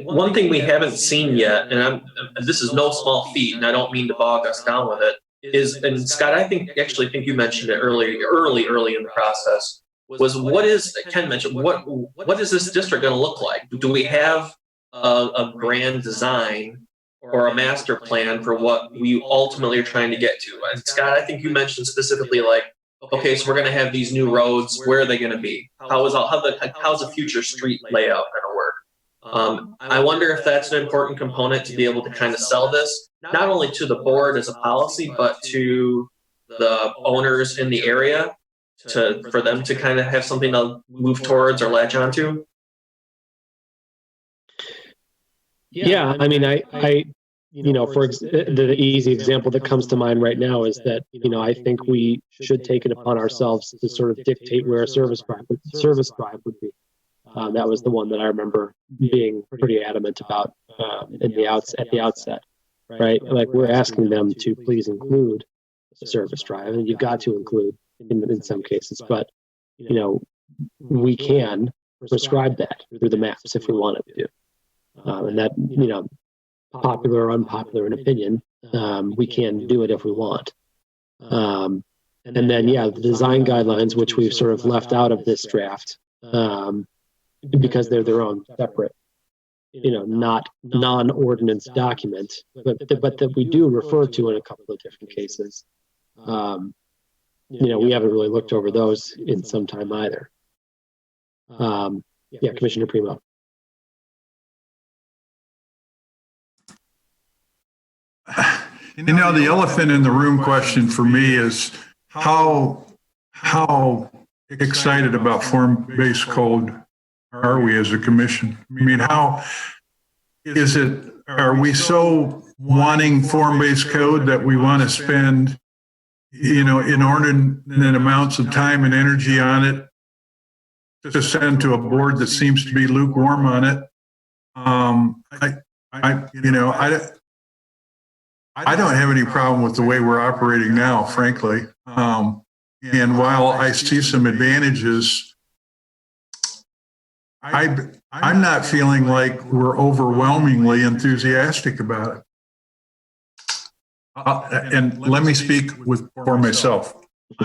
One thing we haven't seen yet, and this is no small feat, and I don't mean to bog us down with it, is, and Scott, I think you mentioned it early in the process, was what is, Ken mentioned, what is this district going to look like? Do we have a grand design or a master plan for what we ultimately are trying to get to? And Scott, I think you mentioned specifically, like, okay, so we're going to have these new roads. Where are they going to be? How's the future street layout going to work? I wonder if that's an important component to be able to kind of sell this, not only to the board as a policy, but to the owners in the area, for them to kind of have something to move towards or latch onto. Yeah, I mean, I you know, the easy example that comes to mind right now is that, you know, I think we should take it upon ourselves to sort of dictate where a service drive would be. That was the one that I remember being pretty adamant about at the outset, right? Like, we're asking them to please include a service drive, and you've got to include in some cases, but, you know, we can prescribe that through the maps if we wanted to. And that, you know, popular or unpopular in opinion, we can do it if we want. And then, yeah, the design guidelines, which we've sort of left out of this draft, because they're their own separate, you know, not non-ordinance document, but that we do refer to in a couple of different cases. You know, we haven't really looked over those in some time either. Yeah, Commissioner Primo. You know, the elephant in the room question for me is how excited about form-based code are we as a commission? I mean, how is it, are we so wanting form-based code that we want to spend, you know, inordinate amounts of time and energy on it to send to a board that seems to be lukewarm on it? I don't have any problem with the way we're operating now, frankly. And while I see some advantages, I'm not feeling like we're overwhelmingly enthusiastic about it. And let me speak for myself.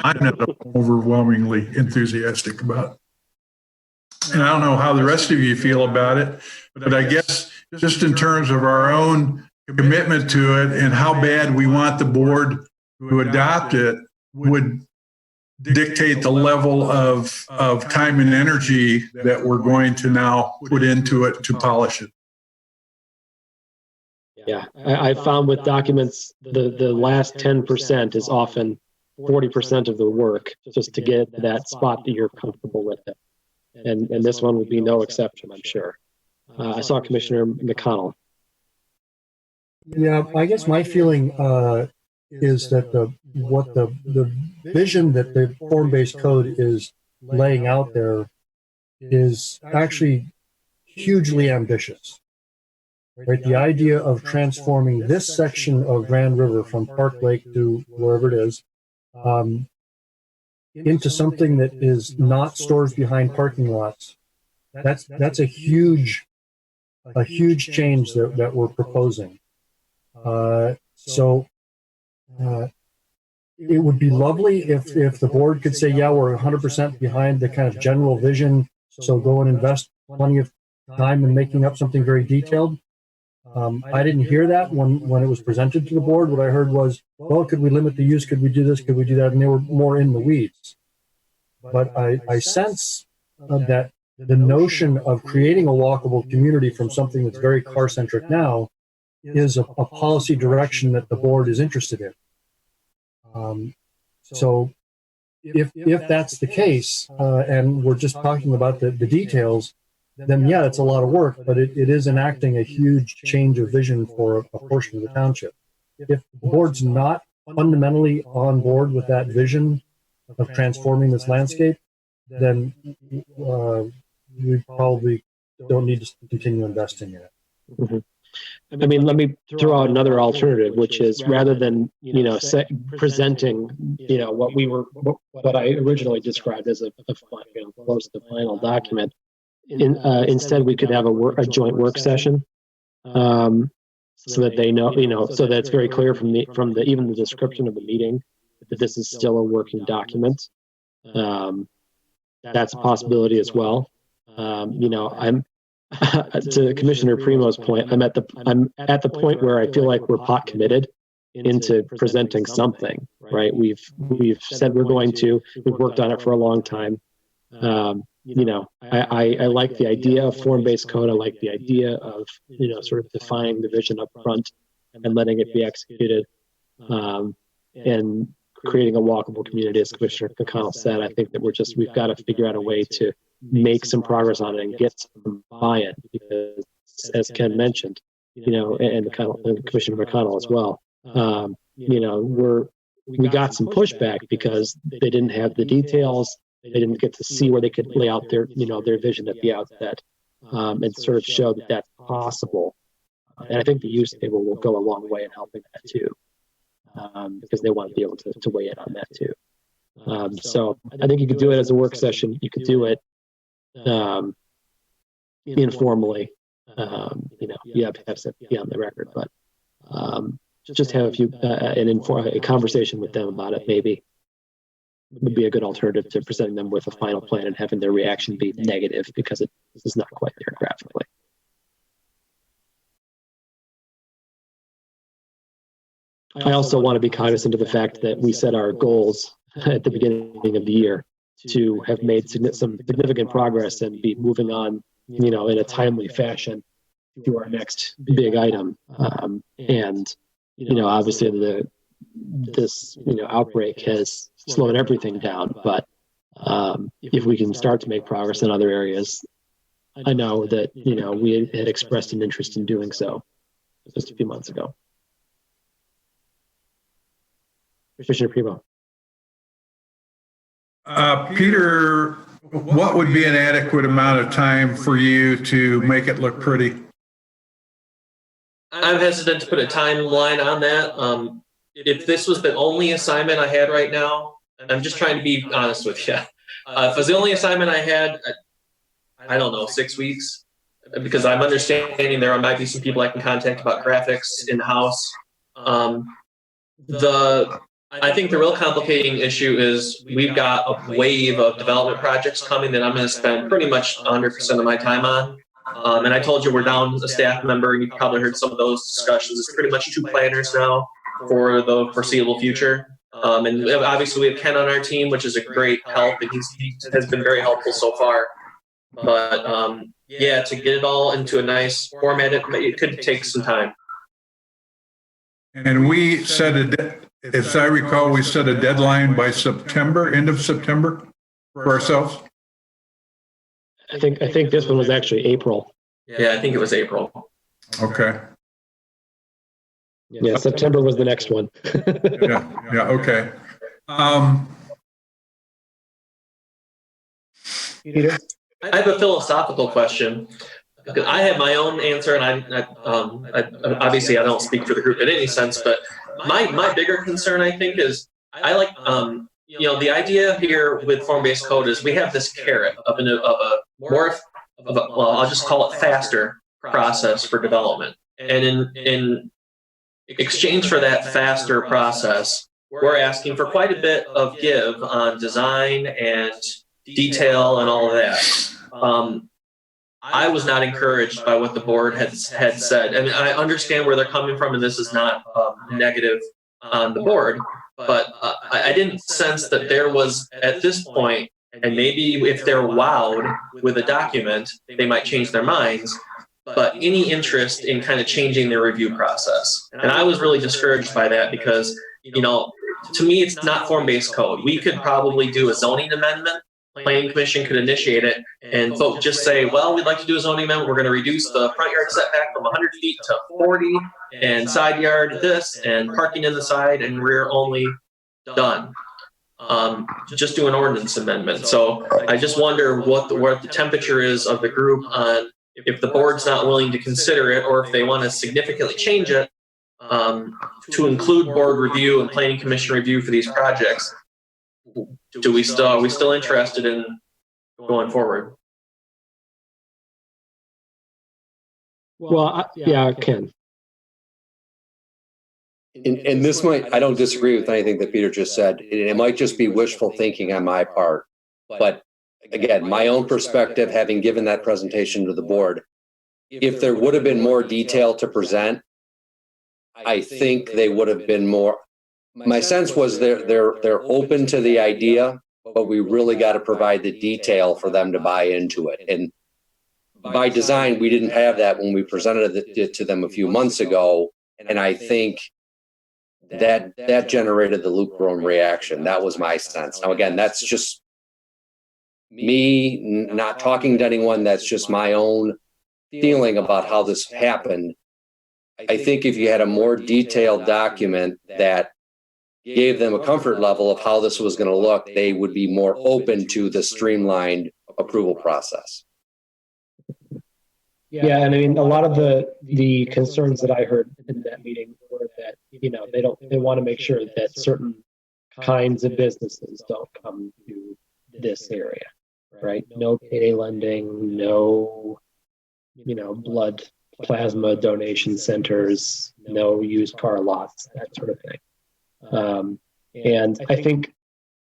I'm not overwhelmingly enthusiastic about it. And I don't know how the rest of you feel about it, but I guess just in terms of our own commitment to it and how bad we want the board to adopt it would dictate the level of time and energy that we're going to now put into it to polish it. Yeah, I found with documents, the last 10% is often 40% of the work, just to get that spot that you're comfortable with it. And this one will be no exception, I'm sure. I saw Commissioner McConnell. Yeah, I guess my feeling is that the vision that the form-based code is laying out there is actually hugely ambitious. Right? The idea of transforming this section of Grand River from Park Lake to wherever it is into something that is not stores behind parking lots. That's a huge change that we're proposing. So it would be lovely if the board could say, yeah, we're 100% behind the kind of general vision. So go and invest plenty of time in making up something very detailed. I didn't hear that when it was presented to the board. What I heard was, well, could we limit the use? Could we do this? Could we do that? And they were more in the weeds. But I sense that the notion of creating a walkable community from something that's very car-centric now is a policy direction that the board is interested in. So if that's the case, and we're just talking about the details, then yeah, it's a lot of work, but it is enacting a huge change of vision for a portion of the township. If the board's not fundamentally on board with that vision of transforming this landscape, then we probably don't need to continue investing in it. Mm-hmm. I mean, let me throw out another alternative, which is rather than, presenting, what I originally described as close to the final document, instead we could have a joint work session, so that they know, so that it's very clear from even the description of the meeting that this is still a working document. That's a possibility as well. I'm to Commissioner Primo's point. I'm at the point where I feel like we're pot committed into presenting something. Right? We've said we're going to. We've worked on it for a long time. I like the idea of form-based code. I like the idea of sort of defining the vision up front and letting it be executed, and creating a walkable community, as Commissioner McConnell said. I think that we've got to figure out a way to make some progress on it and get some buy-in, because as Ken mentioned, and Commissioner McConnell as well, we got some pushback because they didn't have the details. They didn't get to see where they could lay out their vision at the outset, and sort of show that that's possible. And I think the use table will go a long way in helping that too, because they want to be able to weigh in on that too. So I think you could do it as a work session. You could do it informally. You have to be on the record, but just have a conversation with them about it maybe would be a good alternative to presenting them with a final plan and having their reaction be negative because it is not quite there graphically. I also want to be cognizant of the fact that we set our goals at the beginning of the year to have made some significant progress and be moving on, in a timely fashion to our next big item. And obviously this outbreak has slowed everything down, but if we can start to make progress in other areas, I know that, we had expressed an interest in doing so just a few months ago. Commissioner Primo. Peter, what would be an adequate amount of time for you to make it look pretty? I'm hesitant to put a timeline on that. If this was the only assignment I had right now, I'm just trying to be honest with you. If it was the only assignment I had, I don't know, 6 weeks, because I'm understanding there might be some people I can contact about graphics in-house. I think the real complicating issue is we've got a wave of development projects coming that I'm going to spend pretty much 100% of my time on. And I told you we're down a staff member, and you've probably heard some of those discussions. It's pretty much 2 planners now for the foreseeable future. And obviously we have Ken on our team, which is a great help, and he has been very helpful so far. But to get it all into a nice format, it could take some time. And we set as I recall, we set a deadline by September, end of September for ourselves. I think this one was actually April. Yeah, I think it was April. Okay. Yeah, September was the next one. Yeah, okay. Peter? I have a philosophical question. I have my own answer, and obviously I don't speak for the group in any sense, but my bigger concern, I think, is I like the idea here with form-based code is we have this carrot of I'll just call it faster process for development, and in exchange for that faster process, we're asking for quite a bit of give on design and detail and all of that. I was not encouraged by what the board had said. I mean, I understand where they're coming from, and this is not negative on the board, but I didn't sense that there was, at this point, and maybe if they're wowed with a document, they might change their minds, but any interest in kind of changing their review process. And I was really discouraged by that because, to me, it's not form-based code. We could probably do a zoning amendment. Planning Commission could initiate it, and folks just say, well, we'd like to do a zoning amendment. We're going to reduce the front yard setback from 100 feet to 40, and side yard this, and parking in the side and rear only, done. Just do an ordinance amendment. So I just wonder what the temperature is of the group on if the board's not willing to consider it, or if they want to significantly change it to include board review and Planning Commission review for these projects. Are we still interested in going forward? Well, Ken. And this might, I don't disagree with anything that Peter just said. It might just be wishful thinking on my part. But again, my own perspective, having given that presentation to the board, if there would have been more detail to present, I think they would have been more. My sense was they're open to the idea, but we really got to provide the detail for them to buy into it. And by design, we didn't have that when we presented it to them a few months ago. And I think that generated the lukewarm reaction. That was my sense. Now, again, that's just me not talking to anyone. That's just my own feeling about how this happened. I think if you had a more detailed document that gave them a comfort level of how this was going to look, they would be more open to the streamlined approval process. Yeah, and I mean, a lot of the concerns that I heard in that meeting were that, they want to make sure that certain kinds of businesses don't come to this area, right? No payday lending, no, blood plasma donation centers, no used car lots, that sort of thing. And I think,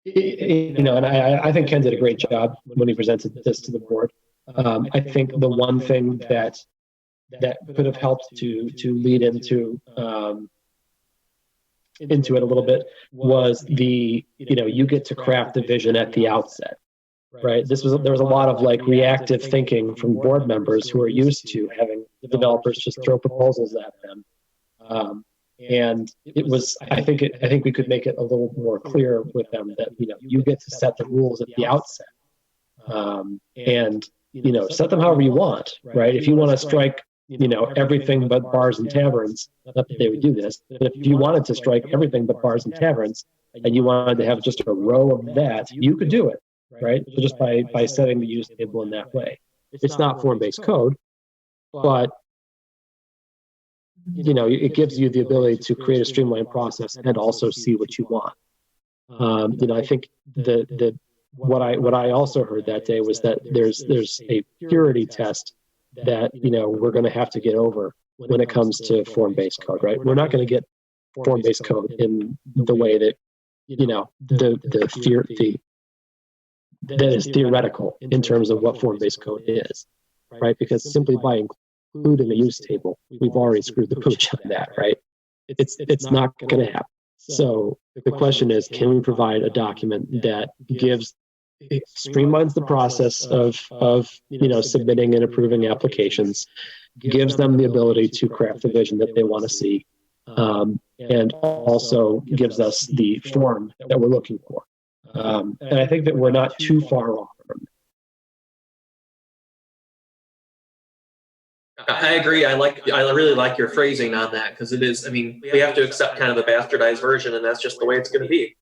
and I think Ken did a great job when he presented this to the board. I think the one thing that could have helped to lead into it a little bit was you get to craft the vision at the outset, right? There was a lot of reactive thinking from board members who are used to having the developers just throw proposals at them. And it was, I think we could make it a little more clear with them that, you get to set the rules at the outset. And set them however you want, right? If you want to strike, everything but bars and taverns, not that they would do this, but if you wanted to strike everything but bars and taverns, and you wanted to have just a row of that, you could do it, right? So just by setting the use table in that way. It's not form-based code, but it gives you the ability to create a streamlined process and also see what you want. I think what I also heard that day was that there's a purity test that we're going to have to get over when it comes to form-based code, right? We're not going to get form-based code in the way that that is theoretical in terms of what form-based code is, right? Because simply by including a use table, we've already screwed the pooch on that, right? It's not going to happen. So the question is, can we provide a document that streamlines the process of submitting and approving applications, gives them the ability to craft the vision that they want to see, and also gives us the form that we're looking for. And I think that we're not too far off from it. I agree. I really like your phrasing on that, because it is, I mean, we have to accept kind of the bastardized version, and that's just the way it's going to be.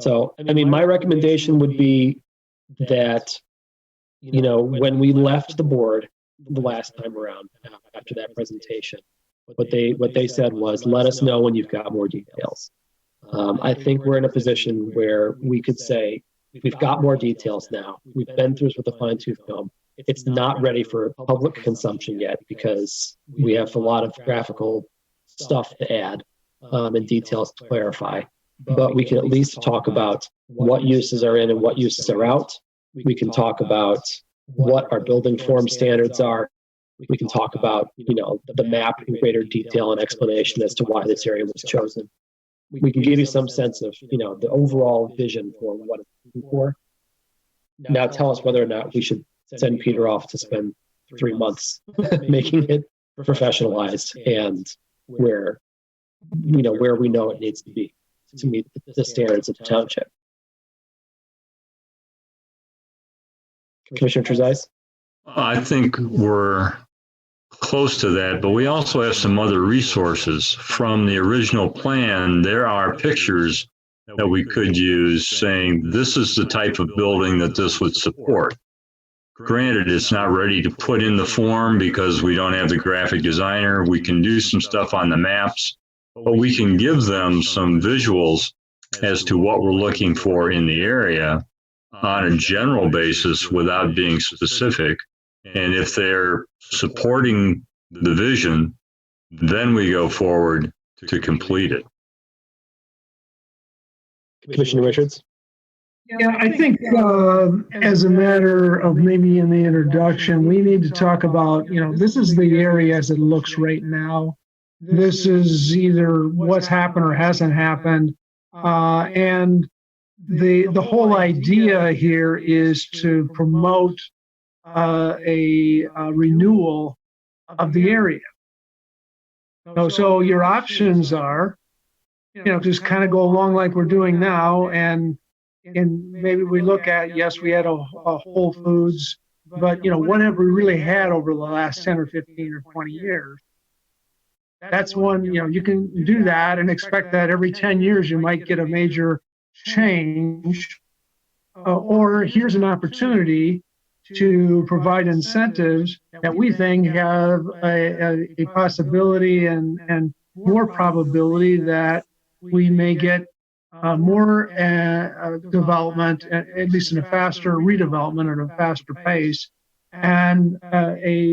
So, I mean, my recommendation would be that, you know, when we left the board the last time around after that presentation, what they said was, let us know when you've got more details. I think we're in a position where we could say, we've got more details now. We've been through this with a fine-tooth comb. It's not ready for public consumption yet because we have a lot of graphical stuff to add and details to clarify. But we can at least talk about what uses are in and what uses are out. We can talk about what our building form standards are. We can talk about, you know, the map in greater detail and explanation as to why this area was chosen. We can give you some sense of, you know, the overall vision for what it's looking for. Now tell us whether or not we should send Peter off to spend 3 months making it professionalized and where we know it needs to be to meet the standards of the township. Commissioner Trezise? I think we're close to that, but we also have some other resources from the original plan. There are pictures that we could use saying this is the type of building that this would support. Granted, it's not ready to put in the form because we don't have the graphic designer. We can do some stuff on the maps, but we can give them some visuals as to what we're looking for in the area on a general basis without being specific. And if they're supporting the vision, then we go forward to complete it. Commissioner Richards? Yeah, I think as a matter of maybe in the introduction, we need to talk about, you know, this is the area as it looks right now. This is either what's happened or hasn't happened. And the whole idea here is to promote a renewal of the area. So your options are, you know, just kind of go along like we're doing now, and maybe we look at, yes, we had a Whole Foods, but, you know, what have we really had over the last 10 or 15 or 20 years? That's one, you know, you can do that and expect that every 10 years you might get a major change. Or here's an opportunity to provide incentives that we think have a possibility and more probability that we may get more development, at least in a faster redevelopment at a faster pace, and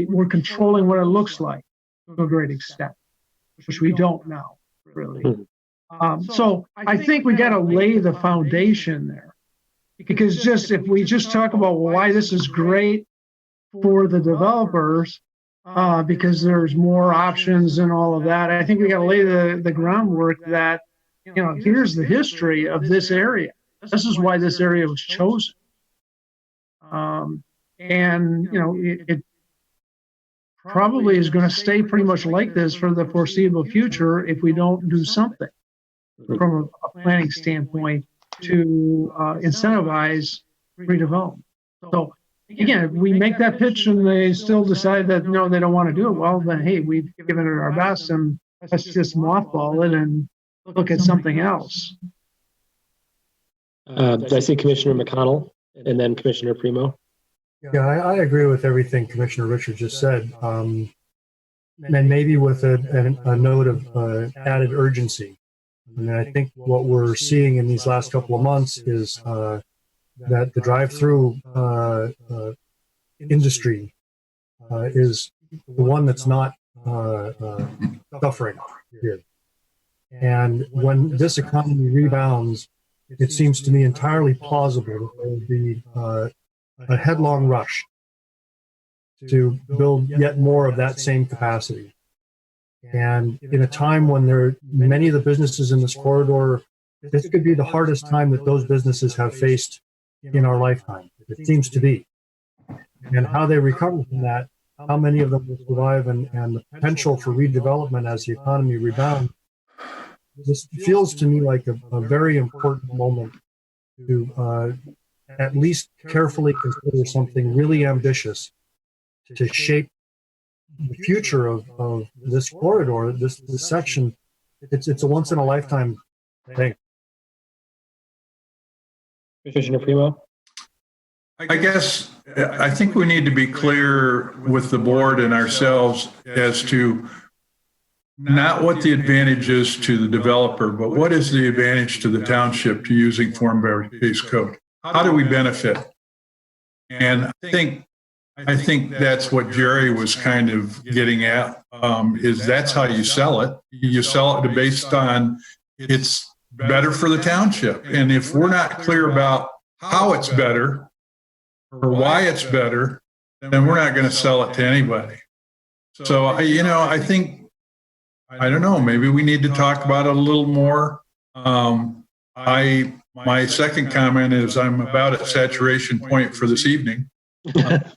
we're controlling what it looks like to a great extent, which we don't know, really. So I think we got to lay the foundation there. Because just if we just talk about why this is great for the developers, because there's more options and all of that, I think we got to lay the groundwork that, you know, here's the history of this area. This is why this area was chosen. And, you know, it probably is going to stay pretty much like this for the foreseeable future if we don't do something from a planning standpoint to incentivize redevelopment. So again, if we make that pitch and they still decide that no, they don't want to do it, well, then hey, we've given it our best, and let's just mothball it and look at something else. Did I see Commissioner McConnell and then Commissioner Primo? Yeah, I agree with everything Commissioner Richards just said. And maybe with a note of added urgency. I mean, I think what we're seeing in these last couple of months is that the drive-through industry is the one that's not suffering here. And when this economy rebounds, it seems to me entirely plausible that there will be a headlong rush to build yet more of that same capacity. And in a time when there are many of the businesses in this corridor, this could be the hardest time that those businesses have faced in our lifetime. It seems to be. And how they recover from that, how many of them will survive, and the potential for redevelopment as the economy rebounds. This feels to me like a very important moment to at least carefully consider something really ambitious to shape the future of this corridor, this section. It's a once in a lifetime thing. Commissioner Primo? I guess, I think we need to be clear with the board and ourselves as to not what the advantage is to the developer, but what is the advantage to the township to using form-based code? How do we benefit? And I think that's what Jerry was kind of getting at, is that's how you sell it. You sell it based on it's better for the township. And if we're not clear about how it's better or why it's better, then we're not going to sell it to anybody. So, I think, I don't know, maybe we need to talk about it a little more. My second comment is I'm about at saturation point for this evening. If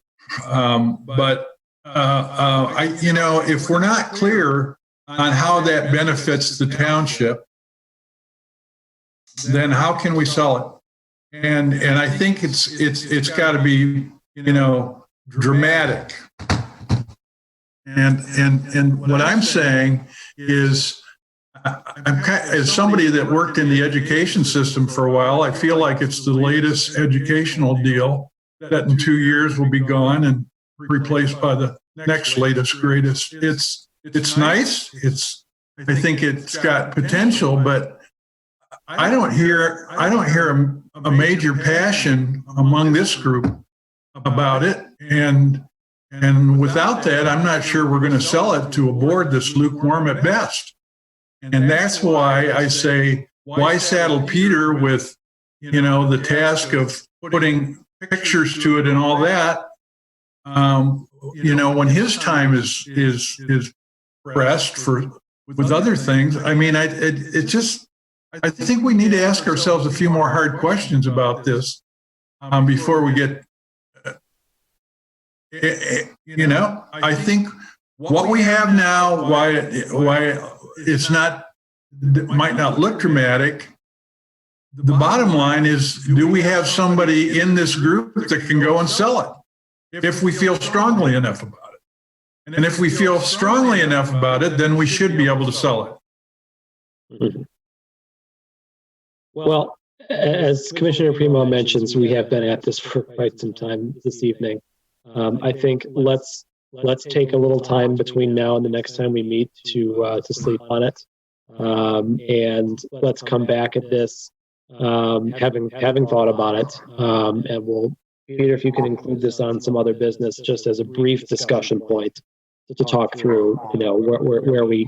we're not clear on how that benefits the township, then how can we sell it? And I think it's got to be, dramatic. And what I'm saying is, as somebody that worked in the education system for a while, I feel like it's the latest educational deal that in 2 years will be gone and replaced by the next latest greatest. It's nice. I think it's got potential, but I don't hear a major passion among this group about it. And without that, I'm not sure we're going to sell it to a board that's lukewarm at best. And that's why I say, why saddle Peter with, the task of putting pictures to it and all that, when his time is pressed with other things. I mean, I think we need to ask ourselves a few more hard questions about this before we get, I think what we have now, why it's might not look dramatic. The bottom line is, do we have somebody in this group that can go and sell it if we feel strongly enough about it? And if we feel strongly enough about it, then we should be able to sell it. Mm-hmm. Well, as Commissioner Primo mentions, we have been at this for quite some time this evening. I think let's take a little time between now and the next time we meet to sleep on it, and let's come back at this having thought about it, and we'll, Peter, if you can include this on some other business, just as a brief discussion point to talk through, where we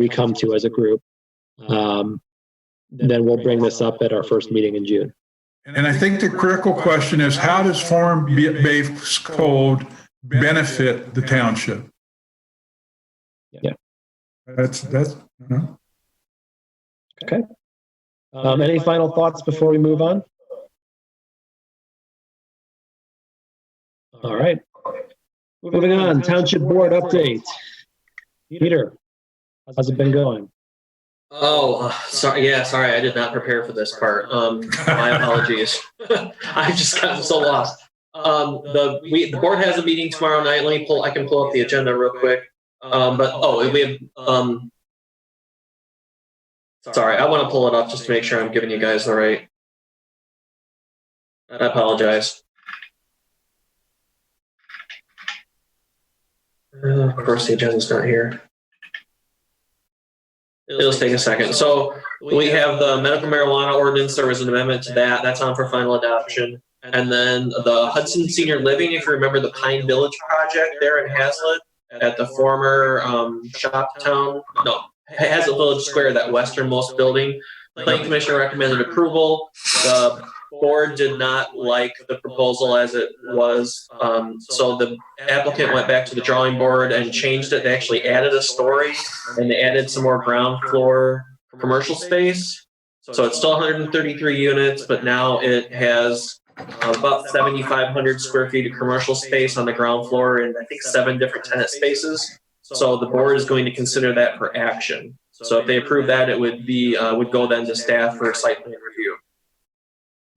come to as a group. Then we'll bring this up at our first meeting in June. And I think the critical question is, how does form-based code benefit the township? Yeah. That's Okay. Any final thoughts before we move on? All right. Moving on, Township Board update. Peter, how's it been going? Oh, sorry. Yeah, sorry. I did not prepare for this part. My apologies. I've just gotten so lost. The board has a meeting tomorrow night. I can pull up the agenda real quick. We have, sorry, I want to pull it up just to make sure I'm giving you guys the right. I apologize. Of course, the agenda's not here. It'll just take a second. So we have the medical marijuana ordinance. There was an amendment to that. That's on for final adoption. And then the Hudson Senior Living, if you remember the Pine Village project there in Hazlet at the former Hazlet Village Square, that westernmost building. The Planning Commission recommended approval. The board did not like the proposal as it was. So the applicant went back to the drawing board and changed it. They actually added a story and they added some more ground floor commercial space. So it's still 133 units, but now it has about 7,500 square feet of commercial space on the ground floor and I think 7 different tenant spaces. So the board is going to consider that for action. So if they approve that, it would be would go then to staff for site plan review.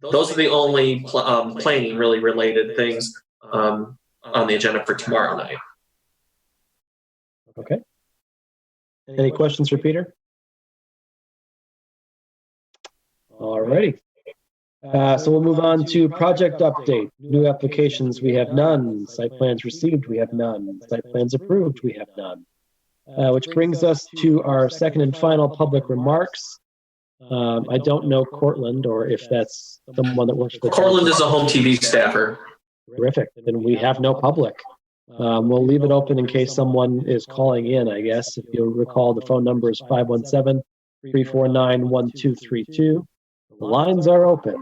those are the only planning really related things on the agenda for tomorrow night. Okay. Any questions for Peter? All righty. So we'll move on to project update. New applications, we have none. Site plans received, we have none. Site plans approved, we have none. Which brings us to our second and final public remarks. I don't know Cortland, or if that's someone that works for Cortland is a home TV staffer. Terrific. Then we have no public. We'll leave it open in case someone is calling in, I guess. If you'll recall, the phone number is 517-349-1232. The lines are open.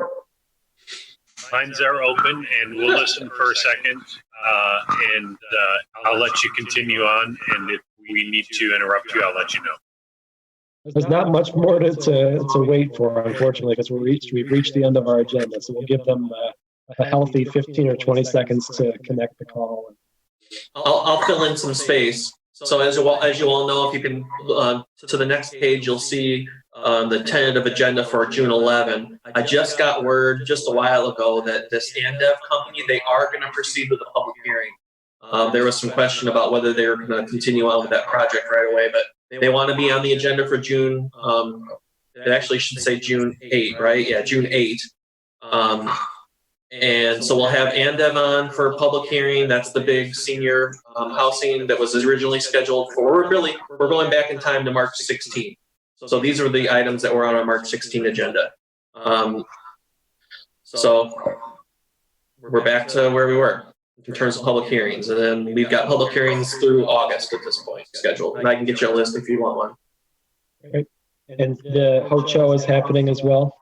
Lines are open, and we'll listen for a second, and I'll let you continue on. And if we need to interrupt you, I'll let you know. There's not much more to wait for, unfortunately, because we've reached the end of our agenda. So we'll give them a healthy 15 or 20 seconds to connect the call. I'll fill in some space. So as you all know, if you can to the next page, you'll see the tentative agenda for June 11. I just got word just a while ago that this Andev company, they are going to proceed with the public hearing. There was some question about whether they were going to continue on with that project right away, but they want to be on the agenda for June. It actually should say June 8, right? Yeah, June 8. And so we'll have Andev on for a public hearing. That's the big senior housing that was originally scheduled for. We're going back in time to March 16. So these are the items that were on our March 16 agenda. So we're back to where we were in terms of public hearings. And then we've got public hearings through August at this point scheduled. And I can get you a list if you want one. Okay. And the Ho-Cho is happening as well?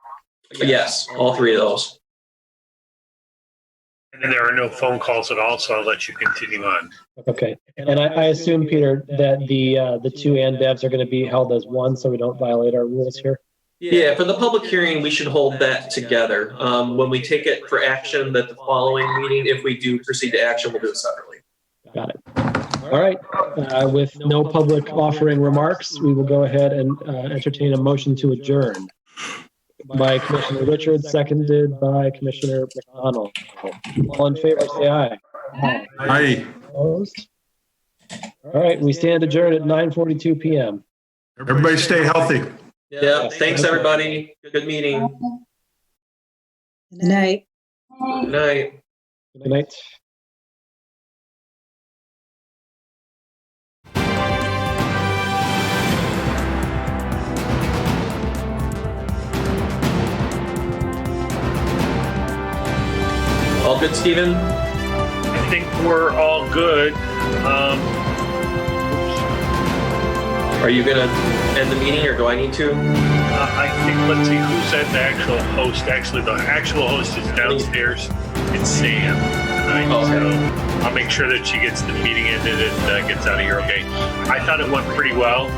Yes, all three of those. And there are no phone calls at all, so I'll let you continue on. Okay. And I assume, Peter, that the two Andevs are going to be held as one, so we don't violate our rules here? Yeah, for the public hearing, we should hold that together. When we take it for action, that the following meeting, if we do proceed to action, we'll do it separately. Got it. All right. With no public offering remarks, we will go ahead and entertain a motion to adjourn. By Commissioner Richards, seconded by Commissioner McDonald. All in favor, say aye. Aye. Opposed? All right, we stand adjourned at 9:42 p.m. Everybody stay healthy. Yeah, thanks everybody. Good meeting. Good night. Good night. Good night. All good, Stephen? I think we're all good. Are you going to end the meeting, or do I need to? I think, let's see, who's the actual host? Actually, the actual host is downstairs. It's Sam tonight, so I'll make sure that she gets the meeting ended and gets out of here okay. I thought it went pretty well.